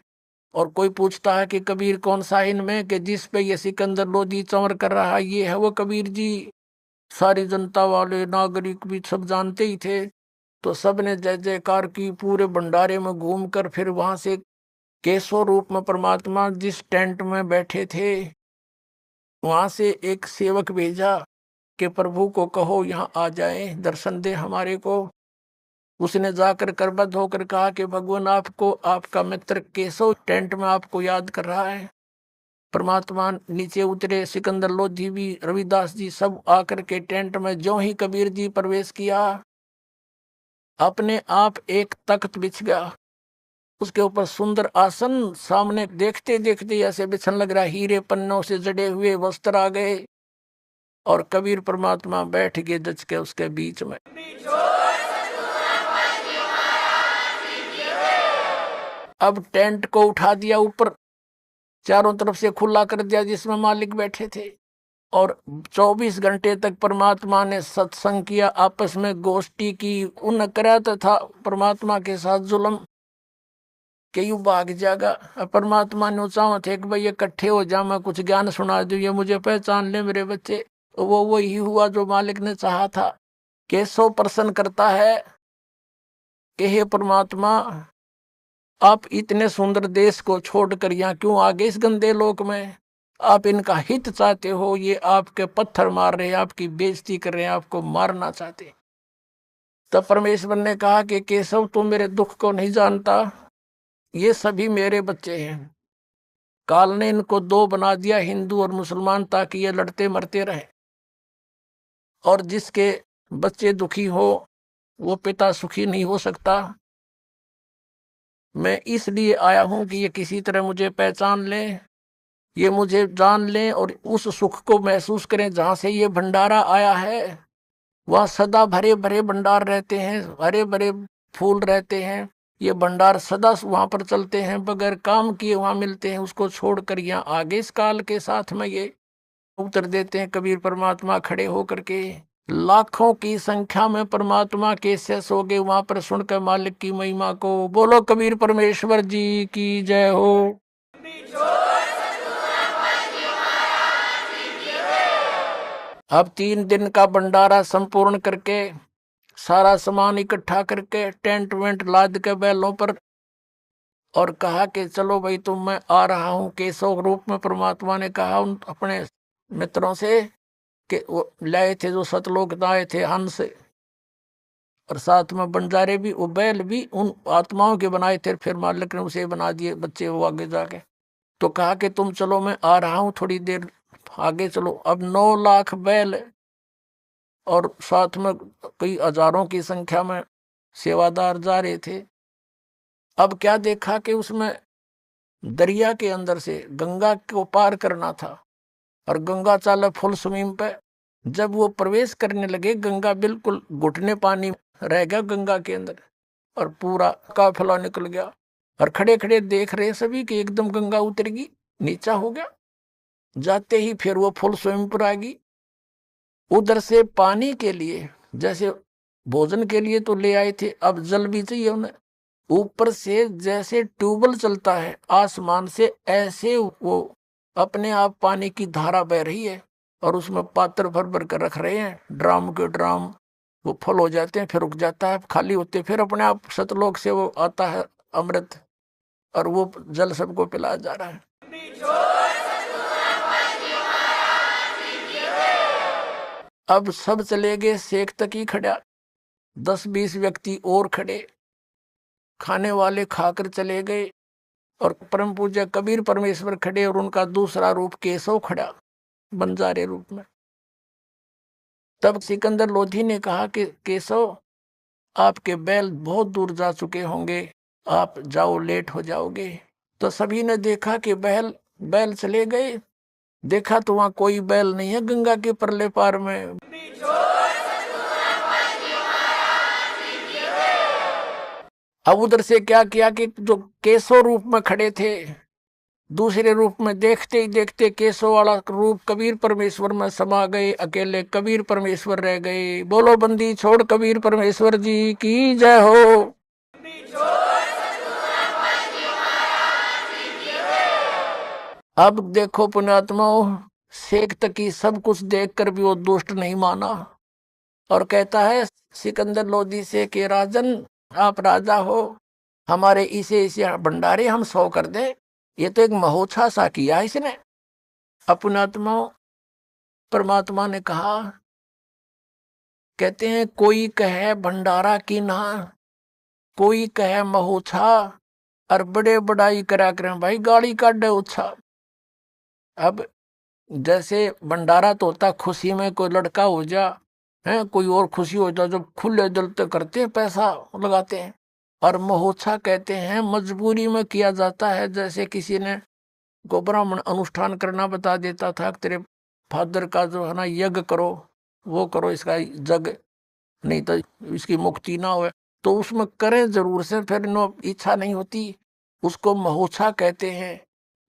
और कोई पूछता है कि कबीर कौन सा इनमें, कि जिस पे ये सिकंदर लोधी चंवर कर रहा है ये है वो कबीर जी। सारी जनता वाले नागरिक भी सब जानते ही थे। तो सब ने जय जयकार की, पूरे भंडारे में घूमकर फिर वहां से केशव रूप में परमात्मा जिस टेंट में बैठे थे वहां से एक सेवक भेजा कि प्रभु को कहो यहाँ आ जाए, दर्शन दे हमारे को। उसने जाकर करबद्ध होकर कहा कि भगवान, आपको आपका मित्र केशव टेंट में आपको याद कर रहा है। परमात्मा नीचे उतरे, सिकंदर लोधी भी, रविदास जी सब आकर के टेंट में। ज्यों ही कबीर जी प्रवेश किया, अपने आप एक तख्त बिछ गया, उसके ऊपर सुंदर आसन, सामने देखते देखते ऐसे बिछन लग रहा, हीरे पन्नों से जड़े हुए वस्त्र आ गए, और कबीर परमात्मा बैठ गए जच के उसके बीच में। अब टेंट को उठा दिया ऊपर, चारों तरफ से खुला कर दिया जिसमें मालिक बैठे थे, और 24 घंटे तक परमात्मा ने सत्संग किया, आपस में गोष्ठी की। उन करा तो था परमात्मा के साथ जुल्म के यू भाग जाएगा। परमात्मा ने चाहा थे कि भाई ये इकट्ठे हो जा, मैं कुछ ज्ञान सुना दूं, ये मुझे पहचान ले मेरे बच्चे। वो वही हुआ जो मालिक ने चाहा था। केशव प्रसन्न करता है कि हे परमात्मा, आप इतने सुंदर देश को छोड़कर यहाँ क्यों आ गए इस गंदे लोक में? आप इनका हित चाहते हो, ये आपके पत्थर मार रहे हैं, आपकी बेइज्जती कर रहे हैं, आपको मारना चाहते। तब परमेश्वर ने कहा कि केशव, तू मेरे दुख को नहीं जानता, ये सभी मेरे बच्चे हैं। काल ने इनको दो बना दिया, हिंदू और मुसलमान, ताकि ये लड़ते मरते रहे, और जिसके बच्चे दुखी हो वो पिता सुखी नहीं हो सकता। मैं इसलिए आया हूं कि ये किसी तरह मुझे पहचान लें, ये मुझे जान लें, और उस सुख को महसूस करें जहां से ये भंडारा आया है। वह सदा भरे भरे भंडार रहते हैं, हरे भरे फूल रहते हैं, ये भंडार सदा वहां पर चलते हैं, बगैर काम किए वहां मिलते हैं। उसको छोड़कर यहाँ आगे इस काल के साथ में ये उतर देते हैं। कबीर परमात्मा खड़े होकर के लाखों की संख्या में परमात्मा के शेष हो गए वहां पर, सुनकर मालिक की महिमा को। बोलो कबीर परमेश्वर जी की जय हो। अब 3 दिन का भंडारा संपूर्ण करके, सारा सामान इकट्ठा करके, टेंट वेंट लाद के बैलों पर, और कहा कि चलो भाई तुम, मैं आ रहा हूं। केशव रूप में परमात्मा ने कहा उन अपने मित्रों से कि वो लाए थे जो सतलोक आए थे हंस, और साथ में बंजारे भी, वो बैल भी उन आत्माओं के बनाए थे, फिर मालिक ने उसे बना दिए बच्चे वो आगे जाके। तो कहा कि तुम चलो, मैं आ रहा हूं, थोड़ी देर आगे चलो। अब 9 लाख बैल और साथ में कई हजारों की संख्या में सेवादार जा रहे थे। अब क्या देखा कि उसमें दरिया के अंदर से गंगा को पार करना था, और गंगा चाला फुल स्विमिंग पे। जब वो प्रवेश करने लगे, गंगा बिल्कुल घुटने पानी रह गया गंगा के अंदर, और पूरा काफिला निकल गया। और खड़े खड़े देख रहे सभी कि एकदम गंगा उतरेगी, नीचा हो गया। जाते ही फिर वो फुल स्विमिंग पर आ गई। उधर से पानी के लिए जैसे भोजन के लिए तो ले आए थे, अब जल भी चाहिए उन्हें। ऊपर से जैसे ट्यूबवेल चलता है आसमान से, ऐसे वो अपने आप पानी की धारा बह रही है और उसमें पात्र भर भर कर रख रहे हैं, ड्राम के ड्राम। वो फुल हो जाते हैं, फिर रुक जाता है, खाली होते, फिर अपने आप सतलोक से वो आता है अमृत, और वो जल सबको पिलाया जा रहा है। अब सब चले गए, शेख तक ही खड़ा, 10-20 व्यक्ति और खड़े, खाने वाले खाकर चले गए, और परम पूज्य कबीर परमेश्वर खड़े, और उनका दूसरा रूप केशव खड़ा बंजारे रूप में। तब सिकंदर लोधी ने कहा कि केशव, आपके बैल बहुत दूर जा चुके होंगे, आप जाओ, लेट हो जाओगे। तो सभी ने देखा कि बैल चले गए, देखा तो वहां कोई बैल नहीं है गंगा के परले पार में। अब उधर से क्या किया कि जो केशव रूप में खड़े थे, दूसरे रूप में देखते ही देखते केशव वाला रूप कबीर परमेश्वर में समा गए, अकेले कबीर परमेश्वर रह गए। बोलो बंदी छोड़ कबीर परमेश्वर जी की जय हो। अब देखो पुण्यात्माओं, शेख तकी सब कुछ देखकर भी वो दुष्ट नहीं माना, और कहता है सिकंदर लोधी से कि राजन, आप राजा हो, हमारे इसे भंडारे हम 100 कर दे। ये तो एक महोत्सव सा किया इसने। अपनात्मा परमात्मा ने कहा, कहते हैं कोई कहे भंडारा की ना, कोई कहे महोत्सव, और बड़े बड़ाई करा करें भाई गाड़ी काटे उत्साह। अब जैसे भंडारा तो होता खुशी में, कोई लड़का हो जा है, कोई और खुशी हो जाए, जब खुले दिल से करते हैं, पैसा लगाते हैं। और महोत्सव कहते हैं मजबूरी में किया जाता है, जैसे किसी ने को ब्राह्मण अनुष्ठान करना बता देता था, तेरे फादर का जो है ना यज्ञ करो, वो करो, इसका जग नहीं तो इसकी मुक्ति ना हो, तो उसमें करें जरूर से, फिर नो इच्छा नहीं होती, उसको महोत्सव कहते हैं,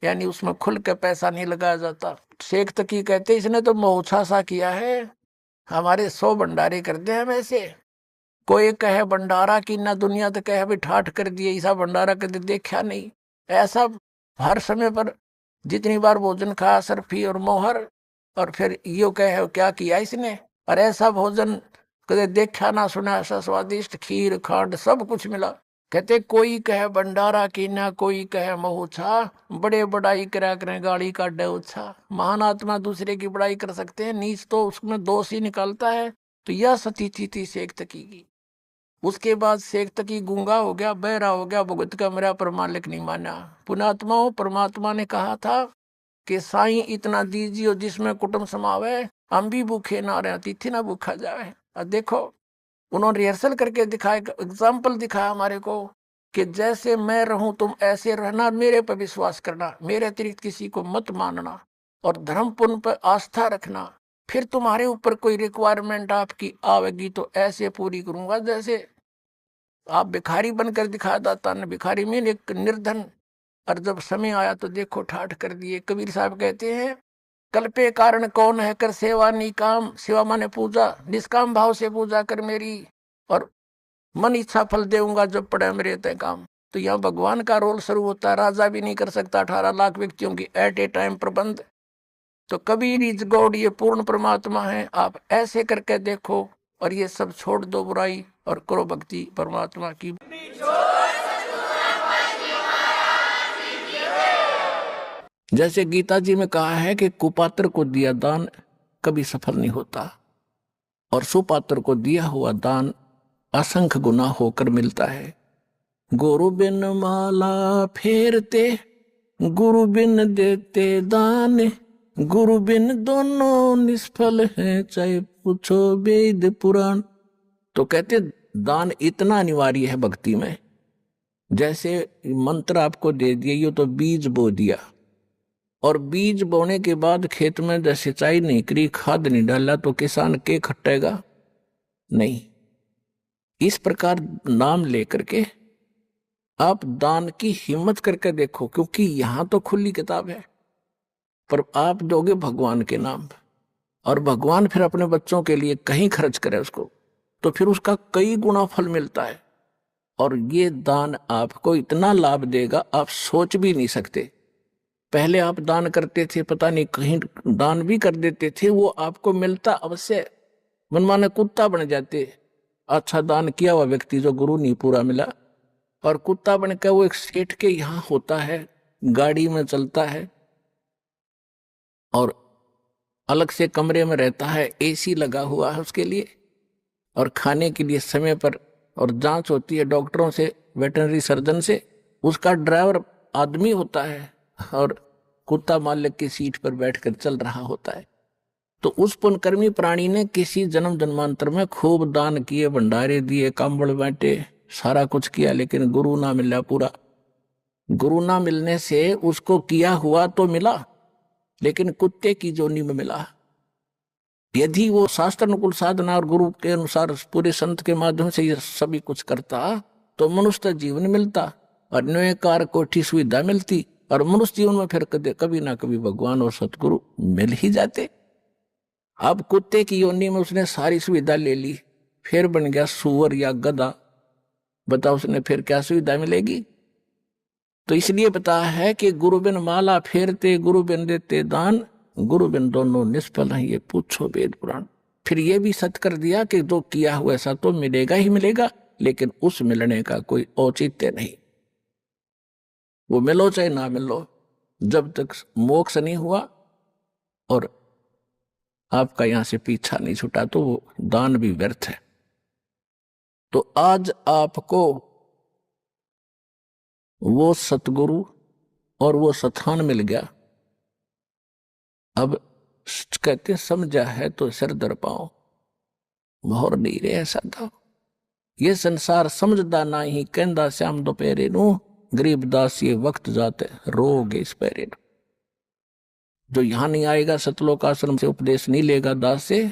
यानी उसमें खुल के पैसा नहीं लगाया जाता। शेख तकी कहते इसने तो महोत्सव सा किया है, हमारे 100 भंडारे कर दे हम ऐसे। कोई कहे भंडारा की ना, दुनिया तो कहे भी ठाठ कर दिए, ऐसा भंडारा कभी देखा नहीं। ऐसा हर समय पर जितनी बार भोजन खाया सरफी और मोहर, और फिर यो कहे क्या किया इसने, और ऐसा भोजन कदे देखा ना सुना, ऐसा स्वादिष्ट खीर खांड सब कुछ मिला। कहते कोई कहे भंडारा की ना, कोई कहे महोत्सव, बड़े बड़ाई करा करें गाड़ी का डे उत्साह। महान आत्मा दूसरे की बड़ाई कर सकते हैं, नीच तो उसमें दोष ही निकालता है। तो यह स्थिति थी शेख तकी की। उसके बाद शेख तकी गूंगा हो गया, बहरा हो गया, भुगत का मेरा पर मालिक नहीं माना। पुणात्माओं, परमात्मा ने कहा था कि साईं इतना दीजिए जिसमें कुटुंब समावे, हम भी भूखे ना रहे, अतिथि ना भूखा जाए। और देखो उन्होंने रिहर्सल करके दिखाया, एग्जाम्पल दिखाया हमारे को कि जैसे मैं रहूं तुम ऐसे रहना, मेरे पर विश्वास करना, मेरे अतिरिक्त किसी को मत मानना, और धर्म पुण्य पर आस्था रखना। फिर तुम्हारे ऊपर कोई रिक्वायरमेंट आपकी आवेगी तो ऐसे पूरी करूंगा जैसे आप भिखारी बनकर दिखा दाता न, भिखारी में एक निर्धन, और जब समय आया तो देखो ठाठ कर दिए। कबीर साहब कहते हैं कल्पे कारण कौन है कर सेवा निकाम, सेवा माने पूजा, निष्काम भाव से पूजा कर मेरी, और मन इच्छा फल देऊंगा जब पड़े मेरे तय काम। तो यहाँ भगवान का रोल शुरू होता है, राजा भी नहीं कर सकता 18 लाख व्यक्तियों की एट ए टाइम प्रबंध। तो कबीर इज गॉड, ये पूर्ण परमात्मा है, आप ऐसे करके देखो, और ये सब छोड़ दो बुराई और करो भक्ति परमात्मा की। जैसे गीता जी में कहा है कि कुपात्र को दिया दान कभी सफल नहीं होता, और सुपात्र को दिया हुआ दान असंख्य गुना होकर मिलता है। गुरु बिन माला फेरते, गुरु बिन देते दान, गुरु बिन दोनों निष्फल हैं, चाहे पूछो वेद पुराण। तो कहते दान इतना अनिवार्य है भक्ति में। जैसे मंत्र आपको दे दिया, ये तो बीज बो दिया, और बीज बोने के बाद खेत में जब सिंचाई नहीं करी, खाद नहीं डाला, तो किसान के खटेगा नहीं। इस प्रकार नाम लेकर के आप दान की हिम्मत करके देखो, क्योंकि यहां तो खुली किताब है, पर आप दोगे भगवान के नाम, और भगवान फिर अपने बच्चों के लिए कहीं खर्च करे उसको। तो फिर उसका कई गुना फल मिलता है। और ये दान आपको इतना लाभ देगा आप सोच भी नहीं सकते। पहले आप दान करते थे, पता नहीं कहीं दान भी कर देते थे, वो आपको मिलता अवश्य, मनमाने कुत्ता बन जाते। अच्छा दान किया हुआ व्यक्ति जो गुरु नहीं पूरा मिला, और कुत्ता बन के वो एक सेठ के यहाँ होता है, गाड़ी में चलता है और अलग से कमरे में रहता है, एसी लगा हुआ है उसके लिए, और खाने के लिए समय पर, और जांच होती है डॉक्टरों से, वेटरनरी सर्जन से। उसका ड्राइवर आदमी होता है और कुत्ता मालिक की सीट पर बैठकर चल रहा होता है। तो उस पुण्यकर्मी प्राणी ने किसी जन्म जन्मांतर में खूब दान किए, भंडारे दिए, कंबल बांटे, सारा कुछ किया, लेकिन गुरु ना मिला पूरा। गुरु ना मिलने से उसको किया हुआ तो मिला, लेकिन कुत्ते की जोनी में मिला। यदि वो शास्त्र अनुकूल साधना और गुरु के अनुसार पूरे संत के माध्यम से ये सभी कुछ करता तो मनुष्य जीवन मिलता, और न्यायकार कोठी सुविधा मिलती, और मनुष्य जीवन में फिर कभी ना कभी भगवान और सतगुरु मिल ही जाते। अब कुत्ते की योनि में उसने सारी सुविधा ले ली, फिर बन गया सुअर या गधा, बताओ उसने फिर क्या सुविधा मिलेगी। तो इसलिए बताया है कि गुरु बिन माला फेरते, गुरु बिन देते दान, गुरु बिन दोनों निष्फल हैं, ये पूछो वेद पुराण। फिर ये भी सत्य कर दिया कि जो किया हुआ ऐसा तो मिलेगा ही मिलेगा, लेकिन उस मिलने का कोई औचित्य नहीं। वो मिलो चाहे ना मिलो, जब तक मोक्ष नहीं हुआ और आपका यहां से पीछा नहीं छूटा तो वो दान भी व्यर्थ है। तो आज आपको वो सतगुरु और वो स्थान मिल गया। अब कहते समझा है तो सिर दर पाओ, मोहर नहीं रे ऐसा था। ये संसार समझदा ना ही, कहंदा श्याम दोपहरे नू, गरीबदास ये वक्त जाते रोगे इस पैरे नू। जो यहां नहीं आएगा, सतलोक आश्रम से उपदेश नहीं लेगा दास से,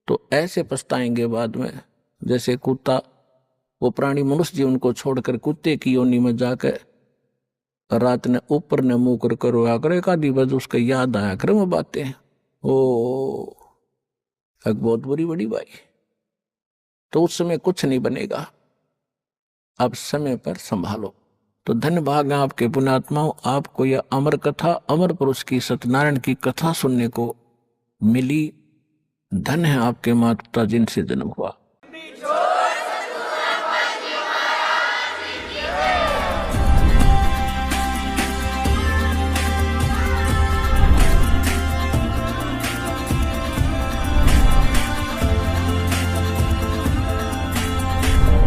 तो ऐसे पछताएंगे बाद में जैसे कुत्ता। वो प्राणी मनुष्य जीवन को छोड़कर कुत्ते की योनि में जाकर रात ने ऊपर ने मुंह कर रोया करे, का दिवस उसके याद आया करे वो बातें, ओ एक बहुत बुरी बड़ी बाई। तो उस समय कुछ नहीं बनेगा, अब समय पर संभालो। तो धन्य भाग आपके पुण्यात्माओं, आपको यह अमर कथा, अमर पुरुष की सत्यनारायण की कथा सुनने को मिली। धन्य है आपके माता पिता जिनसे जन्म हुआ।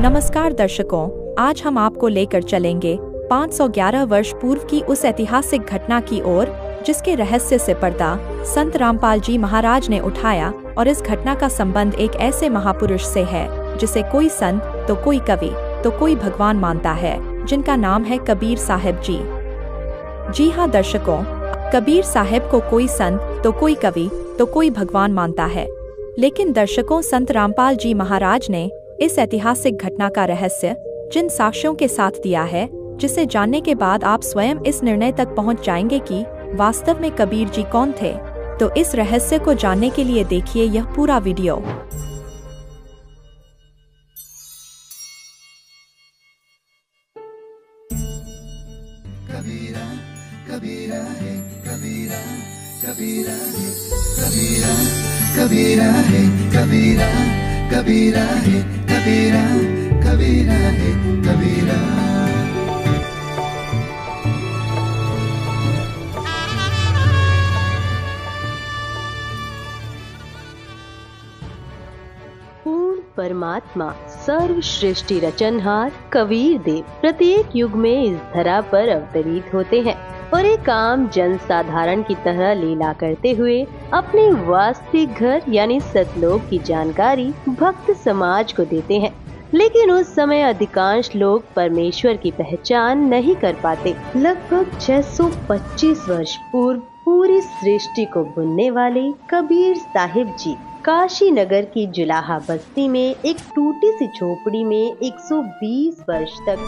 नमस्कार दर्शकों, आज हम आपको लेकर चलेंगे 511 वर्ष पूर्व की उस ऐतिहासिक घटना की ओर जिसके रहस्य से पर्दा संत रामपाल जी महाराज ने उठाया। और इस घटना का संबंध एक ऐसे महापुरुष से है जिसे कोई संत तो कोई कवि तो कोई भगवान मानता है, जिनका नाम है कबीर साहिब जी। जी हाँ दर्शकों, कबीर साहिब को कोई संत तो कोई कवि तो कोई भगवान मानता है, लेकिन दर्शकों संत रामपाल जी महाराज ने इस ऐतिहासिक घटना का रहस्य जिन साक्ष्यों के साथ दिया है, जिसे जानने के बाद आप स्वयं इस निर्णय तक पहुंच जाएंगे कि वास्तव में कबीर जी कौन थे। तो इस रहस्य को जानने के लिए देखिए यह पूरा वीडियो। कबीरा कबीरा है, कबीरा कबीरा है, कबीरा कबीरा है, कबीरा कबीरा है, कबीरा कबीरा है, कबीरा। पूर्ण परमात्मा सर्व सृष्टि रचनहार कबीर देव प्रत्येक युग में इस धरा पर अवतरित होते हैं और एक आम जन साधारण की तरह लीला करते हुए अपने वास्तविक घर यानी सतलोक की जानकारी भक्त समाज को देते हैं। लेकिन उस समय अधिकांश लोग परमेश्वर की पहचान नहीं कर पाते। लगभग 625 वर्ष पूर्व पूरी सृष्टि को बुनने वाले कबीर साहिब जी काशी नगर की जुलाहा बस्ती में एक टूटी सी झोपड़ी में 120 वर्ष तक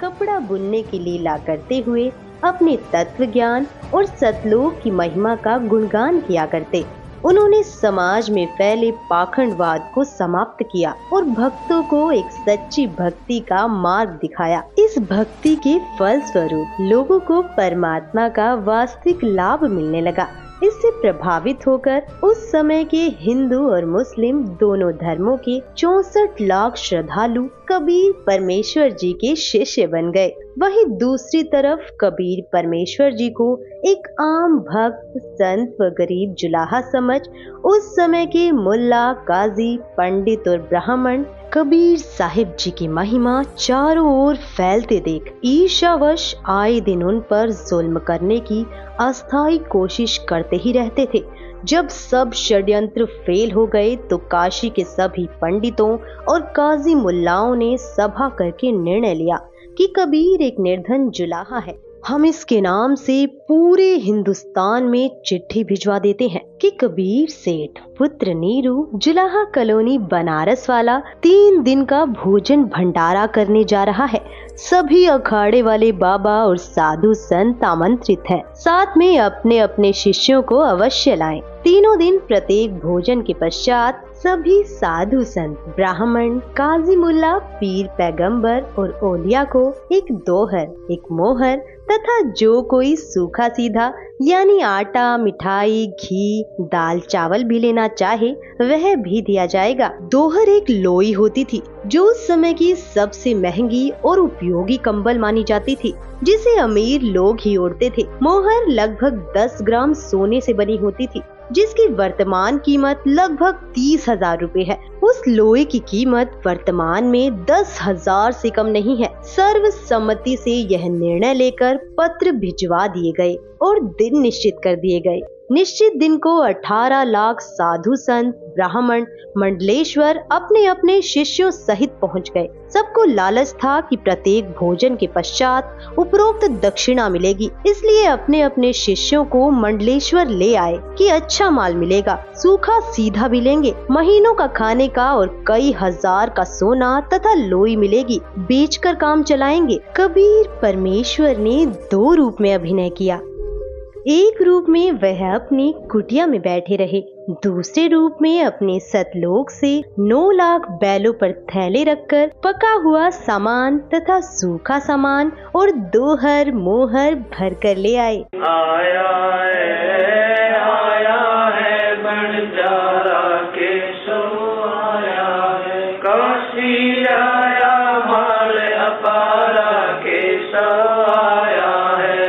कपड़ा पुण्य की लीला करते हुए अपने तत्व ज्ञान और सतलोक की महिमा का गुणगान किया करते। उन्होंने समाज में फैले पाखंडवाद को समाप्त किया और भक्तों को एक सच्ची भक्ति का मार्ग दिखाया। इस भक्ति के फल स्वरूप लोगों को परमात्मा का वास्तविक लाभ मिलने लगा। इससे प्रभावित होकर उस समय के हिंदू और मुस्लिम दोनों धर्मों के 64 लाख श्रद्धालु कबीर परमेश्वर जी के शिष्य बन गए। वहीं दूसरी तरफ कबीर परमेश्वर जी को एक आम भक्त, संत व गरीब जुलाहा समझ उस समय के मुल्ला, काजी, पंडित और ब्राह्मण कबीर साहिब जी की महिमा चारों ओर फैलते देख ईर्ष्यावश आए दिन उन पर जुल्म करने की अस्थायी कोशिश करते ही रहते थे। जब सब षड्यंत्र फेल हो गए तो काशी के सभी पंडितों और काजी मुल्लाओं ने सभा करके निर्णय लिया कि कबीर एक निर्धन जुलाहा है। हम इसके नाम से पूरे हिंदुस्तान में चिट्ठी भिजवा देते हैं कि कबीर सेठ पुत्र नीरू जुलाहा कॉलोनी बनारस वाला 3 दिन का भोजन भंडारा करने जा रहा है। सभी अखाड़े वाले बाबा और साधु संत आमंत्रित हैं। साथ में अपने अपने शिष्यों को अवश्य लाएं। तीनों दिन प्रत्येक भोजन के पश्चात सभी साधु संत, ब्राह्मण, काजी मुल्ला, पीर पैगंबर और औलिया को एक दोहर, एक मोहर तथा जो कोई सूखा सीधा यानी आटा, मिठाई, घी, दाल, चावल भी लेना चाहे वह भी दिया जाएगा। दोहर एक लोई होती थी जो उस समय की सबसे महंगी और उपयोगी कंबल मानी जाती थी, जिसे अमीर लोग ही ओढ़ते थे। मोहर लगभग 10 ग्राम सोने से बनी होती थी, जिसकी वर्तमान कीमत लगभग 30,000 रुपए है। उस लोहे की कीमत वर्तमान में 10,000 से कम नहीं है। सर्वसम्मति से यह निर्णय लेकर पत्र भिजवा दिए गए और दिन निश्चित कर दिए गए। निश्चित दिन को 18 लाख साधु संत, ब्राह्मण, मंडलेश्वर अपने अपने शिष्यों सहित पहुंच गए। सबको लालच था कि प्रत्येक भोजन के पश्चात उपरोक्त दक्षिणा मिलेगी, इसलिए अपने अपने शिष्यों को मंडलेश्वर ले आए कि अच्छा माल मिलेगा, सूखा सीधा भी लेंगे, महीनों का खाने का और कई हजार का सोना तथा लोई मिलेगी, बेचकर काम चलाएंगे। कबीर परमेश्वर ने 2 रूप में अभिनय किया। एक रूप में वह अपनी कुटिया में बैठे रहे, दूसरे रूप में अपने सतलोक से 9 लाख बैलों पर थैले रखकर पका हुआ सामान तथा सूखा सामान और दोहर मोहर भर कर ले आए। आया है बंजारा केशव आया है, काशी आया माल अपारा केशव आया है,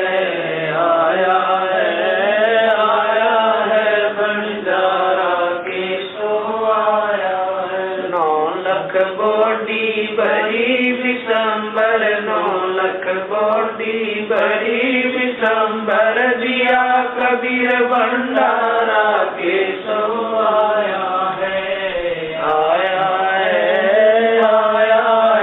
विशंबर जिया कबीर भंडारा केशव आया है, आया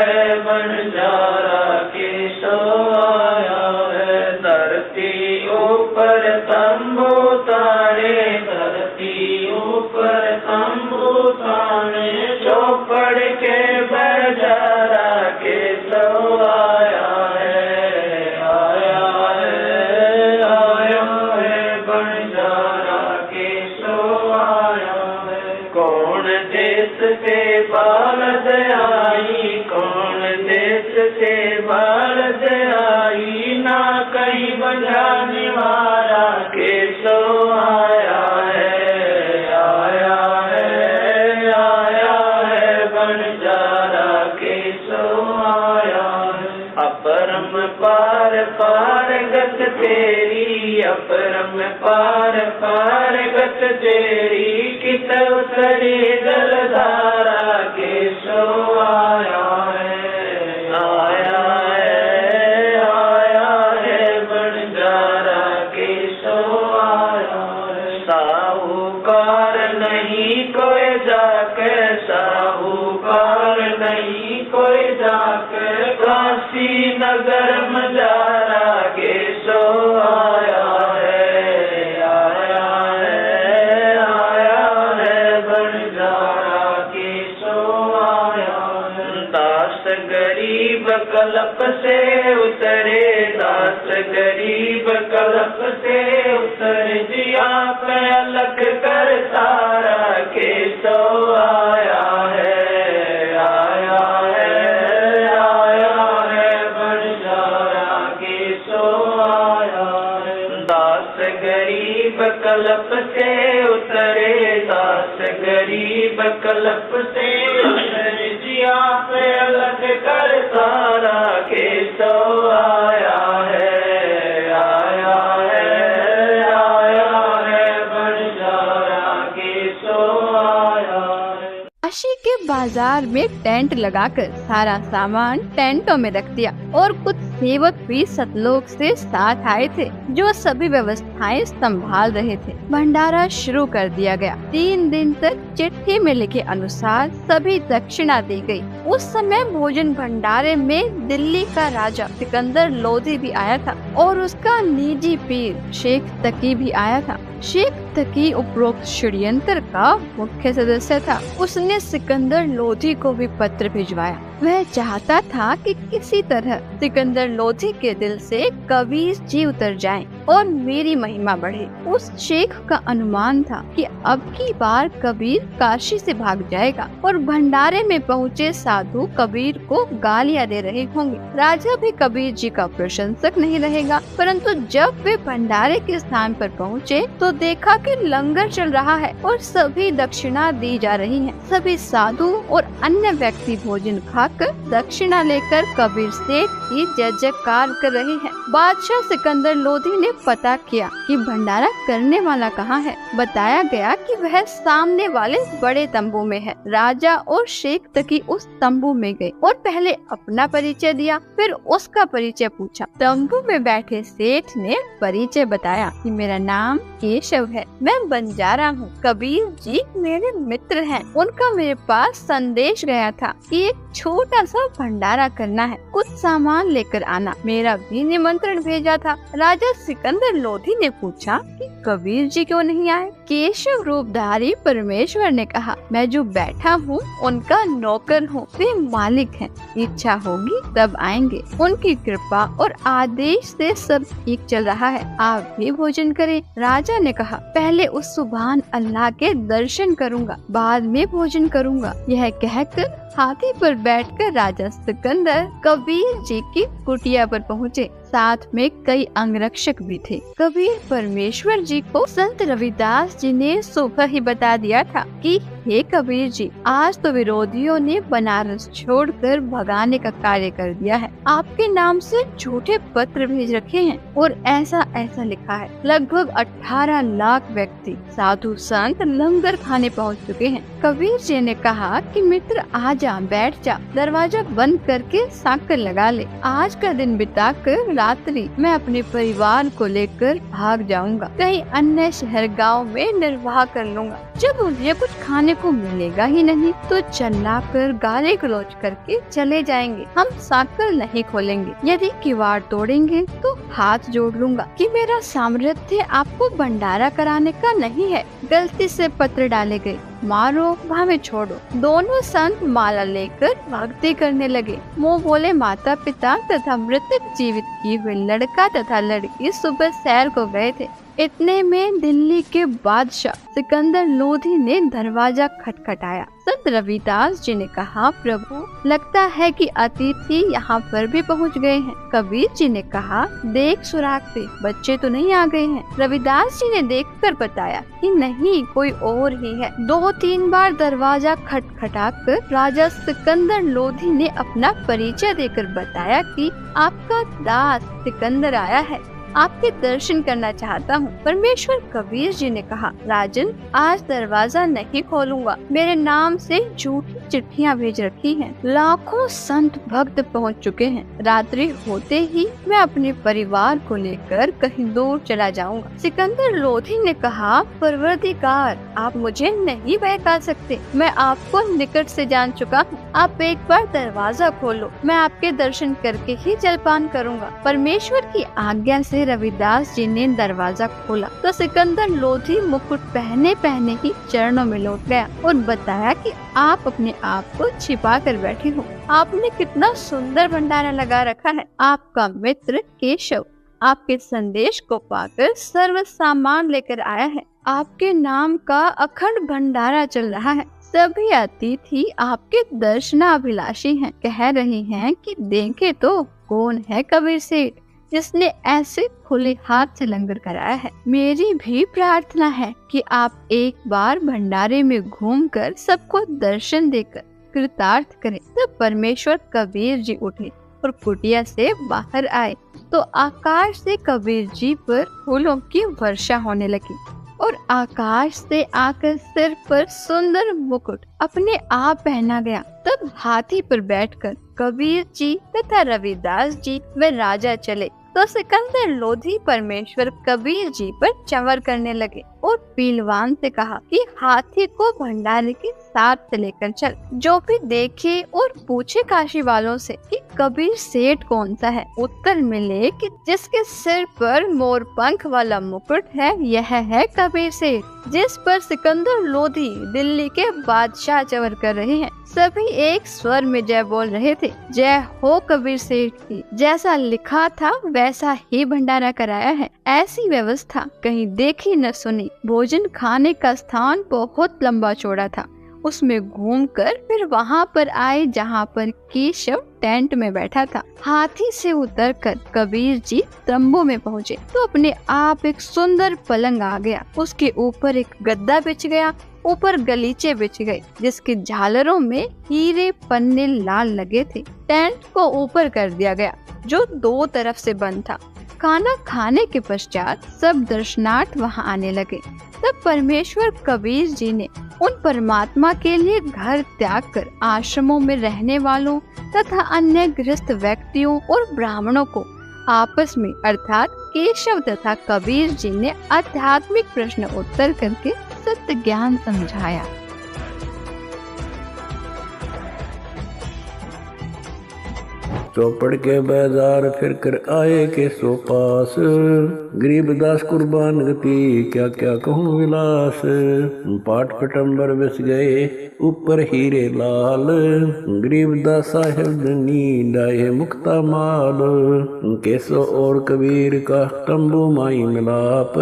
है बंजारा केशव आया है। धरती ऊपर तंबू तारे, धरती ऊपर तंबू तारे, चौपड़ के बजारा केशव आया है, बालद आई, कौन देश से बालद आई, ना कहीं बजाने वाला केशव आया है बंजारा केशव आया है। अपरम पार पार गत तेरी, अपरम पार पार गत तेरी, कितव सरे जलधारा केशव आया है बंजारा केशव आया है। साहूकार नहीं कोई जाके, साहूकार नहीं कोई जाके, काशी नगर मजारा केशव आया है बंजारा केशव आया है। दास गरीब कल्प से उतरे, दास गरीब कल्प से उतरे, जी आप अलग कर सारा केशव आया है, आया है, आया है, बंजारा केशव आया है। दास गरीब कल्प से उतरे, दास गरीब कल्प से उतरे, जी आप अलग कर सारा केशव आया है, आया है, आया है, बंजारा केशव आया है। काशी के बाजार में टेंट लगाकर सारा सामान टेंटों में रख दिया और कुछ सेवक भी सतलोक से साथ आए थे जो सभी व्यवस्थाएं संभाल रहे थे। भंडारा शुरू कर दिया गया। 3 दिन तक चिट्ठी में लिखे अनुसार सभी दक्षिणा दी गई। उस समय भोजन भंडारे में दिल्ली का राजा सिकंदर लोधी भी आया था और उसका निजी पीर शेख तकी भी आया था। शेख तकी उपरोक्त षड्यंत्र का मुख्य सदस्य था। उसने सिकंदर लोधी को भी पत्र भिजवाया। वह चाहता था कि किसी तरह सिकंदर लोधी के दिल से कबीर जी उतर जाएं और मेरी महिमा बढ़े। उस शेख का अनुमान था कि अब की बार कबीर काशी से भाग जाएगा और भंडारे में पहुँचे साधु कबीर को गालियां दे रहे होंगे। राजा भी कबीर जी का प्रशंसक नहीं रहेगा। परंतु जब वे भंडारे के स्थान पर पहुँचे तो देखा कि लंगर चल रहा है और सभी दक्षिणा दी जा रही है। सभी साधु और अन्य व्यक्ति भोजन खाकर दक्षिणा लेकर कबीर सेठ की जय जयकार कर रहे हैं। बादशाह सिकंदर लोधी ने पता किया कि भंडारा करने वाला कहाँ है। बताया गया कि वह सामने वाले बड़े तंबू में है। राजा और शेख तकी उस तंबू में गए और पहले अपना परिचय दिया, फिर उसका परिचय पूछा। तंबू में बैठे सेठ ने परिचय बताया कि मेरा नाम केशव है, मैं बंजारा हूँ। कबीर जी मेरे मित्र हैं। उनका मेरे पास संदेश गया था कि एक छोटा सा भंडारा करना है, कुछ सामान लेकर आना। मेरा भी निमंत्रण भेजा था। राजा सिकंदर लोधी ने पूछा कि कबीर जी क्यों नहीं आए? केशव रूपधारी परमेश्वर ने कहा, मैं जो बैठा हूँ उनका नौकर हूँ, वे मालिक हैं। इच्छा होगी तब आएंगे। उनकी कृपा और आदेश से सब ठीक चल रहा है। आप भी भोजन करें। राजा ने कहा, पहले उस सुभान अल्लाह के दर्शन करूंगा, बाद में भोजन करूंगा। यह कहकर हाथी पर बैठकर राजा सिकंदर कबीर जी की कुटिया पर पहुँचे। साथ में कई अंगरक्षक भी थे। कबीर परमेश्वर जी को संत रविदास जी ने सुबह ही बता दिया था कि हे कबीर जी, आज तो विरोधियों ने बनारस छोड़कर भगाने का कार्य कर दिया है। आपके नाम से झूठे पत्र भेज रखे हैं और ऐसा ऐसा लिखा है। लगभग 18 लाख व्यक्ति साधु संत लंगर खाने पहुंच चुके हैं। कबीर जी ने कहा कि मित्र आजा, बैठ जा, दरवाजा बंद करके साकर लगा ले। आज का दिन बिताकर रात्रि मैं अपने परिवार को लेकर भाग जाऊंगा। कहीं अन्य शहर गांव में निर्वाह कर लूंगा। जब उन्हें कुछ खाने को मिलेगा ही नहीं तो चिल्लाकर गाली गलौज करके चले जाएंगे। हम साकर नहीं खोलेंगे। यदि किवाड़ तोड़ेंगे तो हाथ जोड़ लूंगा कि मेरा सामर्थ्य आपको भंडारा कराने का नहीं है। गलती से पत्र डाले गए, मारो भावे छोड़ो। दोनों संत माला लेकर भक्ति करने लगे। मुँह बोले माता पिता तथा मृतक जीवित किए हुए लड़का तथा लड़की सुबह सैर को गए थे। इतने में दिल्ली के बादशाह सिकंदर लोधी ने दरवाजा खटखटाया। संत रविदास जी ने कहा, प्रभु लगता है कि अतिथि यहाँ पर भी पहुँच गए हैं। कबीर जी ने कहा, देख सुराग से बच्चे तो नहीं आ गए हैं। रविदास जी ने देखकर बताया कि नहीं, कोई और ही है। 2-3 बार दरवाजा खटखटाकर राजा सिकंदर लोधी ने अपना परिचय देकर बताया कि आपका दास सिकंदर आया है, आपके दर्शन करना चाहता हूँ। परमेश्वर कबीर जी ने कहा, राजन आज दरवाजा नहीं खोलूंगा। मेरे नाम से झूठी चिट्ठियाँ भेज रखी हैं। लाखों संत भक्त पहुँच चुके हैं। रात्रि होते ही मैं अपने परिवार को लेकर कहीं दूर चला जाऊंगा। सिकंदर लोधी ने कहा, परवरदिगार आप मुझे नहीं बहका सकते। मैं आपको निकट से जान चुका हूँ। आप एक बार दरवाजा खोलो, मैं आपके दर्शन करके ही जलपान करूँगा। परमेश्वर की आज्ञा से ही रविदास जी ने दरवाजा खोला तो सिकंदर लोधी मुकुट पहने पहने ही चरणों में लौट गया और बताया कि आप अपने आप को छिपा कर बैठे हो। आपने कितना सुंदर भंडारा लगा रखा है। आपका मित्र केशव आपके संदेश को पाकर सर्व सामान लेकर आया है। आपके नाम का अखंड भंडारा चल रहा है। सभी अतिथि आपके दर्शनाभिलाषी हैं। कह रहे हैं कि देखे तो कौन है कबीर सेठ जिसने ऐसे खुले हाथ से लंगर कराया है। मेरी भी प्रार्थना है कि आप एक बार भंडारे में घूमकर सबको दर्शन देकर कृतार्थ करें। तब परमेश्वर कबीर जी उठे और कुटिया से बाहर आए तो आकाश से कबीर जी पर फूलों की वर्षा होने लगी और आकाश से आकर सिर पर सुंदर मुकुट अपने आप पहना गया। तब हाथी पर बैठकर कबीर जी तथा रविदास जी व राजा चले तो सिकंदर लोधी परमेश्वर कबीर जी पर चंवर करने लगे और पीलवान से कहा कि हाथी को भंडारे के साथ से लेकर चल। जो भी देखे और पूछे काशी वालों से कि कबीर सेठ कौन सा है, उत्तर मिले कि जिसके सिर पर मोर पंख वाला मुकुट है यह है कबीर सेठ जिस पर सिकंदर लोधी दिल्ली के बादशाह चंवर कर रहे हैं। सभी एक स्वर में जय बोल रहे थे। जय हो कबीर सेठ की। जैसा लिखा था वैसा ही भंडारा कराया है। ऐसी व्यवस्था कहीं देखी न सुनी। भोजन खाने का स्थान बहुत लंबा चौड़ा था। उसमें घूमकर फिर वहाँ पर आए जहाँ पर केशव टेंट में बैठा था। हाथी से उतरकर कबीर जी तंबू में पहुँचे तो अपने आप एक सुंदर पलंग आ गया। उसके ऊपर एक गद्दा बिछ गया, ऊपर गलीचे बिछ गए जिसके झालरों में हीरे पन्ने लाल लगे थे। टेंट को ऊपर कर दिया गया जो दो तरफ से बंद था। खाना खाने के पश्चात सब दर्शनार्थ वहां आने लगे। तब परमेश्वर कबीर जी ने उन परमात्मा के लिए घर त्याग कर आश्रमों में रहने वालों तथा अन्य गृहस्थ व्यक्तियों और ब्राह्मणों को आपस में अर्थात केशव तथा कबीर जी ने आध्यात्मिक प्रश्न उत्तर करके सत्य ज्ञान समझाया। चौपड़ के बाजार फिर कर आए के सो पास, गरीबदास कुर्बान गति क्या क्या कहूँ विलास। पाट पटम्बर बस गए ऊपर हीरे लाल, गरीबदास साहेब धनी डाये मुक्ता माल। केसो और कबीर का तंबू माई मिलाप,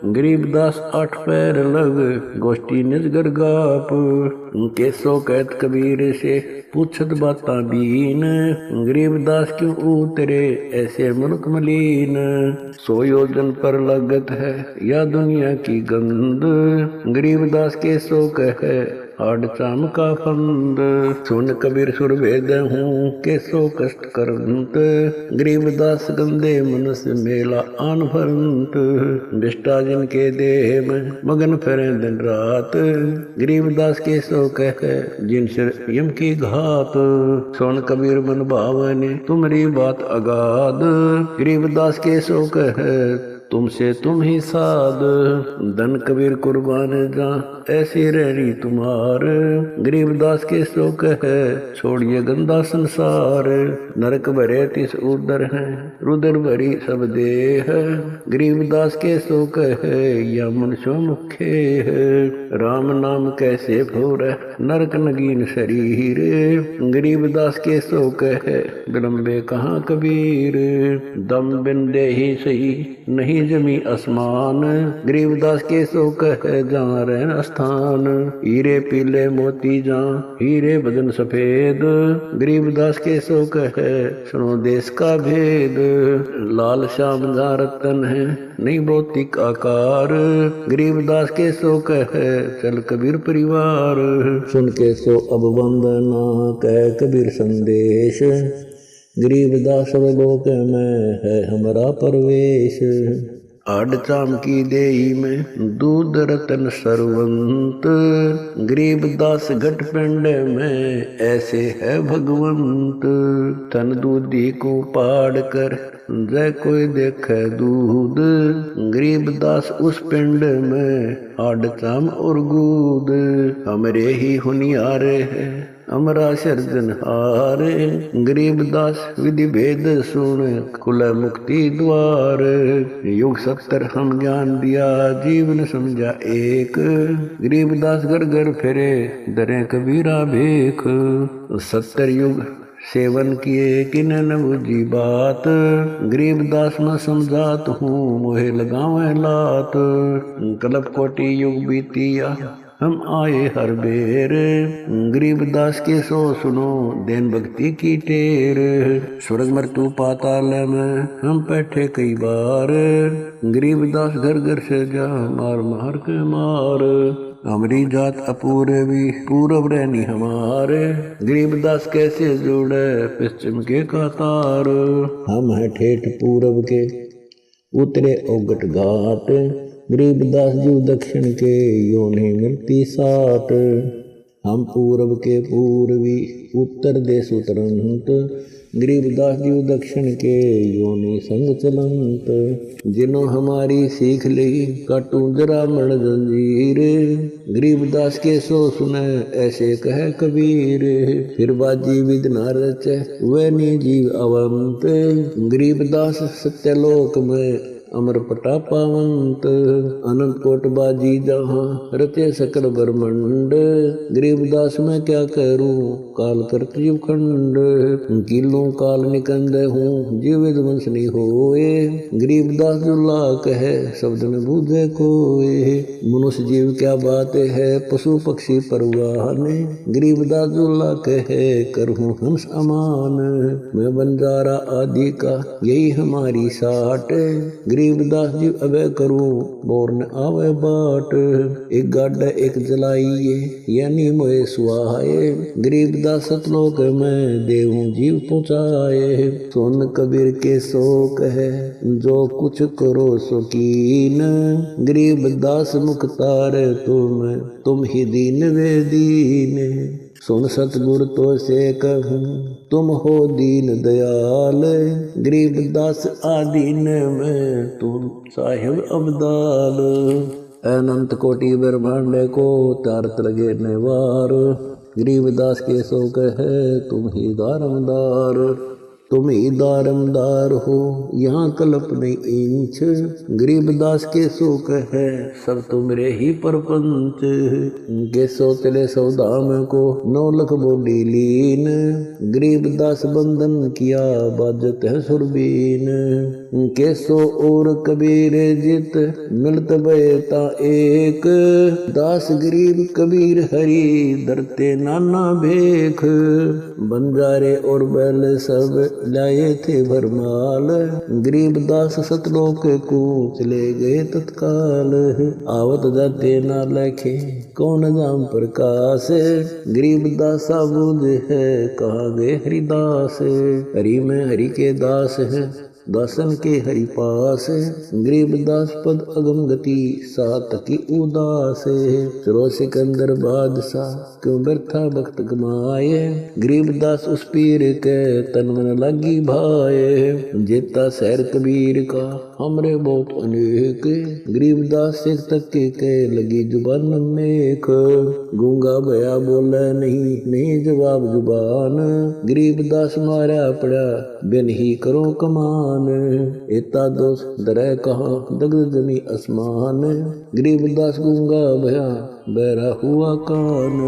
गरीबदास 8 पैर लग गोष्ठी निजगर गाप। केसो कहत कबीर से पूछत बाता बीन, गरीबदास क्यों उतरे ऐसे मुल्क मलीन। 100 योजन पर लगत है या दुनिया की गंद, गरीबदास के सो कहे आड़ चाम का फंद। सुन कबीर सुर वेद हूँ के सो कष्ट करंत, गरीबदास गंदे मनुष्य मेला आन भरंत। बिष्टा जिन के देह में मगन फिरे दिन रात, गरीबदास के सो कहे जिन सिर यम की घात। सुन कबीर मन भावने तुम्हारी बात अगाध, गरीबदास के सो कहे तुमसे तुम ही साध। धन कबीर कुर्बान जा ऐसी रहनी तुम्हार, गरीबदास के सो कहे छोड़िए गंदा संसार। नरक भरे तिस उदर है रुदर भरी सब देह, गरीबदास के सो कहे या मनुष्य मुखे है। राम नाम कैसे भोर नरक नगीन शरीर, गरीबदास के सो कहे विलंबे कहाँ कबीर। दम बिन दे ही सही नहीं जमी आसमान, गरीबदास के सो कहे जहाँ रहन स्थान। हीरे पीले मोती जहाँ हीरे बदन सफेद, गरीबदास के सो कहे सुनो देश का भेद। लाल श्याम जहाँ रतन है नहीं भौतिक आकार, गरीबदास के सो कहे चल कबीर परिवार। सुन के सो अब वंदना कह कबीर संदेश, गरीबदास लोक में है हमारा परवेश। आड़ चाम की देही में दूध रतन सरवंत, गरीबदास घट पिंड में ऐसे है भगवंत। तन दूधी को पाड़ कर जय कोई देखे दूध, गरीबदास उस पिंड में आड़ चाम और गूद। हमरे ही हुनियारे है अमरा सिरजनहार। गरीब दास विधि भेद सुन खुल मुक्ति द्वार। युग 70 हम ज्ञान दिया जीवन समझा एक। गरीब दास घर घर फिरे दरे कबीरा भेख। 70 युग सेवन किए किन न बुझी बात। गरीब दास न समझात हूँ मोहे लगावे लात। कल्प कोटि युग बीतिया हम आए हर बेर। गरीब दास के सो सुनो देन भक्ति की टेर। स्वर्ग मृत्यु पाताल में हम बैठे कई बार। गरीब दास घर घर से जा मार मार के मार। हमारी जात अपूर्वी पूरब रहनी हमारे। गरीब दास कैसे जोड़े पश्चिम के कतार। हम हैं ठेठ पूरब के उतरे ओगट घाट। गरीब दास जीव दक्षिण के यो नहीं मिलती साट। हम पूरब के पूर्वी उत्तर देश उतरंत। गरीब दास जीव दक्षिण के योनि संग चलंत। जिन्हों हमारी सीख ली काटू जरा मण जंजीर। गरीब दास के सो सुने ऐसे कहे कबीर। फिर बाजी विद न रचे वह नी जीव अवंत। गरीब दास सत्यलोक में अमर पटा पावंत। अनंत कोट बाजी जहाँ रचे सकल ब्रह्मंड। गरीब दास मैं क्या करूं काल करत जीव खंड। किलों काल निकंद हूँ जीव वंश नहीं होए। गरीब दास दुल्ला कहे शब्द न बूझे कोए। मनुष्य जीव क्या बात है पशु पक्षी परवाने। गरीब दास दुल्ला कहे करहूं हंस अमान। मैं बंजारा आदि का यही हमारी साट। गरीब दास जी अबे करूं बोर न आवे बाट। एक गाड्डा एक जलाइए यानी मोए सुहाए। गरीब दास सतलोक में देवों जीव पहुँचाए। सुन कबीर के शोक है जो कुछ करो सो कीन। गरीब दास मुख्तार तुम ही दीन वे दीन। सुन सतगुर तो से कहूँ तुम हो दीन दयाल। गरीब दास आदीन में तुम साहिब अब्दाल। अनंत कोटि ब्रह्मांड को तारत लगे नेवार। गरीब दास के सो कहे तुम ही दारमदार। तुम ही दारमदार हो यहाँ कल्प नहीं इंच। गरीब दास के सुख है सब तुमरे ही परपंच। के सो चले सौदाम को 9 लाख बोली लीन। गरीब दास बंधन किया बाजत है सुरबीन। के सो और कबीर जित मिलत बेता एक। दास गरीब कबीर हरि दरते नाना भेख। बंजारे और बैल सब लाए थे भरमाल। गरीब दास सतलोक को चले गए तत्काल। आवत जाते ना लेखे कौन जाम प्रकाश। गरीब दास बूझ है कहाँ गए हरिदास। हरि में हरि के दास है दासन के हरि पास। गरीब दास पद अगम गति सात की उदास। चलो सिकंदर बादशाह क्यों व्यर्था वक्त गमाए। गरीब दास उस पीर के तन मन लगी भाए। जेता शहर कबीर का हमरे बहुत अनेक। गरीब दास सिख तक के लगी जुबान मेख। गूंगा भया बोले नहीं जवाब जुबान। गरीब दास मारा पड़ा बिन ही करो कमान। एता दोष दरय कहाँ दग्ध जमी आसमान। गरीब दास गूंगा भया बहरा हुआ कान।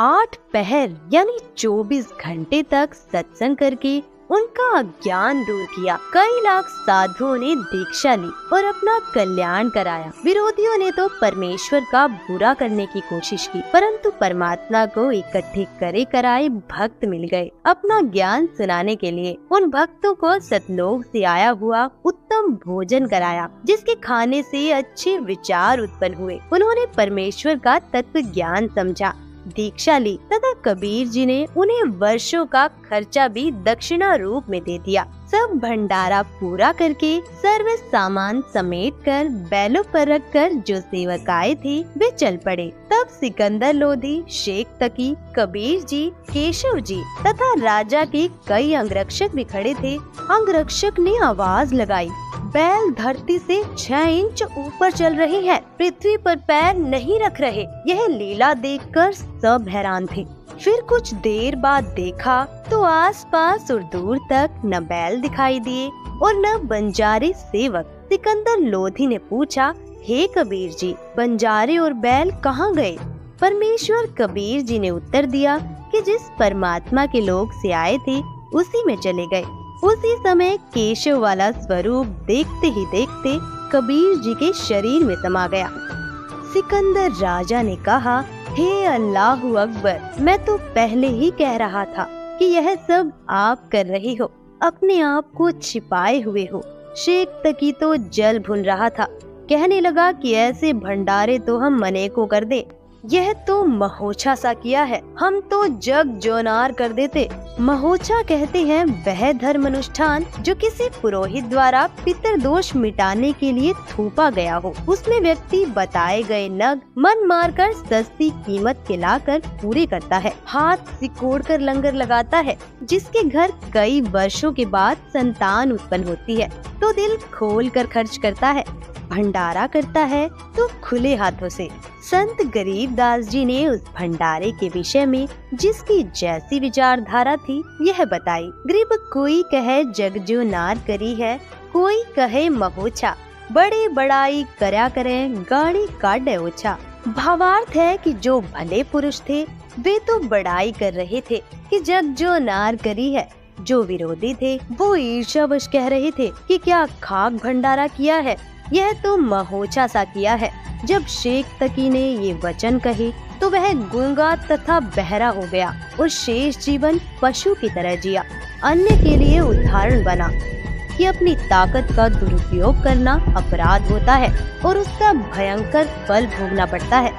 8 पहर यानी 24 घंटे तक सत्संग करके उनका अज्ञान दूर किया। कई लाख साधुओं ने दीक्षा ली और अपना कल्याण कराया। विरोधियों ने तो परमेश्वर का बुरा करने की कोशिश की, परंतु परमात्मा को इकट्ठे करे कराए भक्त मिल गए अपना ज्ञान सुनाने के लिए। उन भक्तों को सतलोक से आया हुआ उत्तम भोजन कराया, जिसके खाने से अच्छे विचार उत्पन्न हुए। उन्होंने परमेश्वर का तत्व ज्ञान समझा, दीक्षा ली तथा कबीर जी ने उन्हें वर्षों का खर्चा भी दक्षिणा रूप में दे दिया। सब भंडारा पूरा करके सर्व सामान समेट कर बैलों पर रखकर जो सेवक आए थे वे चल पड़े। तब सिकंदर लोधी, शेख तकी, कबीर जी, केशव जी तथा राजा के कई अंगरक्षक भी खड़े थे। अंगरक्षक ने आवाज लगाई, बैल धरती से 6 इंच ऊपर चल रहे हैं, पृथ्वी पर पैर नहीं रख रहे। यह लीला देखकर सब हैरान थे। फिर कुछ देर बाद देखा तो आसपास और दूर तक न बैल दिखाई दिए और न बंजारे सेवक। सिकंदर लोधी ने पूछा, हे कबीर जी, बंजारे और बैल कहाँ गए? परमेश्वर कबीर जी ने उत्तर दिया कि जिस परमात्मा के लोग से आए थे उसी में चले गए। उसी समय केशव वाला स्वरूप देखते ही देखते कबीर जी के शरीर में समा गया। सिकंदर राजा ने कहा, हे अल्लाहु अकबर, मैं तो पहले ही कह रहा था कि यह सब आप कर रहे हो, अपने आप को छिपाए हुए हो। शेख तकी तो जल भुन रहा था, कहने लगा कि ऐसे भंडारे तो हम मने को कर दे, यह तो महोछा सा किया है, हम तो जग जोनार कर देते। महोछा कहते हैं वह धर्म अनुष्ठान जो किसी पुरोहित द्वारा पितर दोष मिटाने के लिए थोपा गया हो। उसमें व्यक्ति बताए गए नग मन मारकर सस्ती कीमत के लाकर पूरे करता है, हाथ सिकोड़ कर लंगर लगाता है। जिसके घर कई वर्षों के बाद संतान उत्पन्न होती है तो दिल खोल कर खर्च करता है, भंडारा करता है तो खुले हाथों से। संत गरीबदास जी ने उस भंडारे के विषय में जिसकी जैसी विचारधारा थी यह बताई। गरीब कोई कहे जग जो नार करी है, कोई कहे महोछा, बड़े बड़ाई करया करें गाड़ी काटे ओछा। भावार्थ है कि जो भले पुरुष थे वे तो बड़ाई कर रहे थे कि जग जो नार करी है, जो विरोधी थे वो ईर्ष्यावश कह रहे थे कि क्या खाक भंडारा किया है, यह तो महोछा सा किया है। जब शेख तकी ने ये वचन कहे तो वह गूंगा तथा बहरा हो गया और शेष जीवन पशु की तरह जिया। अन्य के लिए उदाहरण बना कि अपनी ताकत का दुरुपयोग करना अपराध होता है और उसका भयंकर फल भोगना पड़ता है।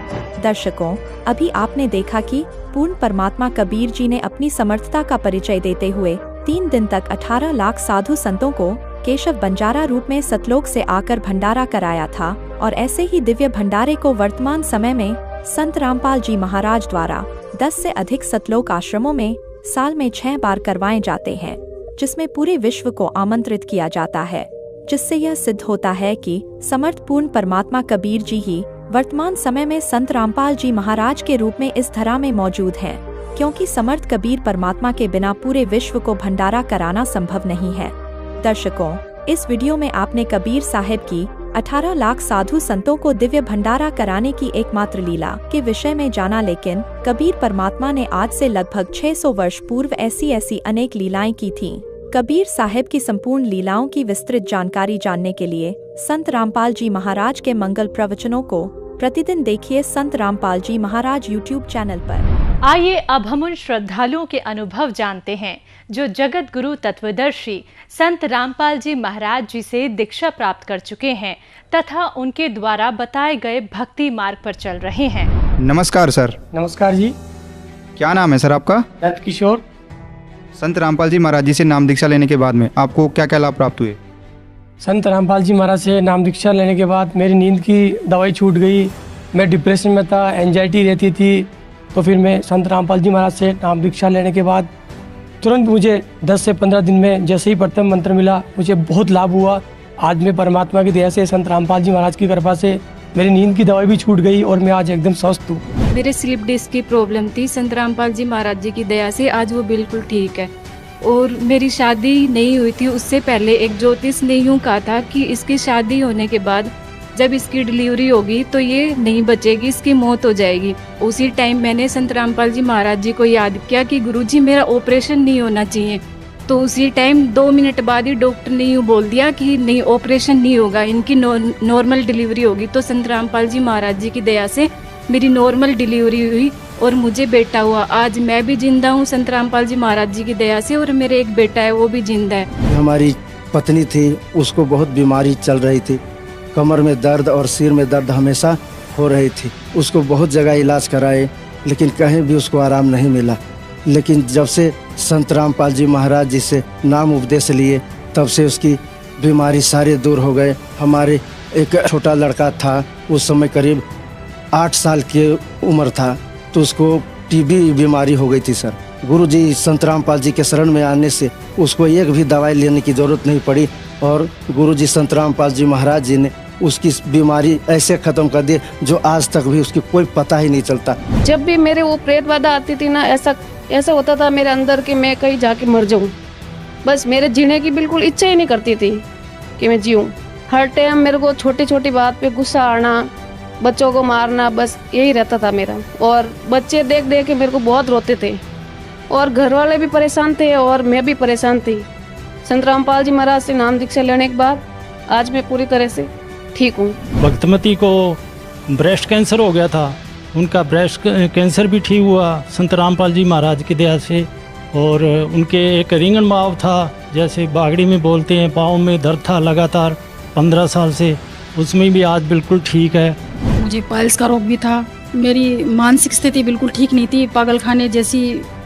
दर्शकों, अभी आपने देखा कि पूर्ण परमात्मा कबीर जी ने अपनी समर्थता का परिचय देते हुए 3 दिन तक 18 लाख साधु संतों को केशव बंजारा रूप में सतलोक से आकर भंडारा कराया था। और ऐसे ही दिव्य भंडारे को वर्तमान समय में संत रामपाल जी महाराज द्वारा 10 से अधिक सतलोक आश्रमों में साल में 6 बार करवाए जाते हैं, जिसमें पूरे विश्व को आमंत्रित किया जाता है, जिससे यह सिद्ध होता है कि समर्थ पूर्ण परमात्मा कबीर जी ही वर्तमान समय में संत रामपाल जी महाराज के रूप में इस धरा में मौजूद हैं, क्योंकि समर्थ कबीर परमात्मा के बिना पूरे विश्व को भंडारा कराना संभव नहीं है। दर्शकों, इस वीडियो में आपने कबीर साहिब की 18 लाख साधु संतों को दिव्य भंडारा कराने की एकमात्र लीला के विषय में जाना, लेकिन कबीर परमात्मा ने आज से लगभग 600 वर्ष पूर्व ऐसी अनेक लीलाएं की थीं। कबीर साहिब की संपूर्ण लीलाओं की विस्तृत जानकारी जानने के लिए संत रामपाल जी महाराज के मंगल प्रवचनों को प्रतिदिन देखिए संत रामपाल जी महाराज यूट्यूब चैनल पर। आइए अब हम उन श्रद्धालुओं के अनुभव जानते हैं जो जगत गुरु तत्वदर्शी संत रामपाल जी महाराज जी से दीक्षा प्राप्त कर चुके हैं तथा उनके द्वारा बताए गए भक्ति मार्ग पर चल रहे हैं। नमस्कार सर। नमस्कार जी। क्या नाम है सर आपका? दत्त किशोर। संत रामपाल जी महाराज जी से नाम दीक्षा लेने के बाद में आपको क्या क्या लाभ प्राप्त हुए? संत रामपाल जी महाराज से नाम दीक्षा लेने के बाद मेरी नींद की दवाई छूट गई, मैं डिप्रेशन में था, एंजाइटी रहती थी, तो फिर मैं संत रामपाल जी महाराज से नाम दीक्षा लेने के बाद तुरंत मुझे 10 से 15 दिन में जैसे ही प्रथम मंत्र मिला मुझे बहुत लाभ हुआ। आज मैं परमात्मा की दया से, संत रामपाल जी महाराज की कृपा से मेरी नींद की दवाई भी छूट गई और मैं आज एकदम स्वस्थ हूँ। मेरे स्लिप डिस्क की प्रॉब्लम थी, संत रामपाल जी महाराज जी की दया से आज वो बिल्कुल ठीक है। और मेरी शादी नहीं हुई थी, उससे पहले एक ज्योतिष ने यूँ कहा था कि इसकी शादी होने के बाद जब इसकी डिलीवरी होगी तो ये नहीं बचेगी, इसकी मौत हो जाएगी। उसी टाइम मैंने संत रामपाल जी महाराज जी को याद किया कि गुरुजी मेरा ऑपरेशन नहीं होना चाहिए। तो उसी टाइम 2 मिनट बाद ही डॉक्टर ने यूँ बोल दिया कि नहीं, ऑपरेशन नहीं होगा, इनकी नॉर्मल डिलीवरी होगी। तो संत रामपाल जी महाराज जी की दया से मेरी नॉर्मल डिलीवरी हुई और मुझे बेटा हुआ। आज मैं भी जिंदा हूँ संत रामपाल जी महाराज जी की दया से, और मेरे एक बेटा है वो भी जिंदा है। हमारी पत्नी थी, उसको बहुत बीमारी चल रही थी, कमर में दर्द और सिर में दर्द हमेशा हो रही थी। उसको बहुत जगह इलाज कराए लेकिन कहीं भी उसको आराम नहीं मिला। लेकिन जब से संत रामपाल जी महाराज जी से नाम उपदेश लिए तब से उसकी बीमारी सारे दूर हो गए। हमारे एक छोटा लड़का था, उस समय करीब 8 साल की उम्र था, तो उसको टीबी बीमारी हो गई थी सर। गुरुजी संत रामपाल जी के शरण में आने से उसको एक भी दवाई लेने की ज़रूरत नहीं पड़ी और गुरुजी संत रामपाल जी महाराज जी ने उसकी बीमारी ऐसे खत्म कर दी जो आज तक भी उसकी कोई पता ही नहीं चलता। जब भी मेरे वो प्रेत बाधा आती थी ना, ऐसा होता था मेरे अंदर कि मैं कहीं जाके मर जाऊं। बस मेरे जीने की बिल्कुल इच्छा ही नहीं करती थी कि मैं जीऊं। हर टाइम मेरे को छोटी छोटी बात पे गुस्सा आना, बच्चों को मारना, बस यही रहता था मेरा। और बच्चे देख देख के मेरे को बहुत रोते थे और घर वाले भी परेशान थे और मैं भी परेशान थी। संत रामपाल जी महाराज से नाम दीक्षा लेने के बाद आज मैं पूरी तरह से ठीक हूँ। भक्तमती को ब्रेस्ट कैंसर हो गया था, उनका ब्रेस्ट कैंसर भी ठीक हुआ संत रामपाल जी महाराज की दया से। और उनके एक रिंगण माव था, जैसे बागड़ी में बोलते हैं, पाँव में दर्द था लगातार 15 साल से, उसमें भी आज बिल्कुल ठीक है। मुझे पाइल्स का रोग भी था, मेरी मानसिक स्थिति बिल्कुल ठीक नहीं थी, पागलखाने जैसी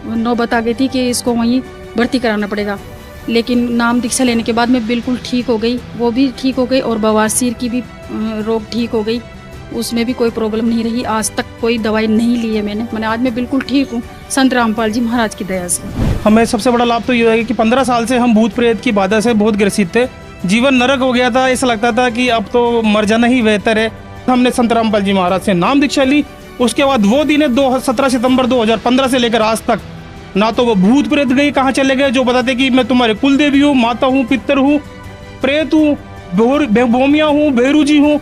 नौबत आ गई थी कि इसको वहीं भर्ती कराना पड़ेगा। लेकिन नाम दीक्षा लेने के बाद मैं बिल्कुल ठीक हो गई, वो भी ठीक हो गई और बवासीर की भी रोग ठीक हो गई, उसमें भी कोई प्रॉब्लम नहीं रही। आज तक कोई दवाई नहीं ली है मैंने आज मैं बिल्कुल ठीक हूँ संत रामपाल जी महाराज की दया से। हमें सबसे बड़ा लाभ तो ये है कि 15 साल से हम भूत प्रेत की बाधा से बहुत ग्रसित थे, जीवन नरक हो गया था, ऐसा लगता था कि अब तो मर जाना ही बेहतर है। हमने संत रामपाल जी महाराज से नाम दीक्षा ली, उसके बाद वो दिन 17 सितंबर 2015 से लेकर आज तक ना तो वो भूत प्रेत गई कहाँ चले गए जो बताते कि मैं तुम्हारे कुल देवी हूँ, माता हूँ, पितर हूँ, प्रेत हूँ, भोमिया हूँ, भेरू जी हूँ,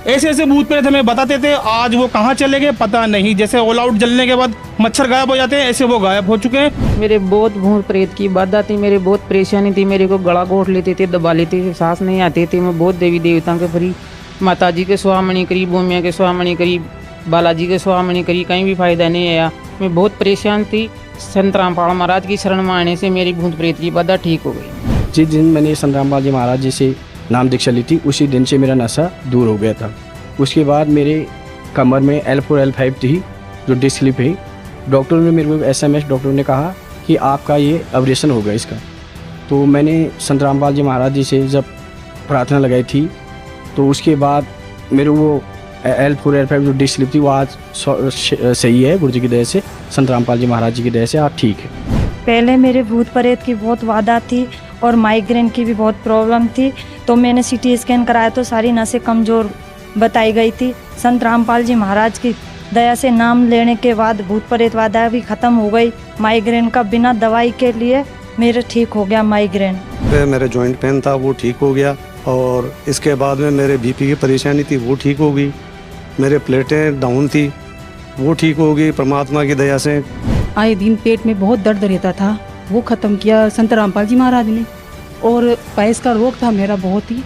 ऐसे ऐसे भूत प्रेत हमें बताते थे। आज वो कहाँ चले गए पता नहीं। जैसे ऑल आउट जलने के बाद मच्छर गायब हो जाते हैं, ऐसे वो गायब हो चुके हैं। मेरे बहुत भूत प्रेत की बाधा थी, मेरी बहुत परेशानी थी, मेरे को गला घोट लेते थे, दबा लेते थे, सांस नहीं आती थी। मैं बहुत देवी देवताओं के फ्री, माता जी के स्वामणी करी, भूमिया के स्वामणी करी, बालाजी के स्वामणी करी, कहीं भी फायदा नहीं आया। मैं बहुत परेशान थी। संत रामपाल महाराज की शरण में आने से मेरी भूत प्रेत की बाधा ठीक हो गई। जिस दिन मैंने संत रामपाल जी महाराज जी से नाम दीक्षा ली थी उसी दिन से मेरा नशा दूर हो गया था। उसके बाद मेरे कमर में L4 L5 थी जो डिस्क स्लिप है। डॉक्टर ने मेरे को SMS डॉक्टर ने कहा कि आपका ये ऑपरेशन होगा इसका। तो मैंने संत रामपाल जी महाराज जी से जब प्रार्थना लगाई थी तो उसके बाद मेरे वो L4 L5 जो डिस्क स्लिप थी वो आज सही है, गुरु जी की दया से, संत रामपाल जी महाराज जी की दया से आज ठीक है। पहले मेरे भूत प्रेत की बहुत बाधा थी और माइग्रेन की भी बहुत प्रॉब्लम थी, तो मैंने CT स्कैन कराया तो सारी नसें कमज़ोर बताई गई थी। संत रामपाल जी महाराज की दया से नाम लेने के बाद भूत प्रेत बाधा भी ख़त्म हो गई। माइग्रेन का बिना दवाई के लिए मेरे ठीक हो गया माइग्रेन। मेरे जॉइंट पेन था वो ठीक हो गया और इसके बाद में मेरे BP की परेशानी थी वो ठीक हो गई, मेरे प्लेटें डाउन थी वो ठीक हो गई परमात्मा की दया से। आए दिन पेट में बहुत दर्द रहता था, वो ख़त्म किया संत रामपाल जी महाराज ने। और पाइल्स का रोग था मेरा बहुत ही,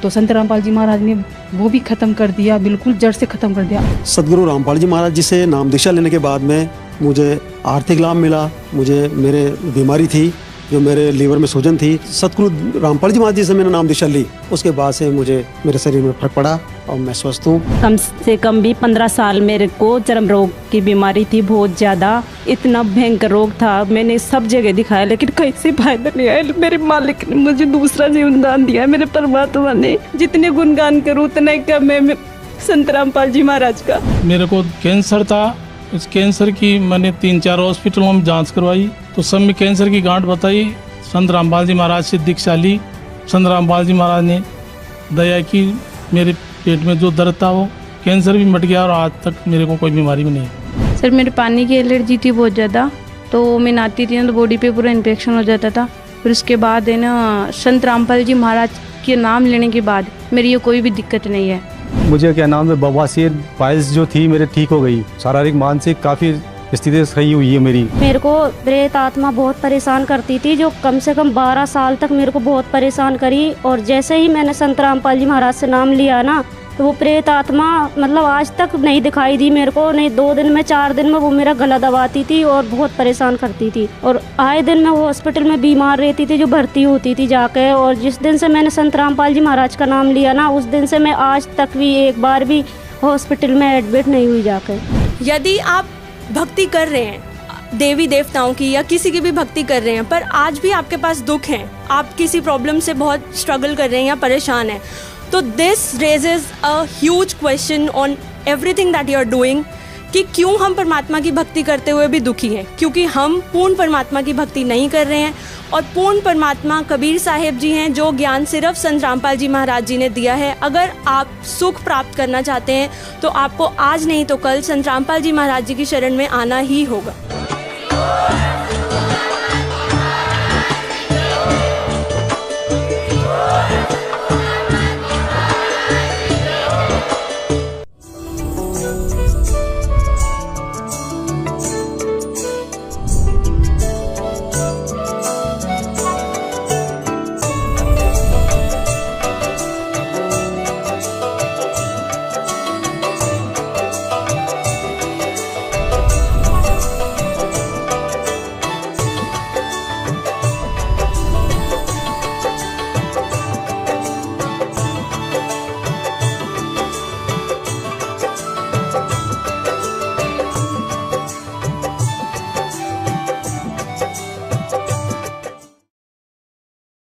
तो संत रामपाल जी महाराज ने वो भी ख़त्म कर दिया, बिल्कुल जड़ से ख़त्म कर दिया। सदगुरु रामपाल जी महाराज जी से नाम दीक्षा लेने के बाद में मुझे आर्थिक लाभ मिला। मुझे मेरे बीमारी थी जो मेरे लीवर में सूजन थी, सतगुरु रामपाल जी महाराज जी से मैंने नाम दीक्षा ली, उसके बाद से मुझे मेरे शरीर में फर्क पड़ा और मैं स्वस्थ हूँ। कम से कम भी 15 साल मेरे को चर्म रोग की बीमारी थी, बहुत ज़्यादा, इतना भयंकर रोग था। मैंने सब जगह दिखाया लेकिन कहीं से फायदा नहीं आया। मेरे मालिक ने मुझे दूसरा जीवनदान दिया, मेरे परमात्मा ने। जितने गुणगान करूँ उतना कम है संत रामपाल जी महाराज का। मेरे को कैंसर था, इस कैंसर की मैंने 3-4 हॉस्पिटलों में जांच करवाई तो सब में कैंसर की गांठ बताई। संत रामपाल जी महाराज से दीक्षा ली, संत रामपाल जी महाराज ने दया की, मेरे पेट में जो दर्द था वो कैंसर भी मिट गया और आज तक मेरे को कोई बीमारी भी नहीं। सर मेरे पानी की एलर्जी थी बहुत ज़्यादा, तो मैं नहाती थी ना तो बॉडी पे पूरा इन्फेक्शन हो जाता था। फिर उसके बाद है ना संत रामपाल जी महाराज के नाम लेने के बाद मेरी ये कोई भी दिक्कत नहीं है। मुझे क्या नाम है बवासीर पाइल्स जो थी मेरे ठीक हो गई, शारीरिक मानसिक काफ़ी स्थिति सही हुई है मेरी। मेरे को प्रेत आत्मा बहुत परेशान करती थी, जो कम से कम 12 साल तक मेरे को बहुत परेशान करी। और जैसे ही मैंने संत रामपाल जी महाराज से नाम लिया ना तो वो प्रेत आत्मा मतलब आज तक नहीं दिखाई दी मेरे को। नहीं 2 दिन में 4 दिन में वो मेरा गला दबाती थी और बहुत परेशान करती थी। और आए दिन मैं वो हॉस्पिटल में बीमार रहती थी, जो भर्ती होती थी जाके। और जिस दिन से मैंने संत रामपाल जी महाराज का नाम लिया ना उस दिन से मैं आज तक भी एक बार भी हॉस्पिटल में एडमिट नहीं हुई जाकर। यदि आप भक्ति कर रहे हैं देवी देवताओं की या किसी की भी भक्ति कर रहे हैं पर आज भी आपके पास दुख है, आप किसी प्रॉब्लम से बहुत स्ट्रगल कर रहे हैं या परेशान हैं, तो this raises a huge question on everything that you are doing कि क्यों हम परमात्मा की भक्ति करते हुए भी दुखी हैं, क्योंकि हम पूर्ण परमात्मा की भक्ति नहीं कर रहे हैं। और पूर्ण परमात्मा कबीर साहिब जी हैं, जो ज्ञान सिर्फ संत रामपाल जी महाराज जी ने दिया है। अगर आप सुख प्राप्त करना चाहते हैं तो आपको आज नहीं तो कल संत रामपाल जी महाराज जी की शरण में आना ही होगा।